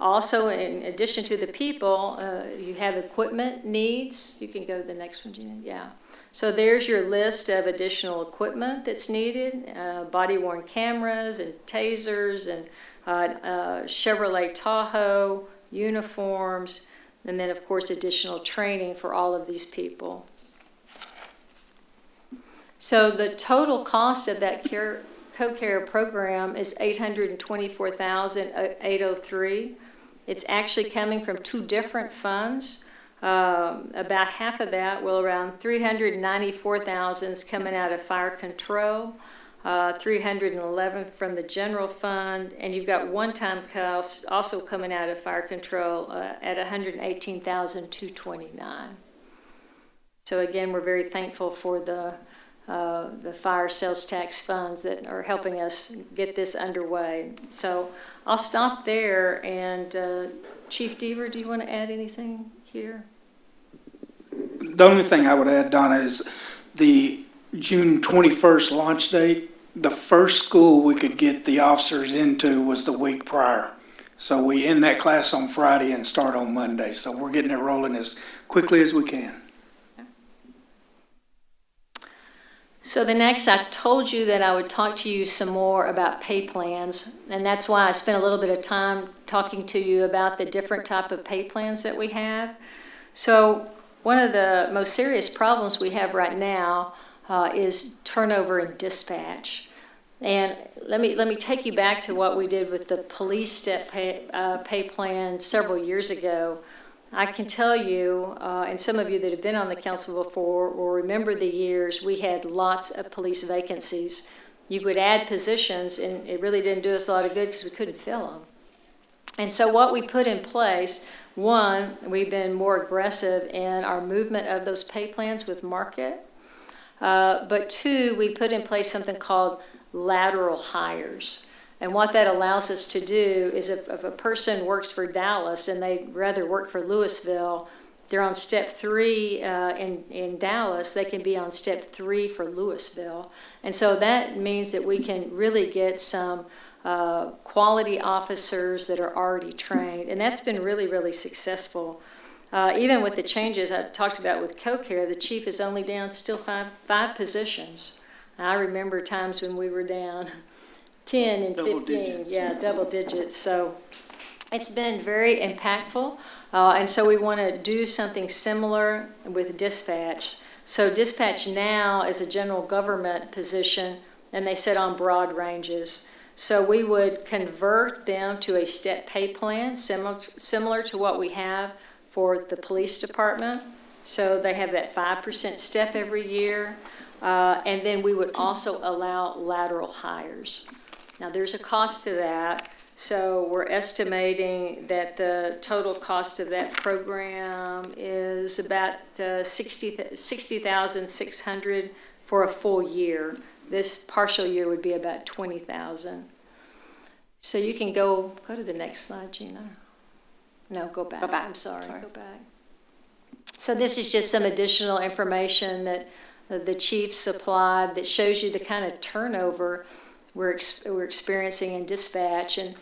Speaker 3: Also, in addition to the people, you have equipment needs. You can go to the next one, Gina. Yeah. So there's your list of additional equipment that's needed, body-worn cameras and tasers and Chevrolet Tahoe, uniforms, and then, of course, additional training for all of these people. So the total cost of that co-care program is $824,803. It's actually coming from 2 different funds. About half of that, well, around $394,000 is coming out of fire control, $311 from the general fund, and you've got one-time costs also coming out of fire control at $118,229. So again, we're very thankful for the the fire sales tax funds that are helping us get this underway. So I'll stop there, and Chief Deaver, do you want to add anything here?
Speaker 16: The only thing I would add, Donna, is the June 21st launch date. The first school we could get the officers into was the week prior. So we end that class on Friday and start on Monday. So we're getting it rolling as quickly as we can.
Speaker 3: So the next, I told you that I would talk to you some more about pay plans, and that's why I spent a little bit of time talking to you about the different type of pay plans that we have. So one of the most serious problems we have right now is turnover in dispatch. And let me take you back to what we did with the police step pay plan several years ago. I can tell you, and some of you that have been on the council before will remember the years we had lots of police vacancies. You would add positions, and it really didn't do us a lot of good because we couldn't fill them. And so what we put in place, one, we've been more aggressive in our movement of those pay plans with market. But two, we put in place something called lateral hires. And what that allows us to do is if a person works for Dallas and they'd rather work for Louisville, they're on step 3 in Dallas, they can be on step 3 for Louisville. And so that means that we can really get some quality officers that are already trained. And that's been really, really successful. Even with the changes I talked about with co-care, the chief is only down still five positions. I remember times when we were down 10 and 15, digits. Yeah, double digits. So it's been very impactful. And so we want to do something similar with dispatch. So dispatch now is a general government position, and they sit on broad ranges. So we would convert them to a step pay plan, similar to what we have for the police department. So they have that 5% step every year. And then we would also allow lateral hires. Now, there's a cost to that, so we're estimating that the total cost of that program is about $60,600 for a full year. This partial year would be about $20,000. So you can go to the next slide, Gina. No, go back. I'm sorry. Go back. So this is just some additional information that the chief supplied that shows you the kind of turnover we're experiencing in dispatch. And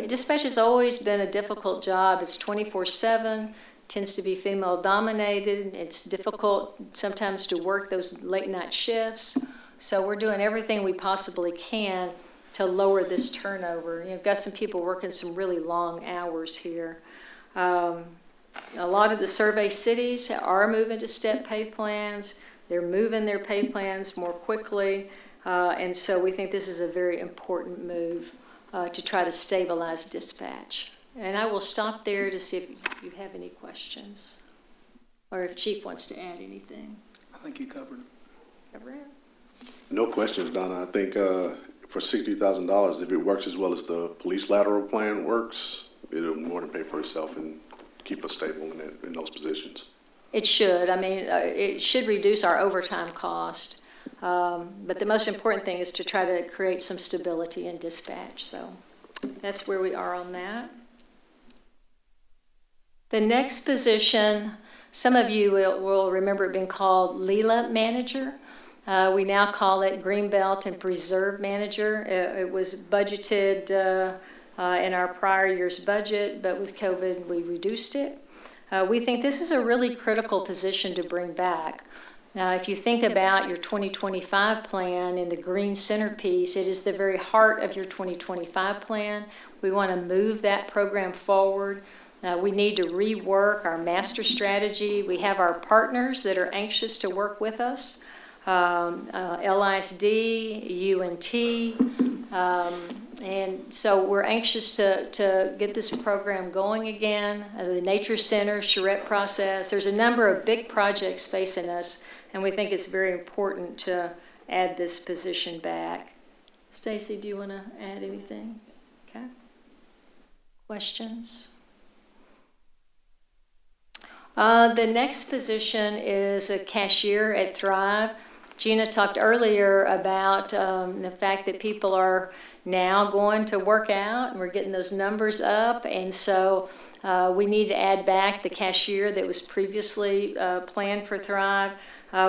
Speaker 3: dispatch has always been a difficult job. It's 24/7, tends to be female dominated. It's difficult sometimes to work those late night shifts. So we're doing everything we possibly can to lower this turnover. You've got some people working some really long hours here. A lot of the survey cities are moving to step pay plans. They're moving their pay plans more quickly. And so we think this is a very important move to try to stabilize dispatch. And I will stop there to see if you have any questions or if Chief wants to add anything.
Speaker 16: I think you covered it.
Speaker 3: Cover it?
Speaker 5: No questions, Donna. I think for $60,000, if it works as well as the police lateral plan works, it'll more than pay for itself and keep us stable in those positions.
Speaker 3: It should. I mean, it should reduce our overtime cost. But the most important thing is to try to create some stability in dispatch. So that's where we are on that. The next position, some of you will remember it being called LELA Manager. We now call it Greenbelt and Preserve Manager. It was budgeted in our prior year's budget, but with COVID, we reduced it. We think this is a really critical position to bring back. Now, if you think about your 2025 plan in the green centerpiece, it is the very heart of your 2025 plan. We want to move that program forward. We need to rework our master strategy. We have our partners that are anxious to work with us, LISD, UNT, and so we're anxious to get this program going again. The Nature Center, charrette process. There's a number of big projects facing us, and we think it's very important to add this position back. Stacy, do you want to add anything? Okay. Questions? The next position is a cashier at Thrive. Gina talked earlier about the fact that people are now going to work out, and we're getting those numbers up, and so we need to add back the cashier that was previously planned for Thrive.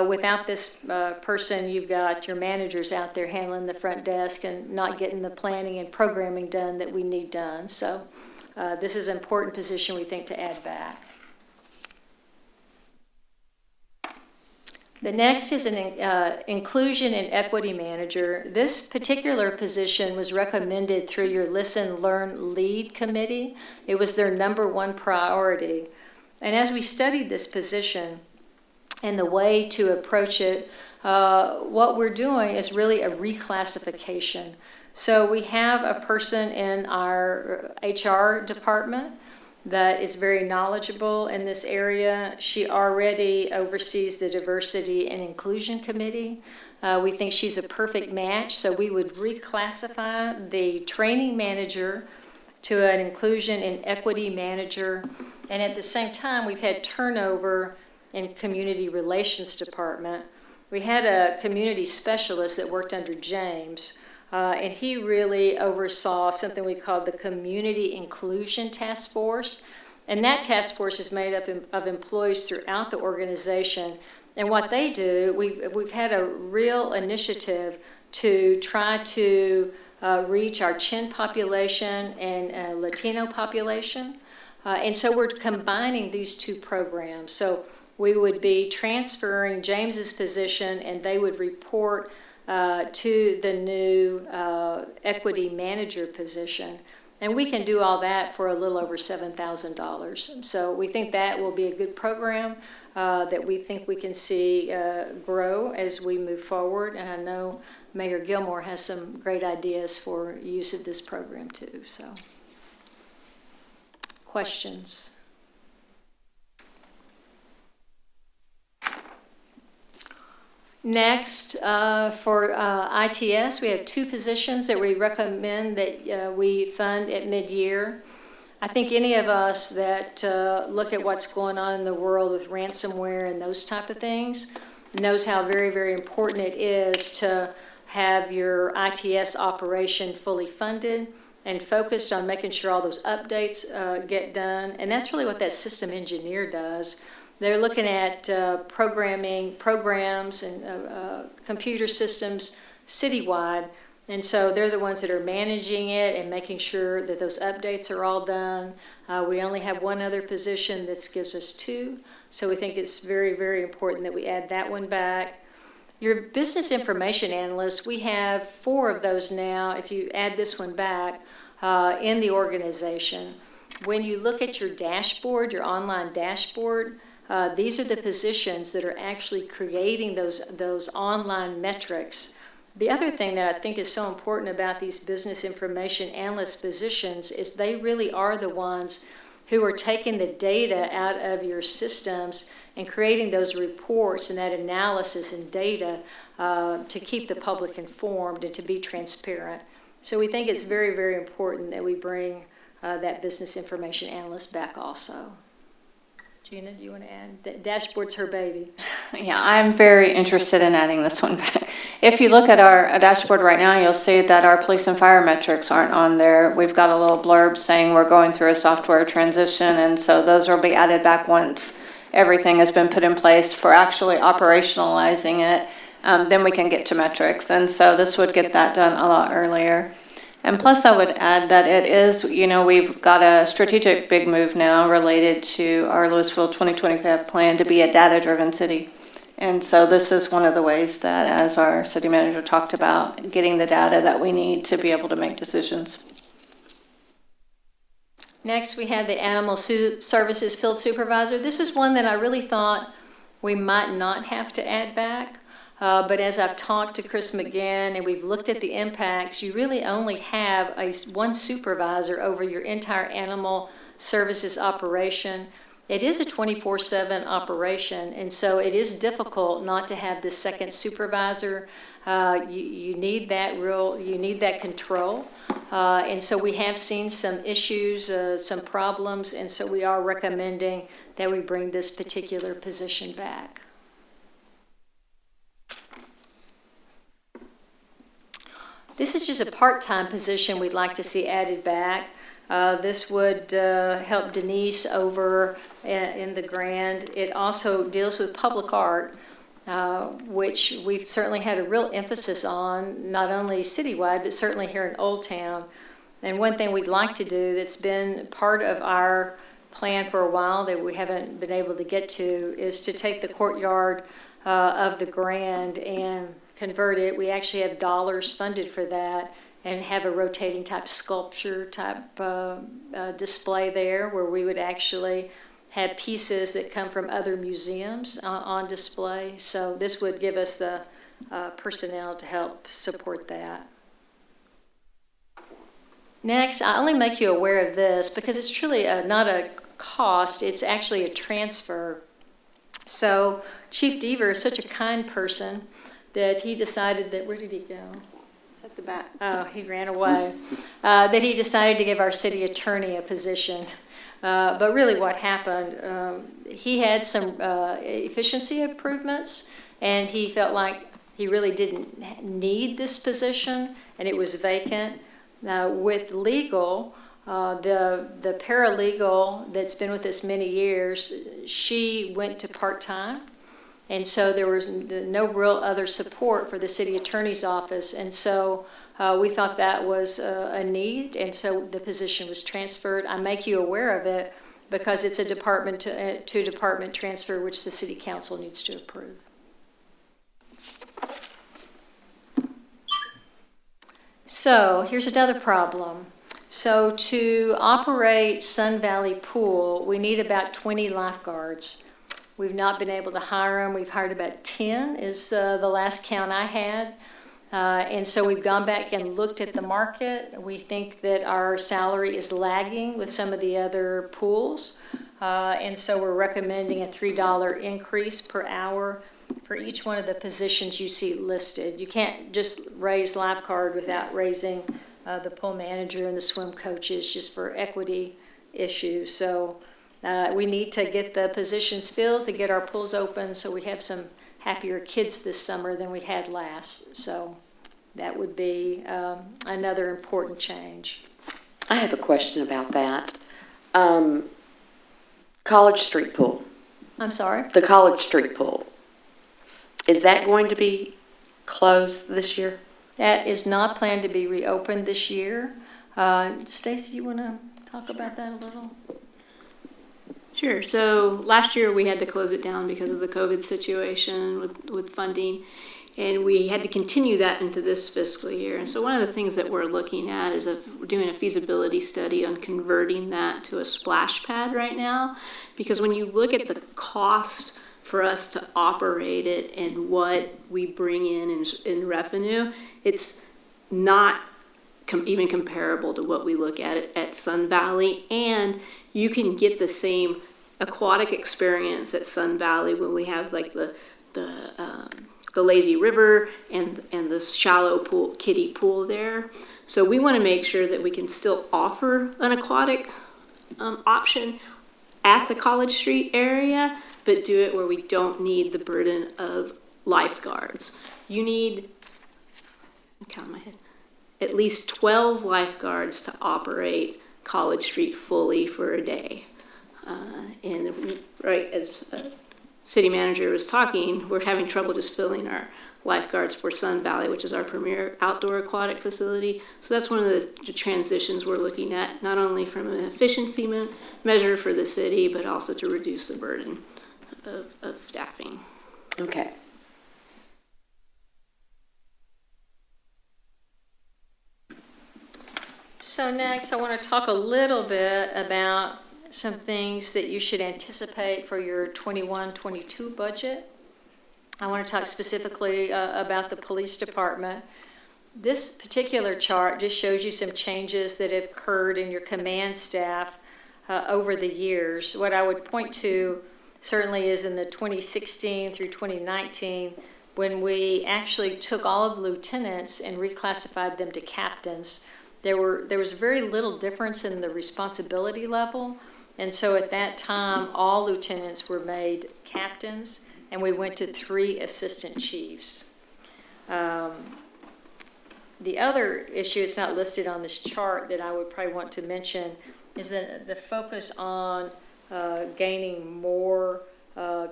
Speaker 3: Without this person, you've got your managers out there handling the front desk and not getting the planning and programming done that we need done. So this is an important position, we think, to add back. The next is an inclusion and equity manager. This particular position was recommended through your Listen, Learn, Lead committee. It was their #1 priority. And as we studied this position and the way to approach it, what we're doing is really a reclassification. So we have a person in our HR department that is very knowledgeable in this area. She already oversees the Diversity and Inclusion Committee. We think she's a perfect match, so we would reclassify the training manager to an inclusion and equity manager. And at the same time, we've had turnover in community relations department. We had a community specialist that worked under James, and he really oversaw something we called the Community Inclusion Task Force. And that task force is made up of employees throughout the organization. And what they do, we've had a real initiative to try to reach our Chin population and Latino population. And so we're combining these two programs. So we would be transferring James's position, and they would report to the new equity manager position. And we can do all that for a little over $7,000. So we think that will be a good program that we think we can see grow as we move forward. And I know Mayor Gilmore has some great ideas for use of this program too. So, questions? Next, for ITS, we have 2 positions that we recommend that we fund at mid-year. I think any of us that look at what's going on in the world with ransomware and those type of things knows how very, very important it is to have your ITS operation fully funded and focused on making sure all those updates get done. And that's really what that system engineer does. They're looking at programming programs and computer systems citywide. And so they're the ones that are managing it and making sure that those updates are all done. We only have one other position that gives us 2. So we think it's very, very important that we add that one back. Your business information analyst, we have 4 of those now, if you add this one back, in the organization. When you look at your dashboard, your online dashboard, these are the positions that are actually creating those online metrics. The other thing that I think is so important about these business information analyst positions is they really are the ones who are taking the data out of your systems and creating those reports and that analysis and data to keep the public informed and to be transparent. So we think it's very, very important that we bring that business information analyst back also. Gina, do you want to add? That dashboard's her baby.
Speaker 15: Yeah, I'm very interested in adding this one back. If you look at our dashboard right now, you'll see that our police and fire metrics aren't on there. We've got a little blurb saying we're going through a software transition, and so those will be added back once everything has been put in place for actually operationalizing it. Then we can get to metrics, and so this would get that done a lot earlier. And plus, I would add that it is, we've got a strategic big move now related to our Louisville 2025 plan to be a data-driven city. And so this is one of the ways that, as our city manager talked about, getting the data that we need to be able to make decisions.
Speaker 3: Next, we have the Animal Services Field Supervisor. This is one that I really thought we might not have to add back. But as I've talked to Chris McGinn and we've looked at the impacts, you really only have one supervisor over your entire animal services operation. It is a 24/7 operation, and so it is difficult not to have this second supervisor. You need that control. And so we have seen some issues, some problems, and so we are recommending that we bring this particular position back. This is just a part-time position we'd like to see added back. This would help Denise over in the Grand. It also deals with public art, which we've certainly had a real emphasis on, not only citywide, but certainly here in Old Town. And one thing we'd like to do that's been part of our plan for a while that we haven't been able to get to is to take the courtyard of the Grand and convert it. We actually have dollars funded for that and have a rotating type sculpture type display there where we would actually have pieces that come from other museums on display. So this would give us the personnel to help support that. Next, I only make you aware of this because it's truly not a cost, it's actually a transfer. So Chief Deaver is such a kind person that he decided that, where did he go?
Speaker 15: At the back.
Speaker 3: Oh, he ran away. That he decided to give our city attorney a position. But really what happened, he had some efficiency improvements, and he felt like he really didn't need this position, and it was vacant. Now, with legal, the paralegal that's been with us many years, she went to part-time. And so there was no real other support for the city attorney's office. And so we thought that was a need, and so the position was transferred. I make you aware of it because it's a department to department transfer, which the city council needs to approve. So here's another problem. So to operate Sun Valley Pool, we need about 20 lifeguards. We've not been able to hire them. We've hired about 10 is the last count I had. And so we've gone back and looked at the market. We think that our salary is lagging with some of the other pools. And so we're recommending a $3 increase per hour for each one of the positions you see listed. You can't just raise lifeguard without raising the pool manager and the swim coaches just for equity issues. So we need to get the positions filled to get our pools open so we have some happier kids this summer than we had last. So that would be another important change.
Speaker 1: I have a question about that. College Street Pool.
Speaker 3: I'm sorry?
Speaker 1: The College Street Pool. Is that going to be closed this year?
Speaker 3: That is not planned to be reopened this year. Stacy, you want to talk about that a little?
Speaker 17: Sure. So last year we had to close it down because of the COVID situation with funding, and we had to continue that into this fiscal year. And so one of the things that we're looking at is we're doing a feasibility study on converting that to a splash pad right now, because when you look at the cost for us to operate it and what we bring in revenue, it's not even comparable to what we look at Sun Valley. And you can get the same aquatic experience at Sun Valley when we have like the lazy river and the shallow pool, kiddie pool there. So we want to make sure that we can still offer an aquatic option at the College Street area, but do it where we don't need the burden of lifeguards. You need, count in my head, at least 12 lifeguards to operate College Street fully for a day. And right as city manager was talking, we're having trouble just filling our lifeguards for Sun Valley, which is our premier outdoor aquatic facility. So that's one of the transitions we're looking at, not only from an efficiency measure for the city, but also to reduce the burden of staffing.
Speaker 1: Okay.
Speaker 3: So next, I want to talk a little bit about some things that you should anticipate for your 21-22 budget. I want to talk specifically about the police department. This particular chart just shows you some changes that have occurred in your command staff over the years. What I would point to certainly is in the 2016 through 2019, when we actually took all of the lieutenants and reclassified them to captains. There was very little difference in the responsibility level, and so at that time, all lieutenants were made captains, and we went to 3 assistant chiefs. The other issue, it's not listed on this chart, that I would probably want to mention is the focus on gaining more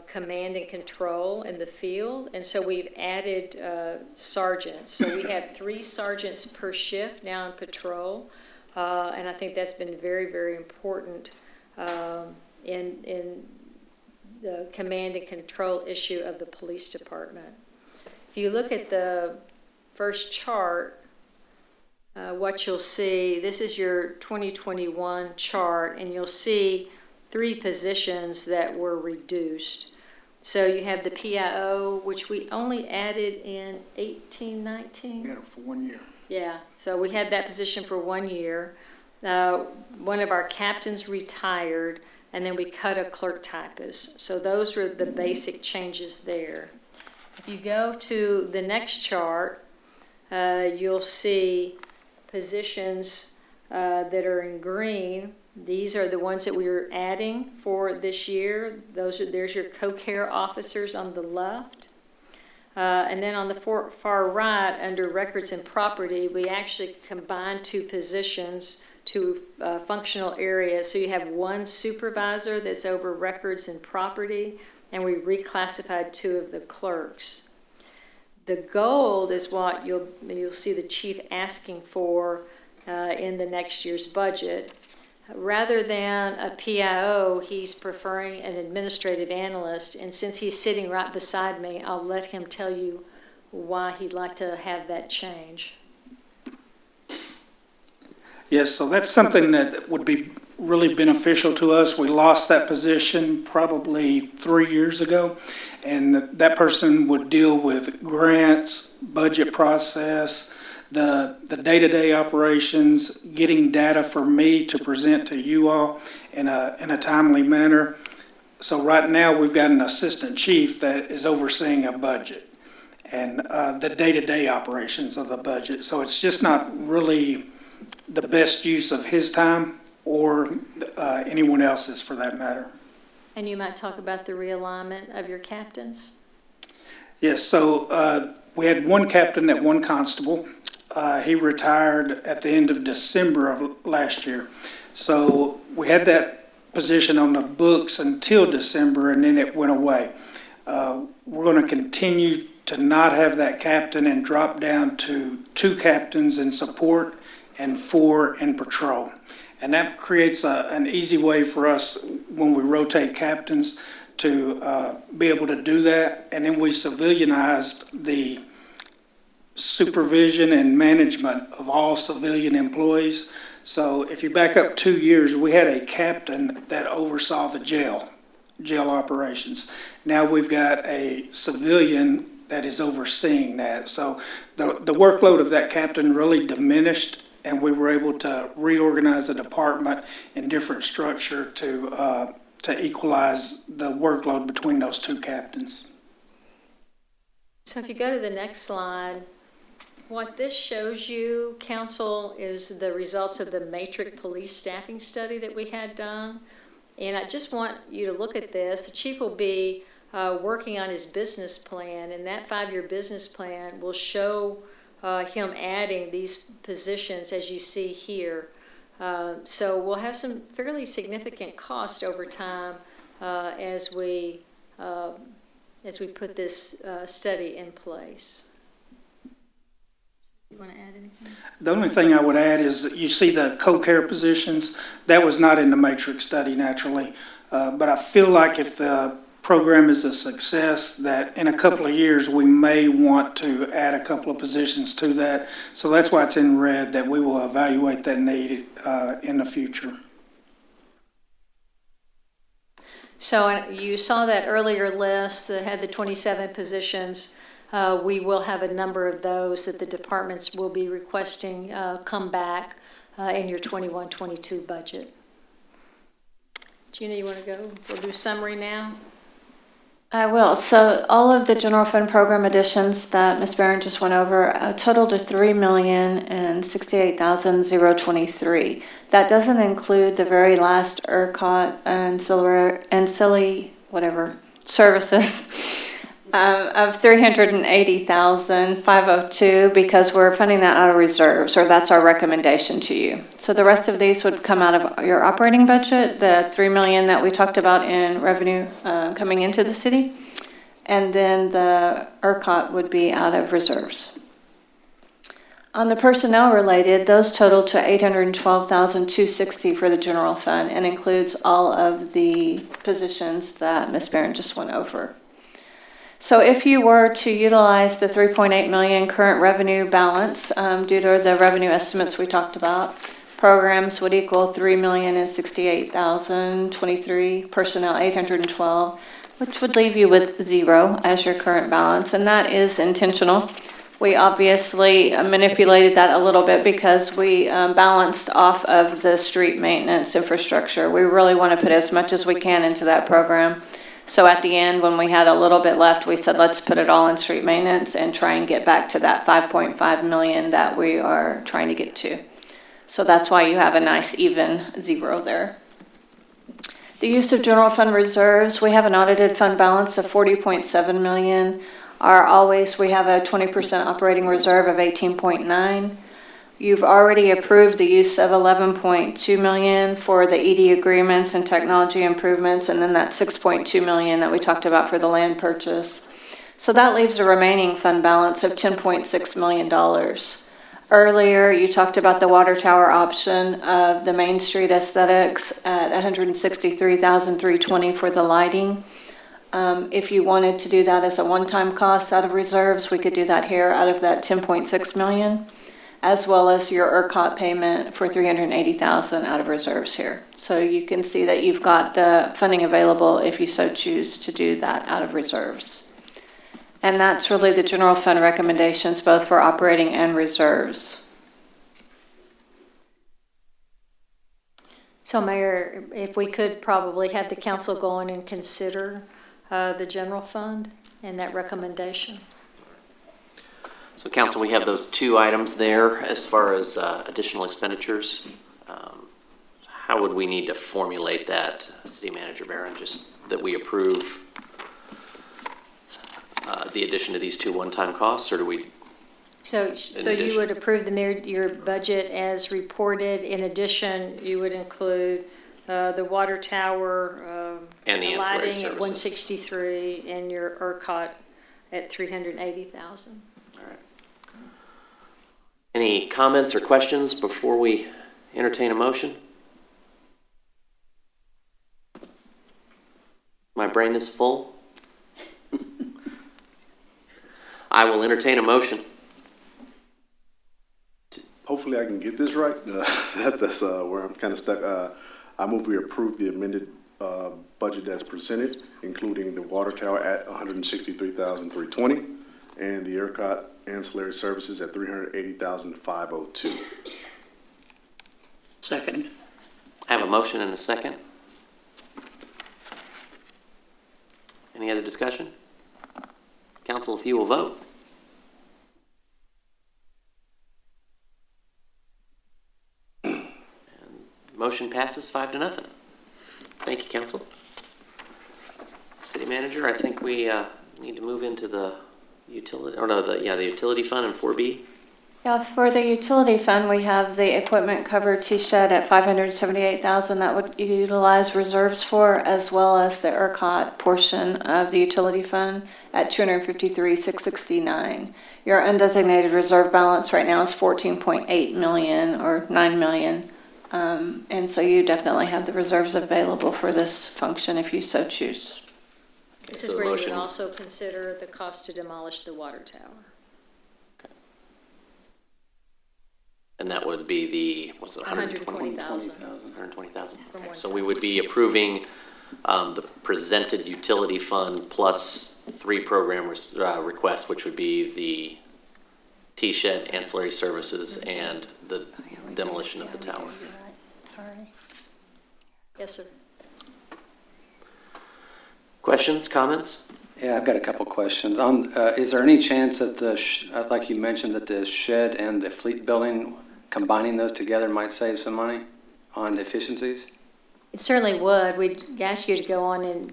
Speaker 3: command and control in the field. And so we've added sergeants. So we have 3 sergeants per shift now in patrol. And I think that's been very, very important in the command and control issue of the police department. If you look at the first chart, what you'll see, this is your 2021 chart, and you'll see 3 positions that were reduced. So you have the PIO, which we only added in 18-19.
Speaker 16: We had it for 1 year.
Speaker 3: Yeah, so we had that position for 1 year. One of our captains retired, and then we cut a clerk typist. So those were the basic changes there. If you go to the next chart, you'll see positions that are in green. These are the ones that we are adding for this year. There's your co-care officers on the left. And then on the far right, under records and property, we actually combined 2 positions to functional areas. So you have 1 supervisor that's over records and property, and we reclassified 2 of the clerks. The gold is what you'll see the chief asking for in the next year's budget. Rather than a PIO, he's preferring an administrative analyst, and since he's sitting right beside me, I'll let him tell you why he'd like to have that change.
Speaker 16: Yes, so that's something that would be really beneficial to us. We lost that position probably 3 years ago, and that person would deal with grants, budget process, the day-to-day operations, getting data for me to present to you all in a timely manner. So right now, we've got an assistant chief that is overseeing a budget and the day-to-day operations of the budget. So it's just not really the best use of his time or anyone else's for that matter.
Speaker 3: And you might talk about the realignment of your captains?
Speaker 16: Yes, so we had 1 captain and 1 constable. He retired at the end of December of last year. So we had that position on the books until December, and then it went away. We're going to continue to not have that captain and drop down to 2 captains in support and 4 in patrol. And that creates an easy way for us when we rotate captains to be able to do that. And then we civilianized the supervision and management of all civilian employees. So if you back up 2 years, we had a captain that oversaw the jail operations. Now we've got a civilian that is overseeing that. So the workload of that captain really diminished, and we were able to reorganize the department in different structure to equalize the workload between those 2 captains.
Speaker 3: So if you go to the next slide, what this shows you, council, is the results of the matrix police staffing study that we had done. And I just want you to look at this. The chief will be working on his business plan, and that 5-year business plan will show him adding these positions as you see here. So we'll have some fairly significant cost over time as we put this study in place. You want to add anything?
Speaker 16: The only thing I would add is that you see the co-care positions. That was not in the matrix study naturally. But I feel like if the program is a success, that in a couple of years we may want to add a couple of positions to that. So that's why it's in red, that we will evaluate that need in the future.
Speaker 3: So you saw that earlier list that had the 27 positions. We will have a number of those that the departments will be requesting come back in your 21-22 budget. Gina, you want to go? We'll do summary now.
Speaker 15: I will. So all of the general fund program additions that Ms. Barron just went over totaled to $3,068,023. That doesn't include the very last ERCOT and ancillary whatever services. Of 380,502, because we're funding that out of reserves, or that's our recommendation to you. So the rest of these would come out of your operating budget, the 3 million that we talked about in revenue coming into the city, and then the ERCOT would be out of reserves. On the personnel related, those total to 812,260 for the general fund, and includes all of the positions that Ms. Barron just went over. So if you were to utilize the 3.8 million current revenue balance, due to the revenue estimates we talked about, programs would equal 3,068,023, personnel 812, which would leave you with 0 as your current balance, and that is intentional. We obviously manipulated that a little bit because we balanced off of the street maintenance infrastructure. We really want to put as much as we can into that program. So at the end, when we had a little bit left, we said, let's put it all in street maintenance and try and get back to that 5.5 million that we are trying to get to. So that's why you have a nice even 0 there. The use of general fund reserves, we have an audited fund balance of 40.7 million. We have a 20% operating reserve of 18.9. You've already approved the use of 11.2 million for the ED agreements and technology improvements, and then that 6.2 million that we talked about for the land purchase. So that leaves a remaining fund balance of $10.6 million. Earlier, you talked about the water tower option of the Main Street aesthetics at $163,320 for the lighting. If you wanted to do that as a one-time cost out of reserves, we could do that here out of that 10.6 million, as well as your ERCOT payment for 380,000 out of reserves here. So you can see that you've got the funding available if you so choose to do that out of reserves. And that's really the general fund recommendations, both for operating and reserves.
Speaker 3: So Mayor, if we could probably have the council go on and consider the general fund and that recommendation.
Speaker 2: So council, we have those 2 items there as far as additional expenditures. How would we need to formulate that, City Manager Barron, just that we approve the addition to these 2 one-time costs, or do we?
Speaker 3: So you would approve your budget as reported. In addition, you would include the water tower
Speaker 2: and the ancillary
Speaker 3: lighting at
Speaker 2: services.
Speaker 3: 163 and your ERCOT at 380,000.
Speaker 2: All right. Any comments or questions before we entertain a motion? My brain is full. I will entertain a motion.
Speaker 5: Hopefully I can get this right. That's where I'm kind of stuck. I move we approve the amended budget as presented, including the water tower at $163,320 and the ERCOT ancillary services at $380,502.
Speaker 7: Second.
Speaker 2: I have a motion and a second. Any other discussion? Council, if you will vote. Motion passes 5-0. Thank you, Council. City Manager, I think we need to move into the utility, the utility fund and 4B.
Speaker 15: Yeah, for the utility fund, we have the equipment covered T-shed at 578,000 that would utilize reserves for, as well as the ERCOT portion of the utility fund at 253,669. Your undesignated reserve balance right now is 14.8 million or 9 million. And so you definitely have the reserves available for this function if you so choose.
Speaker 3: This is where you would also consider the cost to demolish the water tower.
Speaker 2: Okay. And that would be the, what's it,
Speaker 3: 120,000.
Speaker 2: 120,000. Okay. So we would be approving the presented utility fund plus 3 program requests, which would be the T-shed, ancillary services, and the demolition of the tower.
Speaker 15: Sorry.
Speaker 3: Yes, sir.
Speaker 2: Questions, comments?
Speaker 4: Yeah, I've got a couple questions. Is there any chance that like you mentioned, that the shed and the fleet building, combining those together might save some money on efficiencies?
Speaker 3: It certainly would. We'd ask you to go on and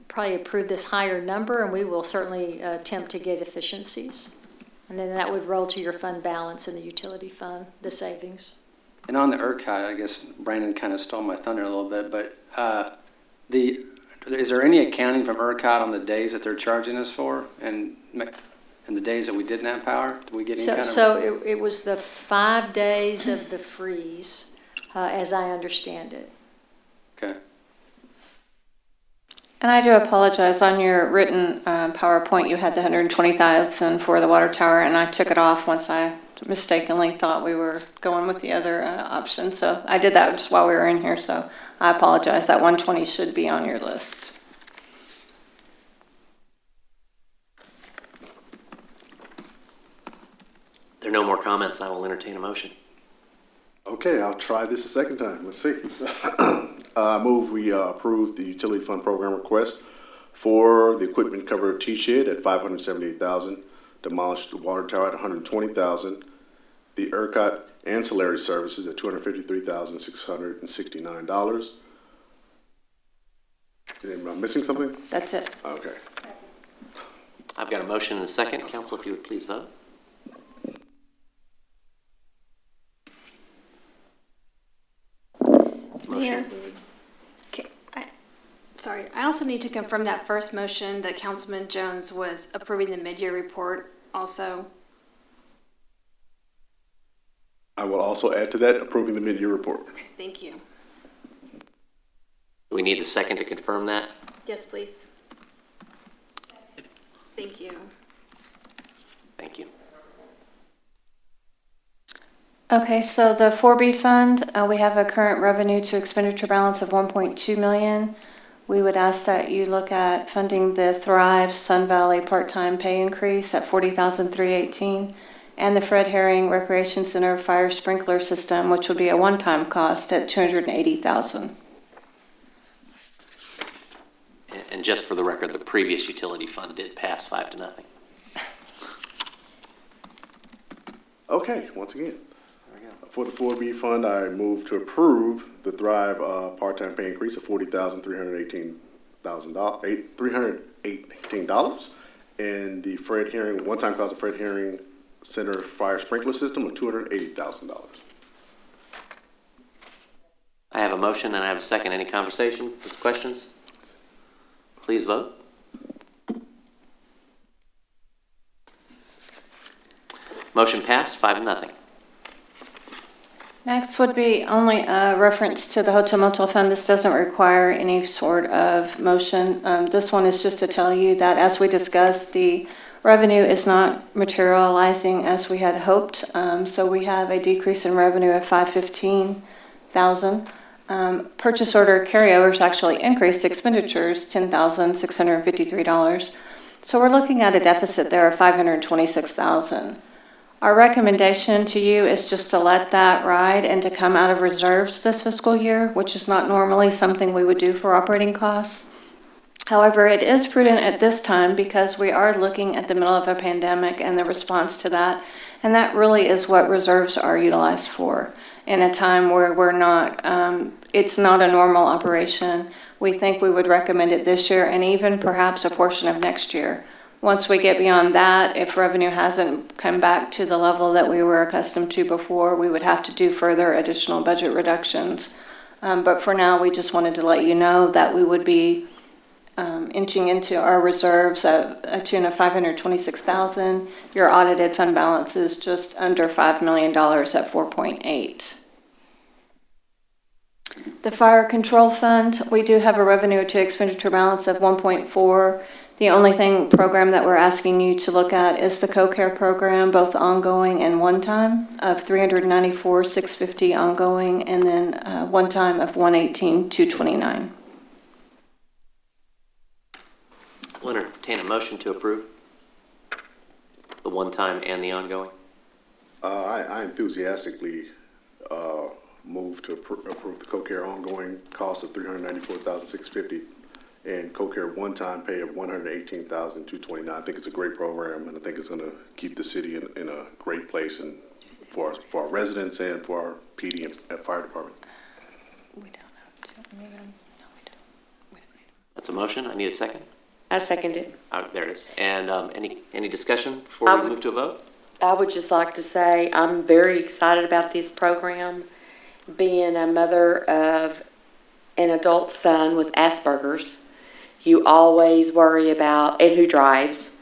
Speaker 3: probably approve this higher number, and we will certainly attempt to get efficiencies. And then that would roll to your fund balance in the utility fund, the savings.
Speaker 4: And on the ERCOT, I guess Brandon kind of stole my thunder a little bit, but is there any accounting from ERCOT on the days that they're charging us for, and the days that we didn't have power? Did we get any kind of?
Speaker 3: So it was the 5 days of the freeze, as I understand it.
Speaker 4: Okay.
Speaker 15: And I do apologize, on your written PowerPoint, you had the 120,000 for the water tower, and I took it off once I mistakenly thought we were going with the other option. So I did that just while we were in here, so I apologize. That 120 should be on your list.
Speaker 2: If there are no more comments, I will entertain a motion.
Speaker 5: Okay, I'll try this a second time. Let's see. I move we approve the utility fund program request for the equipment cover T-shed at $578,000, demolish the water tower at $120,000, the ERCOT ancillary services at $253,669. Am I missing something?
Speaker 15: That's it.
Speaker 5: Okay.
Speaker 2: I've got a motion and a second. Council, if you would please vote.
Speaker 9: Mayor, sorry, I also need to confirm that first motion that Councilman Jones was approving the mid-year report also.
Speaker 5: I will also add to that approving the mid-year report.
Speaker 9: Okay, thank you.
Speaker 2: Do we need the second to confirm that?
Speaker 9: Yes, please. Thank you.
Speaker 2: Thank you.
Speaker 15: Okay, so the 4B fund, we have a current revenue to expenditure balance of 1.2 million. We would ask that you look at funding the Thrive Sun Valley part-time pay increase at $40,318 and the Fred Herring Recreation Center fire sprinkler system, which would be a one-time cost at $280,000.
Speaker 2: And just for the record, the previous utility fund did pass 5-0.
Speaker 5: Okay, once again. For the 4B fund, I move to approve the Thrive part-time pay increase of $40,318 and the Fred Herring, one-time cost of Fred Herring Center fire sprinkler system of $280,000.
Speaker 2: I have a motion and I have a second. Any conversation? Just questions? Please vote. Motion passed 5-0.
Speaker 15: Next would be only a reference to the Hotel Motel Fund. This doesn't require any sort of motion. This one is just to tell you that, as we discussed, the revenue is not materializing as we had hoped. So we have a decrease in revenue of $515,000. Purchase order carryovers actually increased expenditures $10,653. So we're looking at a deficit there of $526,000. Our recommendation to you is just to let that ride and to come out of reserves this fiscal year, which is not normally something we would do for operating costs. However, it is prudent at this time because we are looking at the middle of a pandemic and the response to that, and that really is what reserves are utilized for. In a time where we're not, it's not a normal operation, we think we would recommend it this year and even perhaps a portion of next year. Once we get beyond that, if revenue hasn't come back to the level that we were accustomed to before, we would have to do further additional budget reductions. But for now, we just wanted to let you know that we would be inching into our reserves at a tune of $526,000. Your audited fund balance is just under $5 million at 4.8. The fire control fund, we do have a revenue to expenditure balance of 1.4. The only program that we're asking you to look at is the co-care program, both ongoing and one-time, of $394,650 ongoing, and then one-time of $118,229.
Speaker 2: We'll entertain a motion to approve the one-time and the ongoing.
Speaker 5: I enthusiastically move to approve the co-care ongoing cost of $394,650 and co-care one-time pay of $118,229. I think it's a great program, and I think it's going to keep the city in a great place and for our residents and for our PD and fire department.
Speaker 15: We don't have to.
Speaker 2: That's a motion. I need a second.
Speaker 1: I second it.
Speaker 2: There it is. And any discussion before we move to a vote?
Speaker 1: I would just like to say I'm very excited about this program. Being a mother of an adult son with Asperger's, you always worry about, and who drives,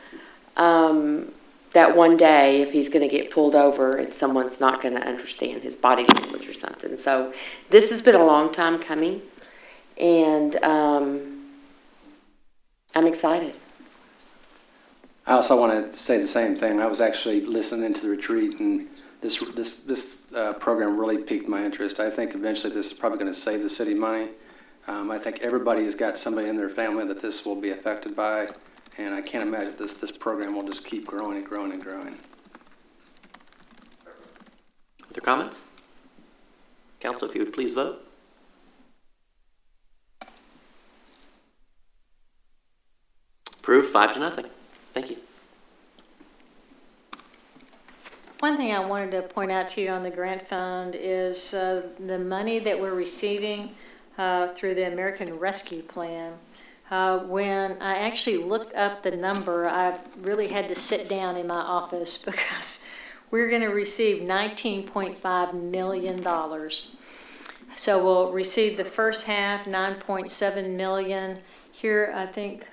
Speaker 1: that one day if he's going to get pulled over and someone's not going to understand his body language or something. So this has been a long time coming, and I'm excited.
Speaker 4: I also want to say the same thing. I was actually listening to the retreat, and this program really piqued my interest. I think eventually this is probably going to save the city money. I think everybody has got somebody in their family that this will be affected by, and I can't imagine this program will just keep growing and growing and growing.
Speaker 2: Other comments? Council, if you would please vote. Approved, 5-0. Thank you.
Speaker 3: One thing I wanted to point out to you on the grant fund is the money that we're receiving through the American Rescue Plan. When I actually looked up the number, I really had to sit down in my office because we're going to receive $19.5 million. So we'll receive the first half, $9.7 million. Here, I think,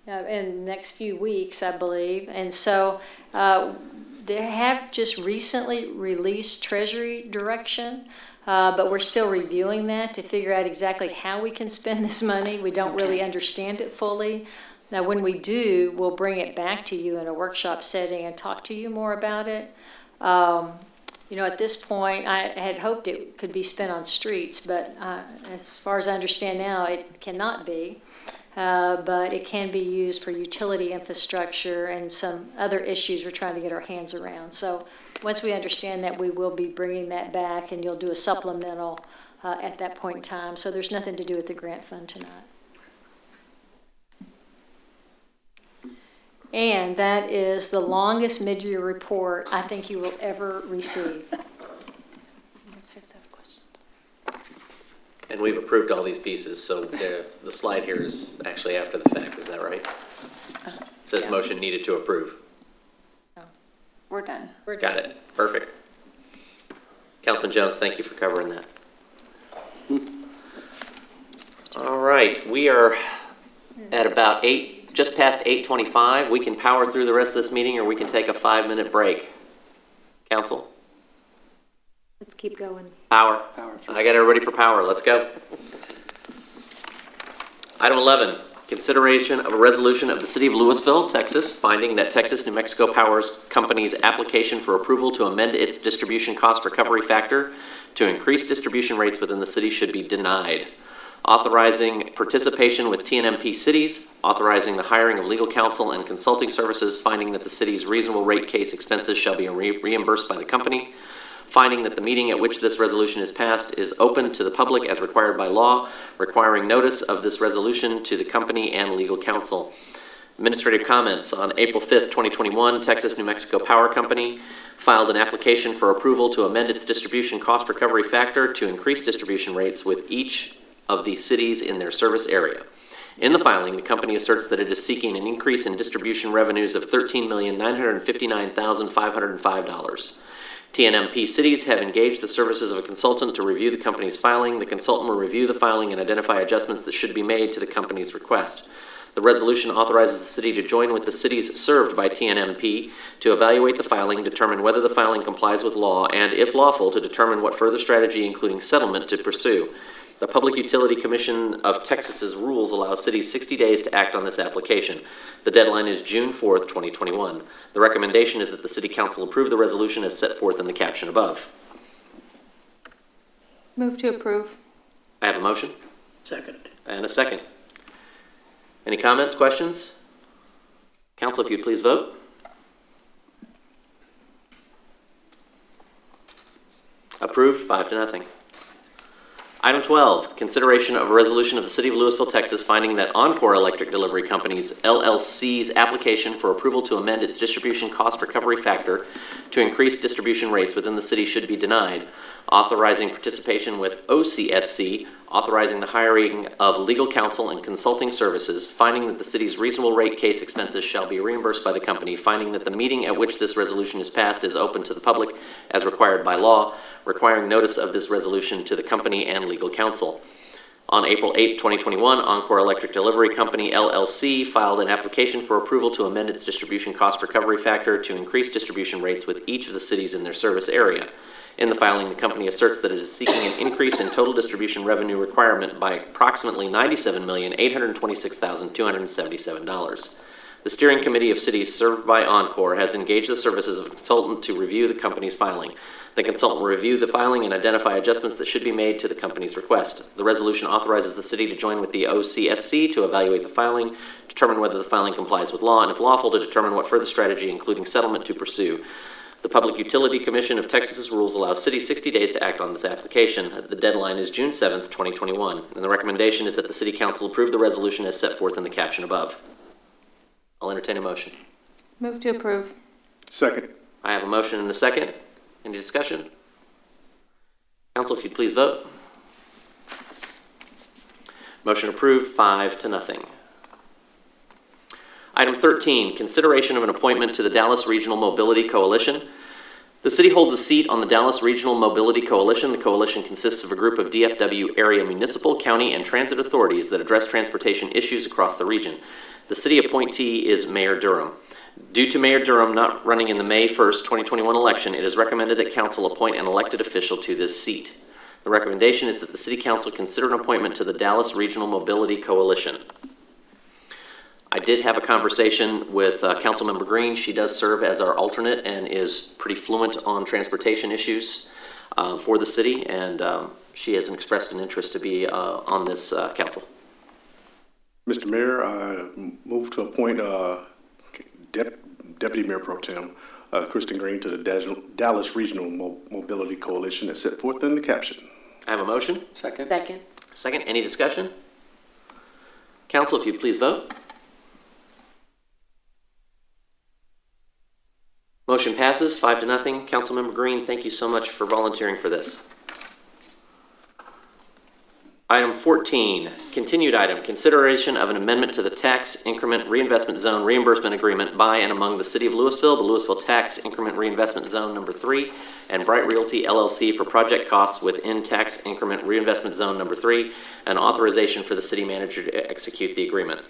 Speaker 3: in the next few weeks, I believe. And so they have just recently released Treasury direction, but we're still reviewing that to figure out exactly how we can spend this money. We don't really understand it fully. Now, when we do, we'll bring it back to you in a workshop setting and talk to you more about it. You know, at this point, I had hoped it could be spent on streets, but as far as I understand now, it cannot be. But it can be used for utility infrastructure and some other issues we're trying to get our hands around. So once we understand that, we will be bringing that back, and you'll do a supplemental at that point in time. So there's nothing to do with the grant fund tonight. And that is the longest mid-year report I think you will ever receive.
Speaker 2: And we've approved all these pieces, so the slide here is actually after the fact, is that right? It says motion needed to approve.
Speaker 15: We're done.
Speaker 2: Got it. Perfect. Councilman Jones, thank you for covering that. All right, we are at about just past 8:25. We can power through the rest of this meeting, or we can take a 5-minute break. Council?
Speaker 3: Let's keep going.
Speaker 2: Power. I got everybody for power. Let's go. Item 11, consideration of a resolution of the City of Louisville, Texas, finding that Texas New Mexico Power Company's application for approval to amend its distribution cost recovery factor to increase distribution rates within the city should be denied. Authorizing participation with TNMP cities, authorizing the hiring of legal counsel and consulting services, finding that the city's reasonable rate case expenses shall be reimbursed by the company, finding that the meeting at which this resolution is passed is open to the public as required by law, requiring notice of this resolution to the company and legal counsel. Administrative comments. On April 5th, 2021, Texas New Mexico Power Company filed an application for approval to amend its distribution cost recovery factor to increase distribution rates with each of the cities in their service area. In the filing, the company asserts that it is seeking an increase in distribution revenues of $13,959,505. TNMP cities have engaged the services of a consultant to review the company's filing. The consultant will review the filing and identify adjustments that should be made to the company's request. The resolution authorizes the city to join with the cities served by TNMP to evaluate the filing, determine whether the filing complies with law, and, if lawful, to determine what further strategy, including settlement, to pursue. The Public Utility Commission of Texas's rules allow cities 60 days to act on this application. The deadline is June 4th, 2021. The recommendation is that the City Council approve the resolution as set forth in the caption above.
Speaker 15: Move to approve.
Speaker 2: I have a motion.
Speaker 7: Second.
Speaker 2: And a second. Any comments, questions? Council, if you'd please vote. Approved, 5-0. Item 12, consideration of a resolution of the City of Louisville, Texas, finding that Encore Electric Delivery Company's LLC's application for approval to amend its distribution cost recovery factor to increase distribution rates within the city should be denied. authorizing participation with OCSC, authorizing the hiring of legal counsel and consulting services, finding that the city's reasonable rate case expenses shall be reimbursed by the company, finding that the meeting at which this resolution is passed is open to the public as required by law, requiring notice of this resolution to the company and legal counsel. On April 8, 2021, Encore Electric Delivery Company, LLC, filed an application for approval to amend its distribution cost recovery factor to increase distribution rates with each of the cities in their service area. In the filing, the company asserts that it is seeking an increase in total distribution revenue requirement by approximately $97,826,277. The steering committee of cities served by Encore has engaged the services of a consultant to review the company's filing. The consultant will review the filing and identify adjustments that should be made to the company's request. The resolution authorizes the city to join with the OCSC to evaluate the filing, determine whether the filing complies with law, and if lawful, to determine what further strategy, including settlement, to pursue. The Public Utility Commission of Texas's rules allow cities 60 days to act on this application. The deadline is June 7th, 2021, and the recommendation is that the City Council approve the resolution as set forth in the caption above. I'll entertain a motion.
Speaker 15: Move to approve.
Speaker 5: Second.
Speaker 2: I have a motion and a second. Any discussion? Council, if you'd please vote. Motion approved, 5-0. Item 13, consideration of an appointment to the Dallas Regional Mobility Coalition. The city holds a seat on the Dallas Regional Mobility Coalition. The coalition consists of a group of DFW area municipal, county, and transit authorities that address transportation issues across the region. The city appointee is Mayor Durham. Due to Mayor Durham not running in the May 1st, 2021 election, it is recommended that council appoint an elected official to this seat. The recommendation is that the City Council consider an appointment to the Dallas Regional Mobility Coalition. I did have a conversation with Councilmember Green. She does serve as our alternate and is pretty fluent on transportation issues for the city, and she has expressed an interest to be on this council.
Speaker 5: Mr. Mayor, I move to appoint Deputy Mayor Pro Tem Kristen Green to the Dallas Regional Mobility Coalition as set forth in the caption.
Speaker 2: I have a motion.
Speaker 6: Second.
Speaker 2: Second. Any discussion? Council, if you'd please vote. Motion passes 5-0. Councilmember Green, thank you so much for volunteering for this. Item 14, continued item, consideration of an amendment to the Tax Increment Reinvestment Zone Reimbursement Agreement by and among the City of Louisville, the Louisville Tax Increment Reinvestment Zone Number 3, and Bright Realty LLC for project costs within Tax Increment Reinvestment Zone Number 3, and authorization for the city manager to execute the agreement.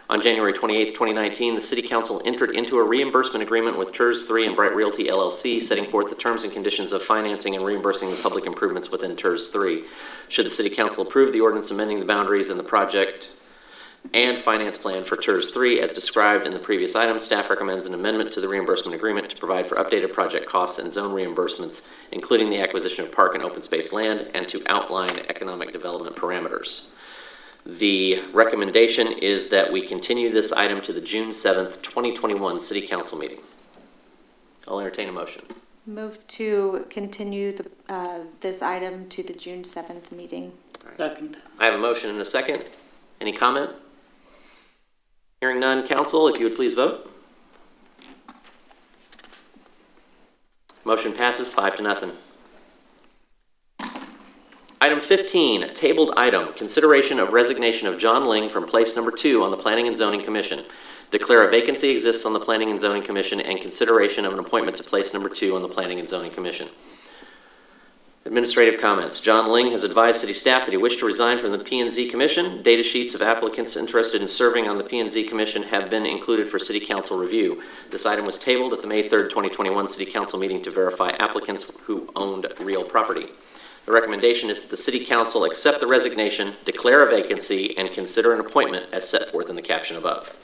Speaker 2: On January 28, 2019, the City Council entered into a reimbursement agreement with TERS 3 and Bright Realty LLC, setting forth the terms and conditions of financing and reimbursing the public improvements within TERS 3. Should the City Council approve the ordinance amending the boundaries in the project and finance plan for TERS 3 as described in the previous item, staff recommends an amendment to the reimbursement agreement to provide for updated project costs and zone reimbursements, including the acquisition of park and open space land, and to outline economic development parameters. The recommendation is that we continue this item to the June 7th, 2021 City Council meeting. I'll entertain a motion.
Speaker 6: Move to continue this item to the June 7th meeting.
Speaker 7: Second.
Speaker 2: I have a motion and a second. Any comment? Hearing none, council, if you would please vote. Motion passes 5-0. Item 15, tabled item, consideration of resignation of John Ling from place number 2 on the Planning and Zoning Commission. Declare a vacancy exists on the Planning and Zoning Commission and consideration of an appointment to place number 2 on the Planning and Zoning Commission. Administrative comments. John Ling has advised city staff that he wished to resign from the P&Z Commission. Data sheets of applicants interested in serving on the P&Z Commission have been included for City Council review. This item was tabled at the May 3rd, 2021 City Council meeting to verify applicants who owned real property. The recommendation is that the City Council accept the resignation, declare a vacancy, and consider an appointment as set forth in the caption above.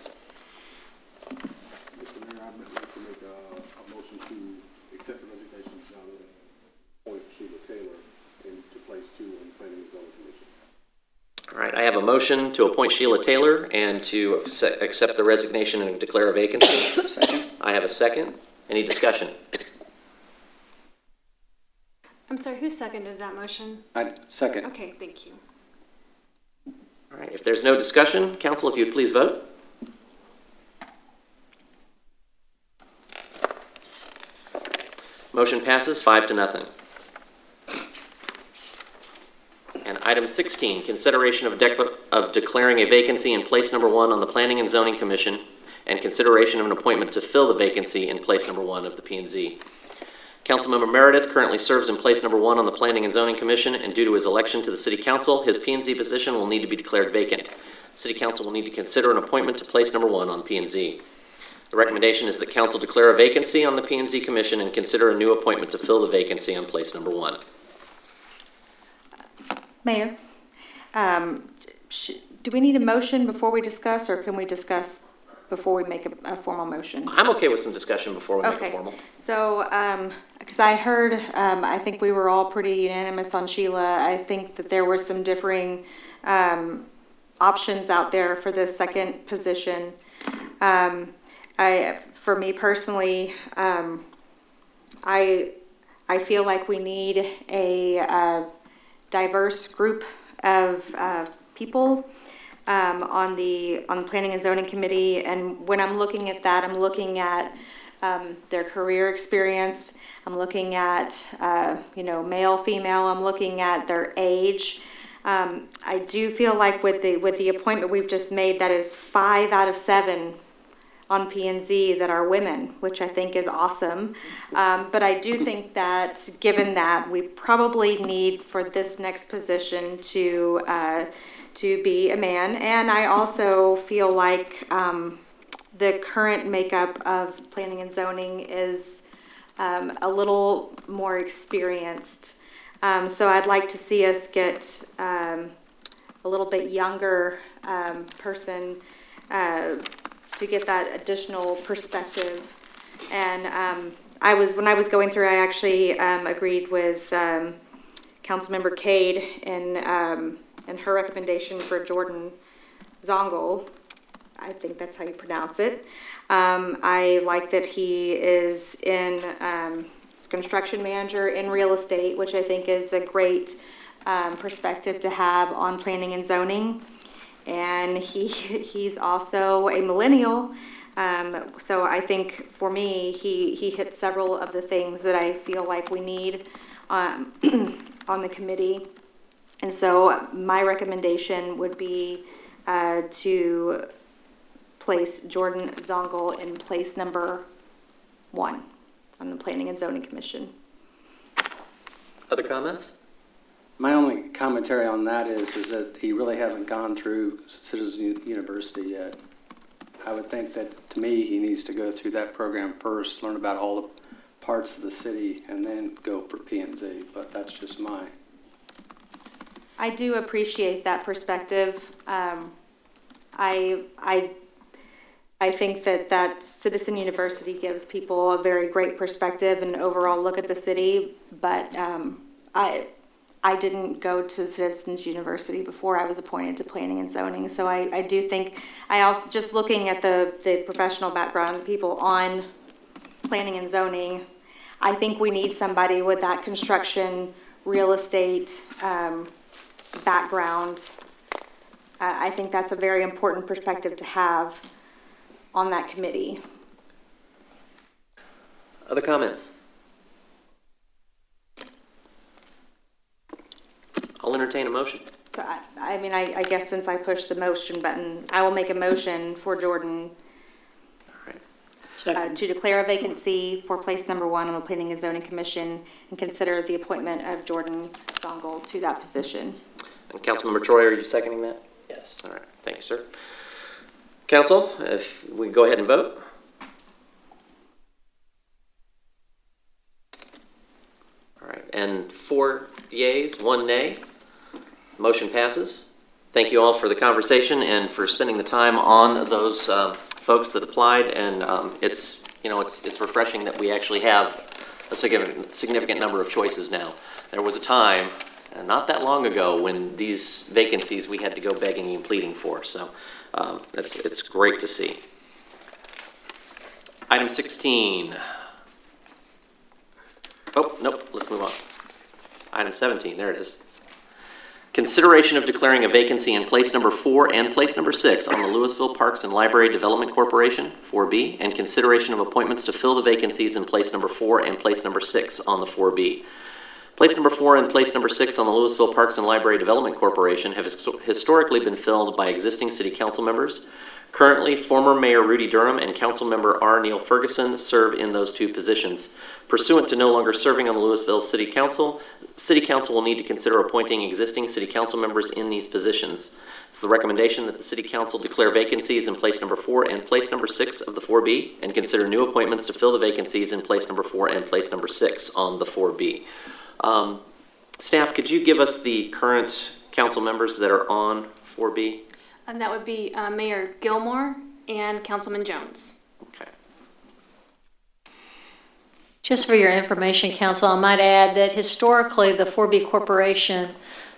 Speaker 5: Mr. Mayor, I'd like to make a motion to accept the resignation of John Ling, appoint Sheila Taylor into place 2 on the Planning and Zoning Commission.
Speaker 2: All right, I have a motion to appoint Sheila Taylor and to accept the resignation and declare a vacancy. Second. I have a second. Any discussion?
Speaker 9: I'm sorry, who seconded that motion?
Speaker 4: Second.
Speaker 9: Okay, thank you.
Speaker 2: All right, if there's no discussion, council, if you'd please vote. Motion passes 5-0. Item 16, consideration of declaring a vacancy in place number 1 on the Planning and Zoning Commission and consideration of an appointment to fill the vacancy in place number 1 of the P&Z. Councilmember Meredith currently serves in place number 1 on the Planning and Zoning Commission, and due to his election to the City Council, his P&Z position will need to be declared vacant. City Council will need to consider an appointment to place number 1 on P&Z. The recommendation is that Council declare a vacancy on the P&Z Commission and consider a new appointment to fill the vacancy on place number 1.
Speaker 6: Mayor, do we need a motion before we discuss, or can we discuss before we make a formal motion?
Speaker 2: I'm okay with some discussion before we make it
Speaker 6: Okay.
Speaker 2: formal.
Speaker 6: So, because I heard, I think we were all pretty unanimous on Sheila. I think that there were some differing options out there for this second position. For me personally, I feel like we need a diverse group of people on the Planning and Zoning Committee. And when I'm looking at that, I'm looking at their career experience. I'm looking at male, female. I'm looking at their age. I do feel like with the appointment we've just made, that is 5 out of 7 on P&Z that are women, which I think is awesome. But I do think that, given that, we probably need for this next position to be a man. And I also feel like the current makeup of planning and zoning is a little more experienced. So I'd like to see us get a little bit younger person to get that additional perspective. And when I was going through, I actually agreed with Councilmember Cade in her recommendation for Jordan Zongel. I think that's how you pronounce it. I like that he is construction manager in real estate, which I think is a great perspective to have on planning and zoning. And he's also a millennial, so I think for me he hit several of the things that I feel like we need on the committee. And so my recommendation would be to place Jordan Zongel in place number 1 on the Planning and Zoning Commission.
Speaker 2: Other comments?
Speaker 4: My only commentary on that is that he really hasn't gone through Citizens University yet. I would think that, to me, he needs to go through that program first, learn about all the parts of the city, and then go for P&Z, but that's just my.
Speaker 6: I do appreciate that perspective. I think that Citizen University gives people a very great perspective and overall look at the city, but I didn't go to Citizens University before I was appointed to Planning and Zoning, so I do think, I also, just looking at the professional background of the people on Planning and Zoning, I think we need somebody with that construction, real estate background. I think that's a very important perspective to have on that committee.
Speaker 2: Other comments? I'll entertain a motion.
Speaker 6: So I guess since I pushed the motion button, I will make a motion for Jordan to declare a vacancy for place number 1 on the Planning and Zoning Commission and consider the appointment of Jordan Zongel to that position.
Speaker 2: And Councilmember Troy, are you seconding that?
Speaker 7: Yes.
Speaker 2: All right, thank you, sir. Council, if we go ahead and vote. All right, and 4 yeas, 1 nay. Motion passes. Thank you all for the conversation and for spending the time on those folks that applied. And it's refreshing that we actually have a significant number of choices now. There was a time, not that long ago, when these vacancies we had to go begging and pleading for. So it's great to see. Item 16. Oh, nope, let's move on. Item 17, there it is. Consideration of declaring a vacancy in place number 4 and place number 6 on the Louisville Parks and Library Development Corporation, 4B, and consideration of appointments to fill the vacancies in place number 4 and place number 6 on the 4B. Place number 4 and place number 6 on the Louisville Parks and Library Development Corporation have historically been filled by existing city council members. Currently, former Mayor Rudy Durham and Councilmember R. Neil Ferguson serve in those two positions. Pursuant to no longer serving on the Louisville City Council will need to consider appointing existing city council members in these positions. It's the recommendation that the City Council declare vacancies in place number 4 and place number 6 of the 4B and consider new appointments to fill the vacancies in place number 4 and place number 6 on the 4B. Staff, could you give us the current council members that are on 4B?
Speaker 9: And that would be Mayor Gilmore and Councilman Jones.
Speaker 2: Okay.
Speaker 3: Just for your information, Council, I might add that historically, the 4B Corporation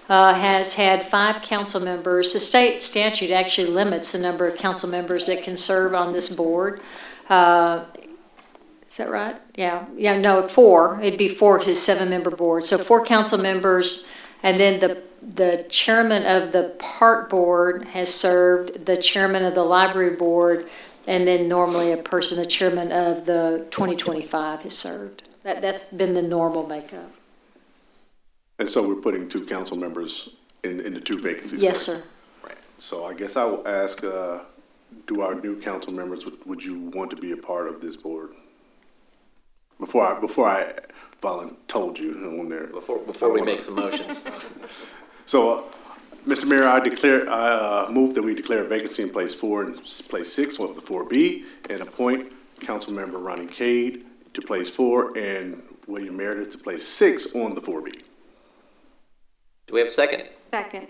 Speaker 3: has had 5 council members. The state statute actually limits the number of council members that can serve on this board. Is that right? Yeah, no, 4. It'd be 4 because it's a 7-member board. So 4 council members, and then the chairman of the park board has served, the chairman of the library board, and then normally a person, the chairman of the 2025 has served. That's been the normal makeup.
Speaker 5: And so we're putting 2 council members in the 2 vacancies?
Speaker 3: Yes,
Speaker 5: correct?
Speaker 3: sir.
Speaker 5: Right. So I guess I will ask, do our new council members, would you want to be a part of this board? Before I told you on there.
Speaker 2: Before we make some motions.
Speaker 5: So, Mr. Mayor, I move that we declare a vacancy in place 4 and place 6 of the 4B and appoint Councilmember Ronnie Cade to place 4 and William Meredith to place 6 on the 4B.
Speaker 2: Do we have a second?
Speaker 6: Second.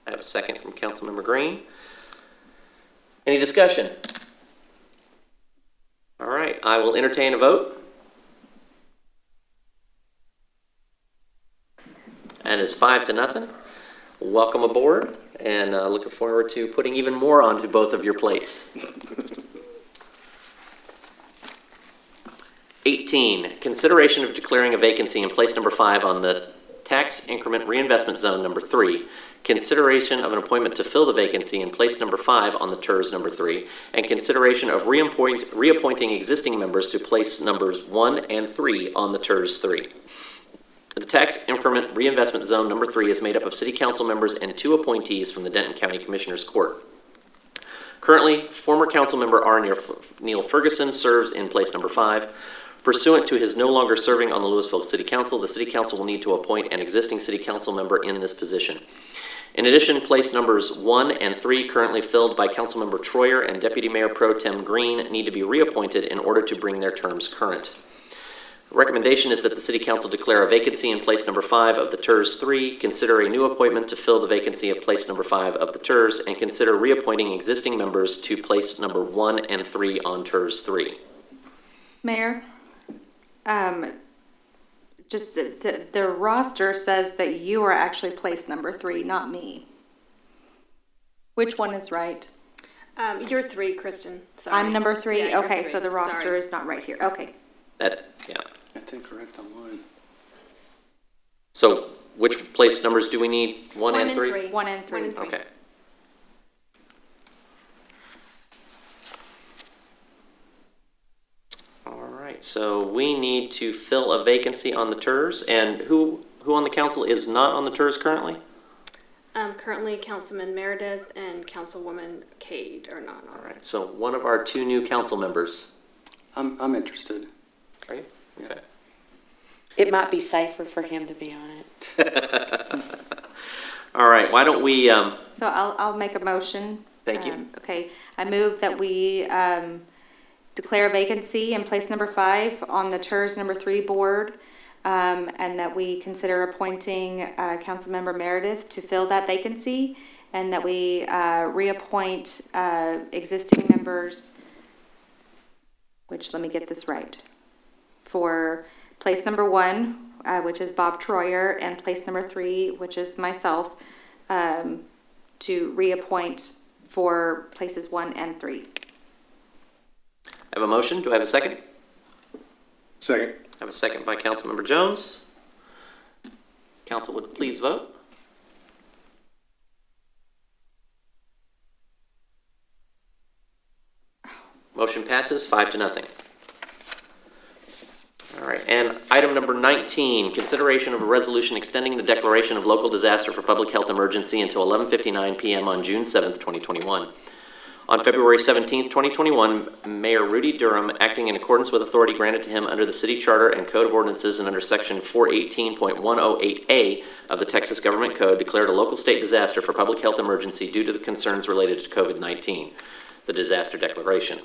Speaker 2: I have a second from Councilmember Green. Any discussion? All right, I will entertain a vote. And it's 5-0. Welcome aboard, and looking forward to putting even more onto both of your plates. 18, consideration of declaring a vacancy in place number 5 on the Tax Increment Reinvestment Zone number 3, consideration of an appointment to fill the vacancy in place number 5 on the TERS number 3, and consideration of reappointing existing members to place numbers 1 and 3 on the TERS 3. The Tax Increment Reinvestment Zone number 3 is made up of City Council members and 2 appointees from the Denton County Commissioners Court. Currently, former council member R. Neil Ferguson serves in place number 5. Pursuant to his no longer serving on the Louisville City Council, the City Council will need to appoint an existing City Council member in this position. In addition, place numbers 1 and 3, currently filled by Councilmember Troyer and Deputy Mayor Pro Tem Green, need to be reappointed in order to bring their terms current. The recommendation is that the City Council declare a vacancy in place number 5 of the TERS 3, consider a new appointment to fill the vacancy of place number 5 of the TERS, and consider reappointing existing members to place number 1 and 3 on TERS 3.
Speaker 6: Mayor, just the roster says that you are actually place number 3, not me. Which one is right?
Speaker 9: You're 3, Kristen. Sorry.
Speaker 6: I'm number 3?
Speaker 9: Yeah,
Speaker 6: okay,
Speaker 9: you're 3.
Speaker 6: so the roster
Speaker 9: Sorry.
Speaker 6: is not right here. Okay.
Speaker 2: Yeah.
Speaker 4: That's incorrect on mine.
Speaker 2: So which place numbers do we need? 1 and 3?
Speaker 6: 1 and 3.
Speaker 2: Okay. All right, so we need to fill a vacancy on the TERS, and who on the council is not on the TERS currently?
Speaker 9: Currently, Councilman Meredith and Councilwoman Cade are not on.
Speaker 2: All right, so one of our 2 new council members.
Speaker 4: I'm interested.
Speaker 2: Are you? Okay.
Speaker 1: It might be safer for him to be on it.
Speaker 2: All right, why don't we,
Speaker 6: So I'll make a motion.
Speaker 2: Thank you.
Speaker 6: Okay, I move that we declare a vacancy in place number 5 on the TERS number 3 board, and that we consider appointing Councilmember Meredith to fill that vacancy, and that we reappoint existing members, which, let me get this right, for place number 1, which is Bob Troyer, and place number 3, which is myself, to reappoint for places 1 and 3.
Speaker 2: I have a motion. Do I have a second?
Speaker 5: Second.
Speaker 2: I have a second by Councilmember Jones. Council would please vote. Motion passes 5-0. All right, And item number 19, consideration of a resolution extending the declaration of local disaster for public health emergency until 11:59 p.m. on June 7th, 2021. On February 17th, 2021, Mayor Rudy Durham, acting in accordance with authority granted to him under the City Charter and Code of Ordinances and under Section 418.108A of the Texas Government Code, declared a local state disaster for public health emergency due to the concerns related to COVID-19, the disaster declaration,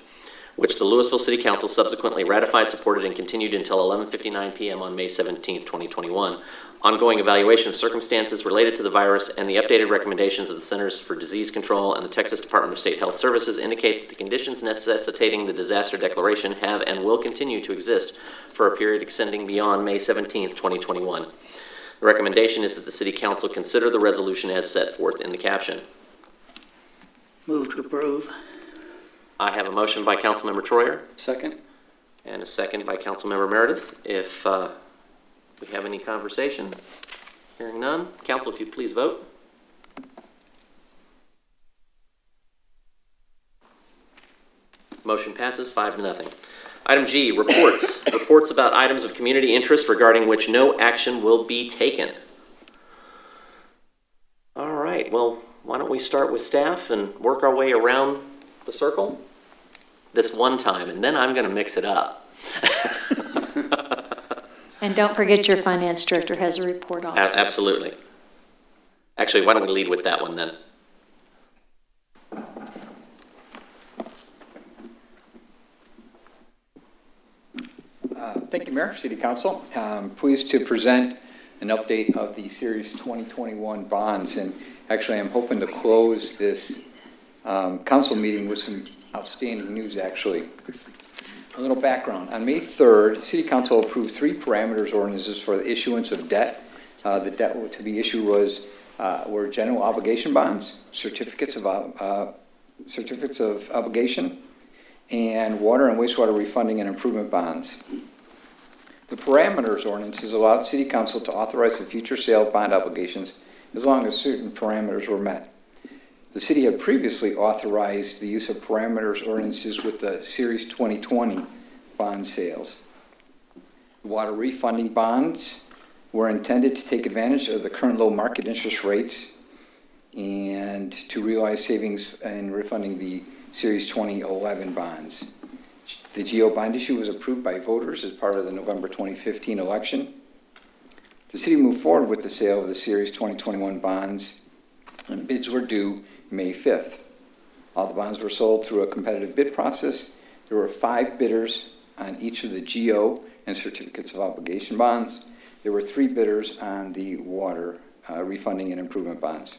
Speaker 2: which the Louisville City Council subsequently ratified, supported, and continued until 11:59 p.m. on May 17th, 2021. Ongoing evaluation of circumstances related to the virus and the updated recommendations of the Centers for Disease Control and the Texas Department of State Health Services indicate that the conditions necessitating the disaster declaration have and will continue to exist for a period extending beyond May 17th, 2021. The recommendation is that the City Council consider the resolution as set forth in the caption.
Speaker 7: Move to approve.
Speaker 2: I have a motion by Councilmember Troyer.
Speaker 4: Second.
Speaker 2: And a second by Councilmember Meredith. If we have any conversation, hearing none. Council, if you please vote. Motion passes 5-0. Item G, reports. Reports about items of community interest regarding which no action will be taken. All right, well, why don't we start with staff and work our way around the circle this one time, and then I'm going to mix it up.
Speaker 3: And don't forget your finance director has a report also.
Speaker 2: Absolutely. Actually, why don't we lead with that one then?
Speaker 18: Thank you, Mayor, City Council. I'm pleased to present an update of the Series 2021 bonds, and actually I'm hoping to close this council meeting with some outstanding news, actually. A little background. On May 3rd, City Council approved 3 parameters ordinances for the issuance of debt. The debt to be issued were general obligation bonds, certificates of obligation, and water and wastewater refunding and improvement bonds. The parameters ordinances allowed City Council to authorize the future sale of bond obligations as long as certain parameters were met. The city had previously authorized the use of parameters ordinances with the Series 2020 bond sales. Water refunding bonds were intended to take advantage of the current low market interest rates and to realize savings in refunding the Series 2011 bonds. The GO bond issue was approved by voters as part of the November 2015 election. The city moved forward with the sale of the Series 2021 bonds, and bids were due May 5th. All the bonds were sold through a competitive bid process. There were 5 bidders on each of the GO and certificates of obligation bonds. There were 3 bidders on the water refunding and improvement bonds.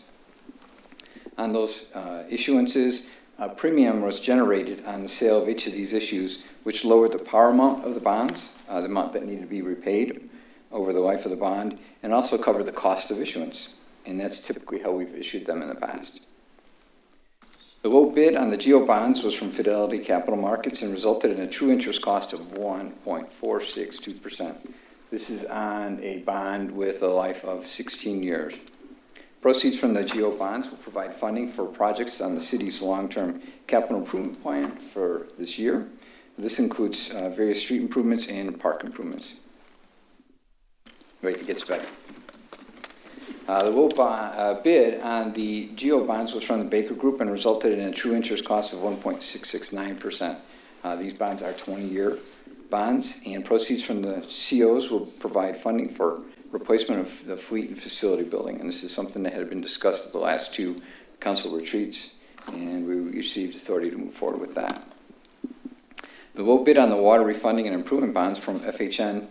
Speaker 18: On those issuances, a premium was generated on the sale of each of these issues, which lowered the par amount of the bonds, the amount that needed to be repaid over the life of the bond, and also covered the cost of issuance. And that's typically how we've issued them in the past. The low bid on the GO bonds was from Fidelity Capital Markets and resulted in a true interest cost of 1.462%. This is on a bond with a life of 16 years. Proceeds from the GO bonds will provide funding for projects on the city's long-term capital improvement plan for this year. This includes various street improvements and park improvements. Wait, it gets better. The low bid on the GO bonds was from the Baker Group and resulted in a true interest cost of 1.669%. These bonds are 20-year bonds, and proceeds from the COs will provide funding for replacement of the fleet and facility building. And this is something that had been discussed at the last 2 council retreats, and we received authority to move forward with that. The low bid on the water refunding and improvement bonds from FHN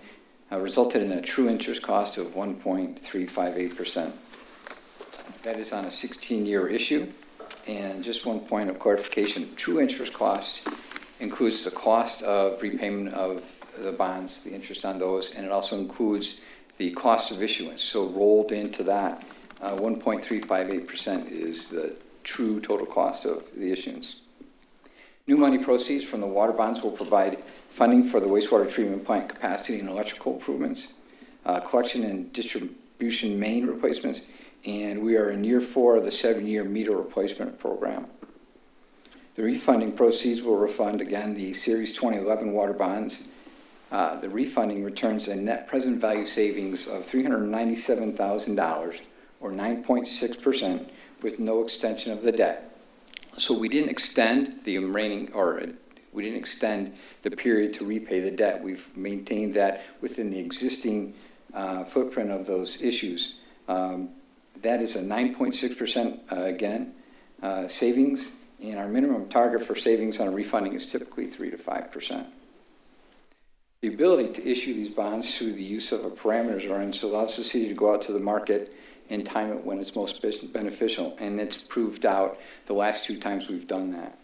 Speaker 18: resulted in a true interest cost of 1.358%. That is on a 16-year issue. And just one point of clarification, true interest cost includes the cost of repayment of the bonds, the interest on those, and it also includes the cost of issuance. So rolled into that, 1.358% is the true total cost of the issuance. New money proceeds from the water bonds will provide funding for the wastewater treatment plant capacity and electrical improvements, collection and distribution main replacements, and we are in year 4 of the 7-year meter replacement program. The refunding proceeds will refund, again, the Series 2011 water bonds, The refunding returns a net present value savings of $397,000 or 9.6% with no extension of the debt. So we didn't extend the remaining, or we didn't extend the period to repay the debt. We've maintained that within the existing footprint of those issues. That is a 9.6% again savings, and our minimum target for savings on a refunding is typically 3 to 5%. The ability to issue these bonds through the use of a parameters ordinance allows the city to go out to the market and time it when it's most beneficial, and it's proved out the last 2 times we've done that.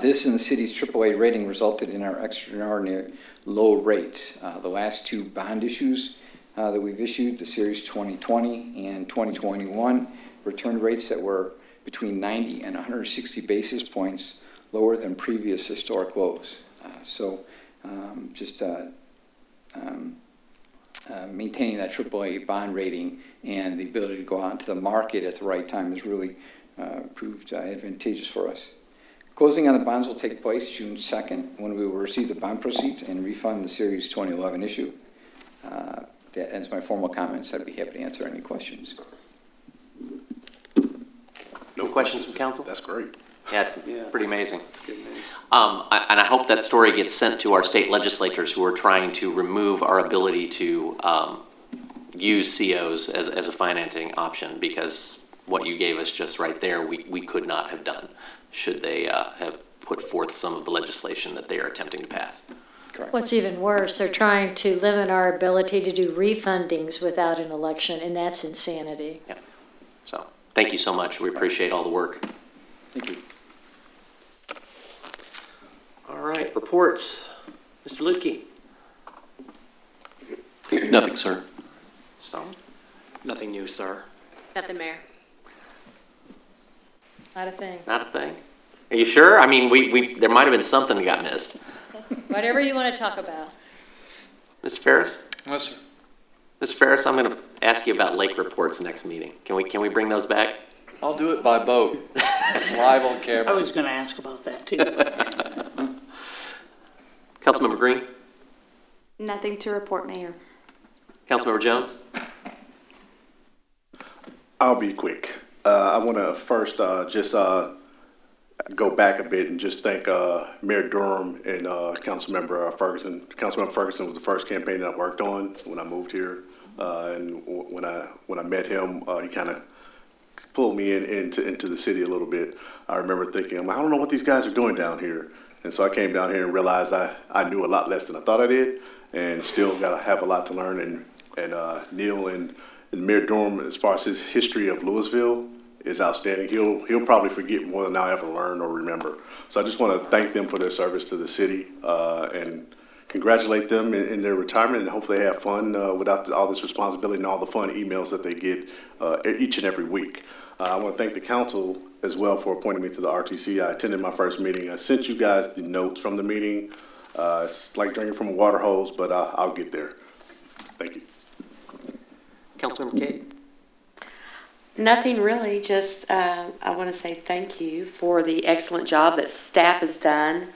Speaker 18: This and the city's AAA rating resulted in our extraordinary low rates. The last 2 bond issues that we've issued, the Series 2020 and 2021, returned rates that were between 90 and 160 basis points lower than previous historic lows. Maintaining that AAA bond rating and the ability to go out into the market at the right time has really proved advantageous for us. Closing on the bonds will take place June 2nd, when we will receive the bond proceeds and refund the Series 2011 issue. That ends my formal comments. I'd be happy to answer any questions.
Speaker 2: No questions from council?
Speaker 5: That's great.
Speaker 2: Yeah, it's pretty amazing.
Speaker 4: It's good news.
Speaker 2: And I hope that story gets sent to our state legislators who are trying to remove our ability to use COs as a financing option, because what you gave us just right there, we could not have done should they have put forth some of the legislation that they are attempting to pass.
Speaker 18: Correct.
Speaker 3: What's even worse, they're trying to limit our ability to do refundings without an election, and that's insanity.
Speaker 2: Yeah. So, thank you so much. We appreciate all the work.
Speaker 18: Thank you.
Speaker 2: All right, reports. Mr. Lutke.
Speaker 11: Nothing, sir.
Speaker 2: So,
Speaker 11: Nothing new, sir.
Speaker 14: Nothing, Mayor.
Speaker 3: Not a thing.
Speaker 2: not a thing. Are you sure? I mean, there might have been something that got missed.
Speaker 3: Whatever you want to talk about.
Speaker 2: Mr. Ferris?
Speaker 10: Yes, sir.
Speaker 2: Mr. Ferris, I'm going to ask you about lake reports next meeting. Can we bring those back?
Speaker 10: I'll do it by boat, live on camera.
Speaker 7: I was going to ask about that too.
Speaker 2: Councilmember Green?
Speaker 6: Nothing to report, Mayor.
Speaker 2: Councilmember Jones?
Speaker 5: I'll be quick. I want to first just go back a bit and just thank Mayor Durham and Councilmember Ferguson. Councilmember Ferguson was the first campaign that I worked on when I moved here, and when I met him, he kind of pulled me into the city a little bit. I remember thinking, I don't know what these guys are doing down here, and so I came down here and realized I knew a lot less than I thought I did, and still got to have a lot to learn. And Neil and Mayor Durham, as far as his history of Louisville, is outstanding. He'll probably forget more than I'll ever learn or remember. So I just want to thank them for their service to the city and congratulate them in their retirement, and hope they have fun without all this responsibility and all the fun emails that they get each and every week. I want to thank the council as well for appointing me to the RTC. I attended my first meeting. I sent you guys the notes from the meeting. It's like drinking from a water hose, but I'll get there. Thank you.
Speaker 2: Councilmember Kate?
Speaker 1: Nothing really, just I want to say thank you for the excellent job that staff has done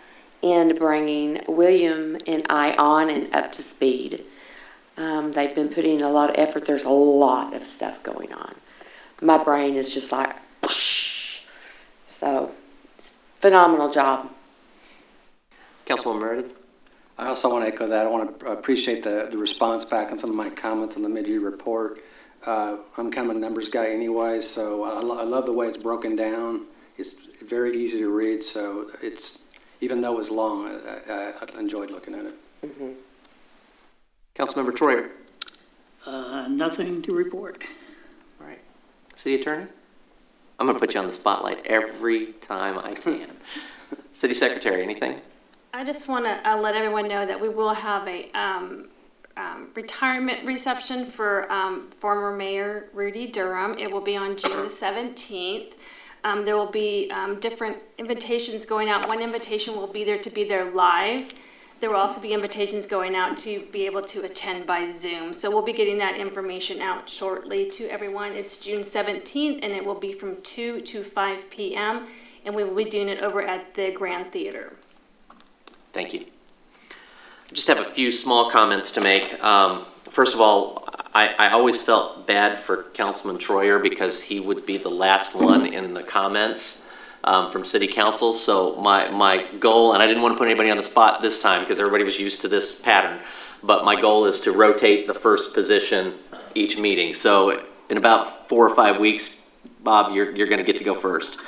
Speaker 1: in bringing William and I on and up to speed. They've been putting a lot of effort. There's a lot of stuff going on. My brain is just like, whoosh. So, it's a phenomenal job.
Speaker 2: Councilwoman Meredith?
Speaker 4: I also want to echo that. I want to appreciate the response back on some of my comments on the mid-year report. I'm kind of a numbers guy anyway, so I love the way it's broken down. It's very easy to read, so it's, even though it was long, I enjoyed looking at it.
Speaker 2: Mm-hmm. Councilmember Troyer?
Speaker 7: Nothing to report.
Speaker 2: All right. City Attorney? I'm going to put you on the spotlight every time I can. City Secretary, anything?
Speaker 9: I just want to let everyone know that we will have a retirement reception for former Mayor Rudy Durham. It will be on June the 17th. There will be different invitations going out. One invitation will be there to be there live. There will also be invitations going out to be able to attend by Zoom. So we'll be getting that information out shortly to everyone. It's June 17th, and it will be from 2 to 5 p.m., and we will be doing it over at the Grand Theater.
Speaker 2: Thank you. just have a few small comments to make. First of all, I always felt bad for Councilman Troyer because he would be the last one in the comments from City Council. So my goal, and I didn't want to put anybody on the spot this time because everybody was used to this pattern, but my goal is to rotate the first position each meeting. So in about 4 or 5 weeks, Bob, you're going to get to go first.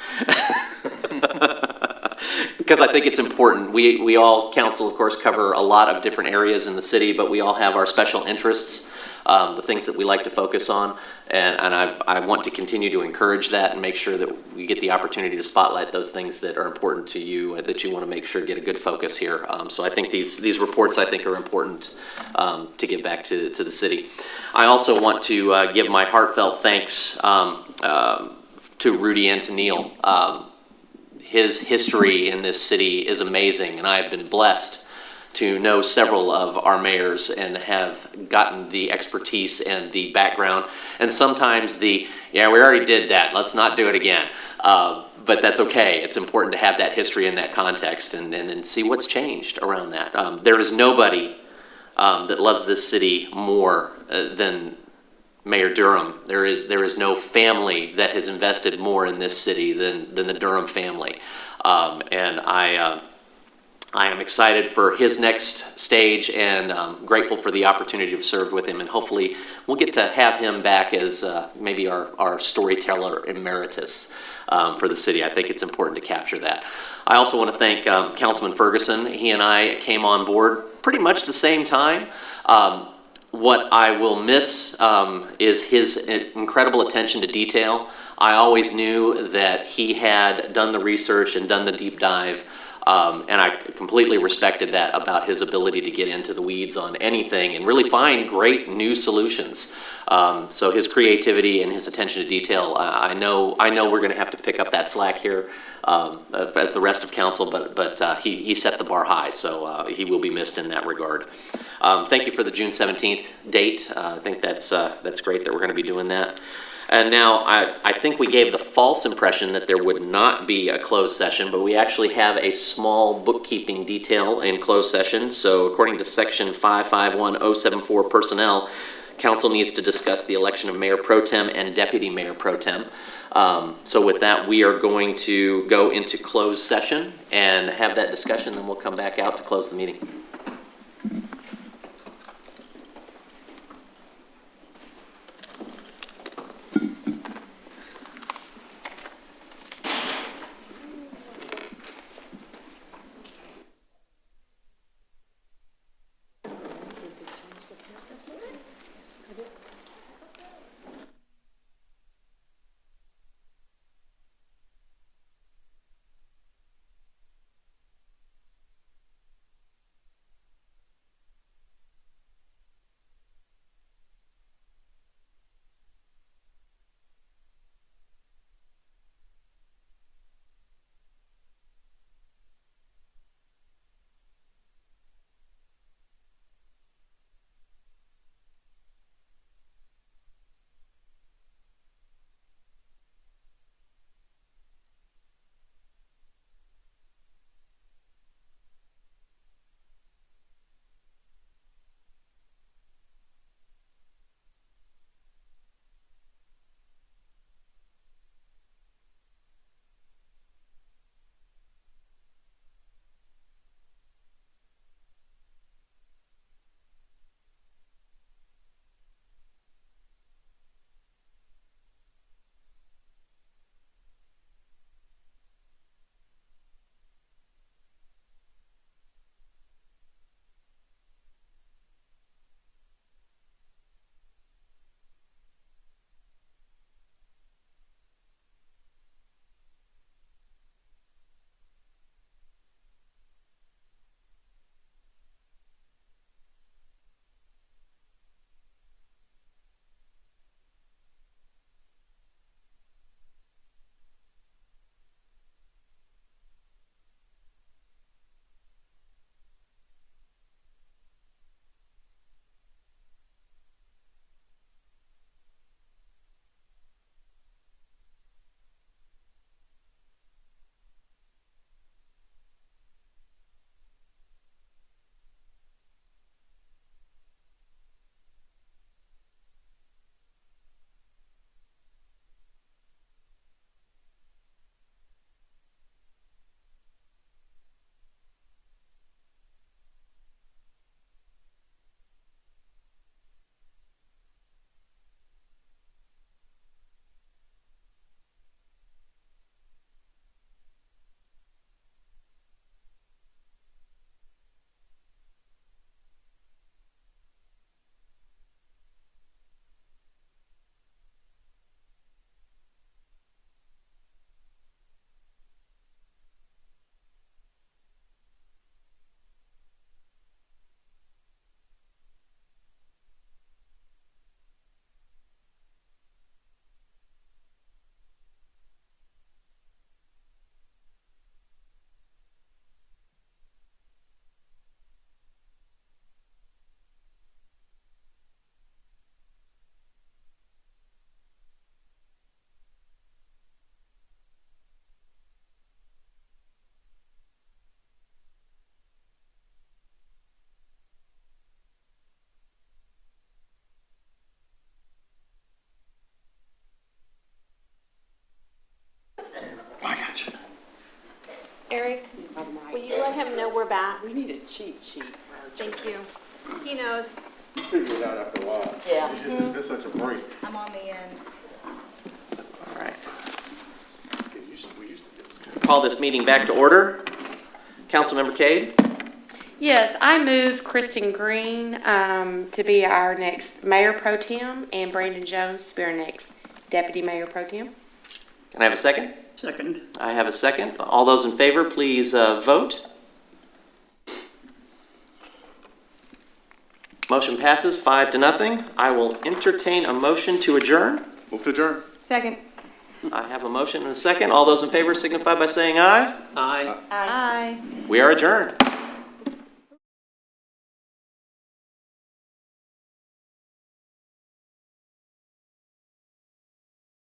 Speaker 2: Because I think it's important. We all, council, of course, cover a lot of different areas in the city, but we all have our special interests, the things that we like to focus on. And I want to continue to encourage that and make sure that we get the opportunity to spotlight those things that are important to you and that you want to make sure get a good focus here. So I think these reports, I think, are important to give back to the city. I also want to give my heartfelt thanks to Rudy and to Neil. His history in this city is amazing, and I have been blessed to know several of our mayors and have gotten the expertise and the background, and sometimes yeah, we already did that, let's not do it again. But that's okay. It's important to have that history in that context and then see what's changed around that. There is nobody that loves this city more than Mayor Durham. There is no family that has invested more in this city than the Durham family. And I am excited for his next stage and grateful for the opportunity to have served with him. And hopefully we'll get to have him back as maybe our storyteller emeritus for the city. I think it's important to capture that. I also want to thank Councilman Ferguson. He and I came on board pretty much the same time. What I will miss is his incredible attention to detail. I always knew that he had done the research and done the deep dive, and I completely respected that about his ability to get into the weeds on anything and really find great new solutions. So his creativity and his attention to detail, I know we're going to have to pick up that slack here as the rest of council, but he set the bar high, so he will be missed in that regard. Thank you for the June 17th date. I think that's great that we're going to be doing that. And now I think we gave the false impression that there would not be a closed session, but we actually have a small bookkeeping detail in closed session. So according to section 551074 personnel, council needs to discuss the election of Mayor Pro Tem and Deputy Mayor Pro Tem. So with that, we are going to go into closed session and have that discussion, then we'll come back out to close the meeting.
Speaker 9: Will you let him know we're back?
Speaker 1: We need a cheat sheet for our
Speaker 9: Thank you. He knows.
Speaker 5: Figure it out after a while.
Speaker 1: Yeah.
Speaker 5: It's been such a break.
Speaker 6: I'm on the end.
Speaker 2: All right.
Speaker 5: We used to do this.
Speaker 2: Call this meeting back to order. Councilmember Cade?
Speaker 1: Yes, I move Kristen Green to be our next mayor pro tem and Brandon Jones to be our next deputy mayor pro tem.
Speaker 2: Can I have a second?
Speaker 7: Second.
Speaker 2: I have a second. All those in favor, please vote. Motion passes 5-0. I will entertain a motion to adjourn.
Speaker 5: Move to adjourn.
Speaker 6: Second.
Speaker 2: I have a motion and a second. All those in favor signify by saying aye.
Speaker 7: Aye.
Speaker 6: Aye.
Speaker 2: We are adjourned.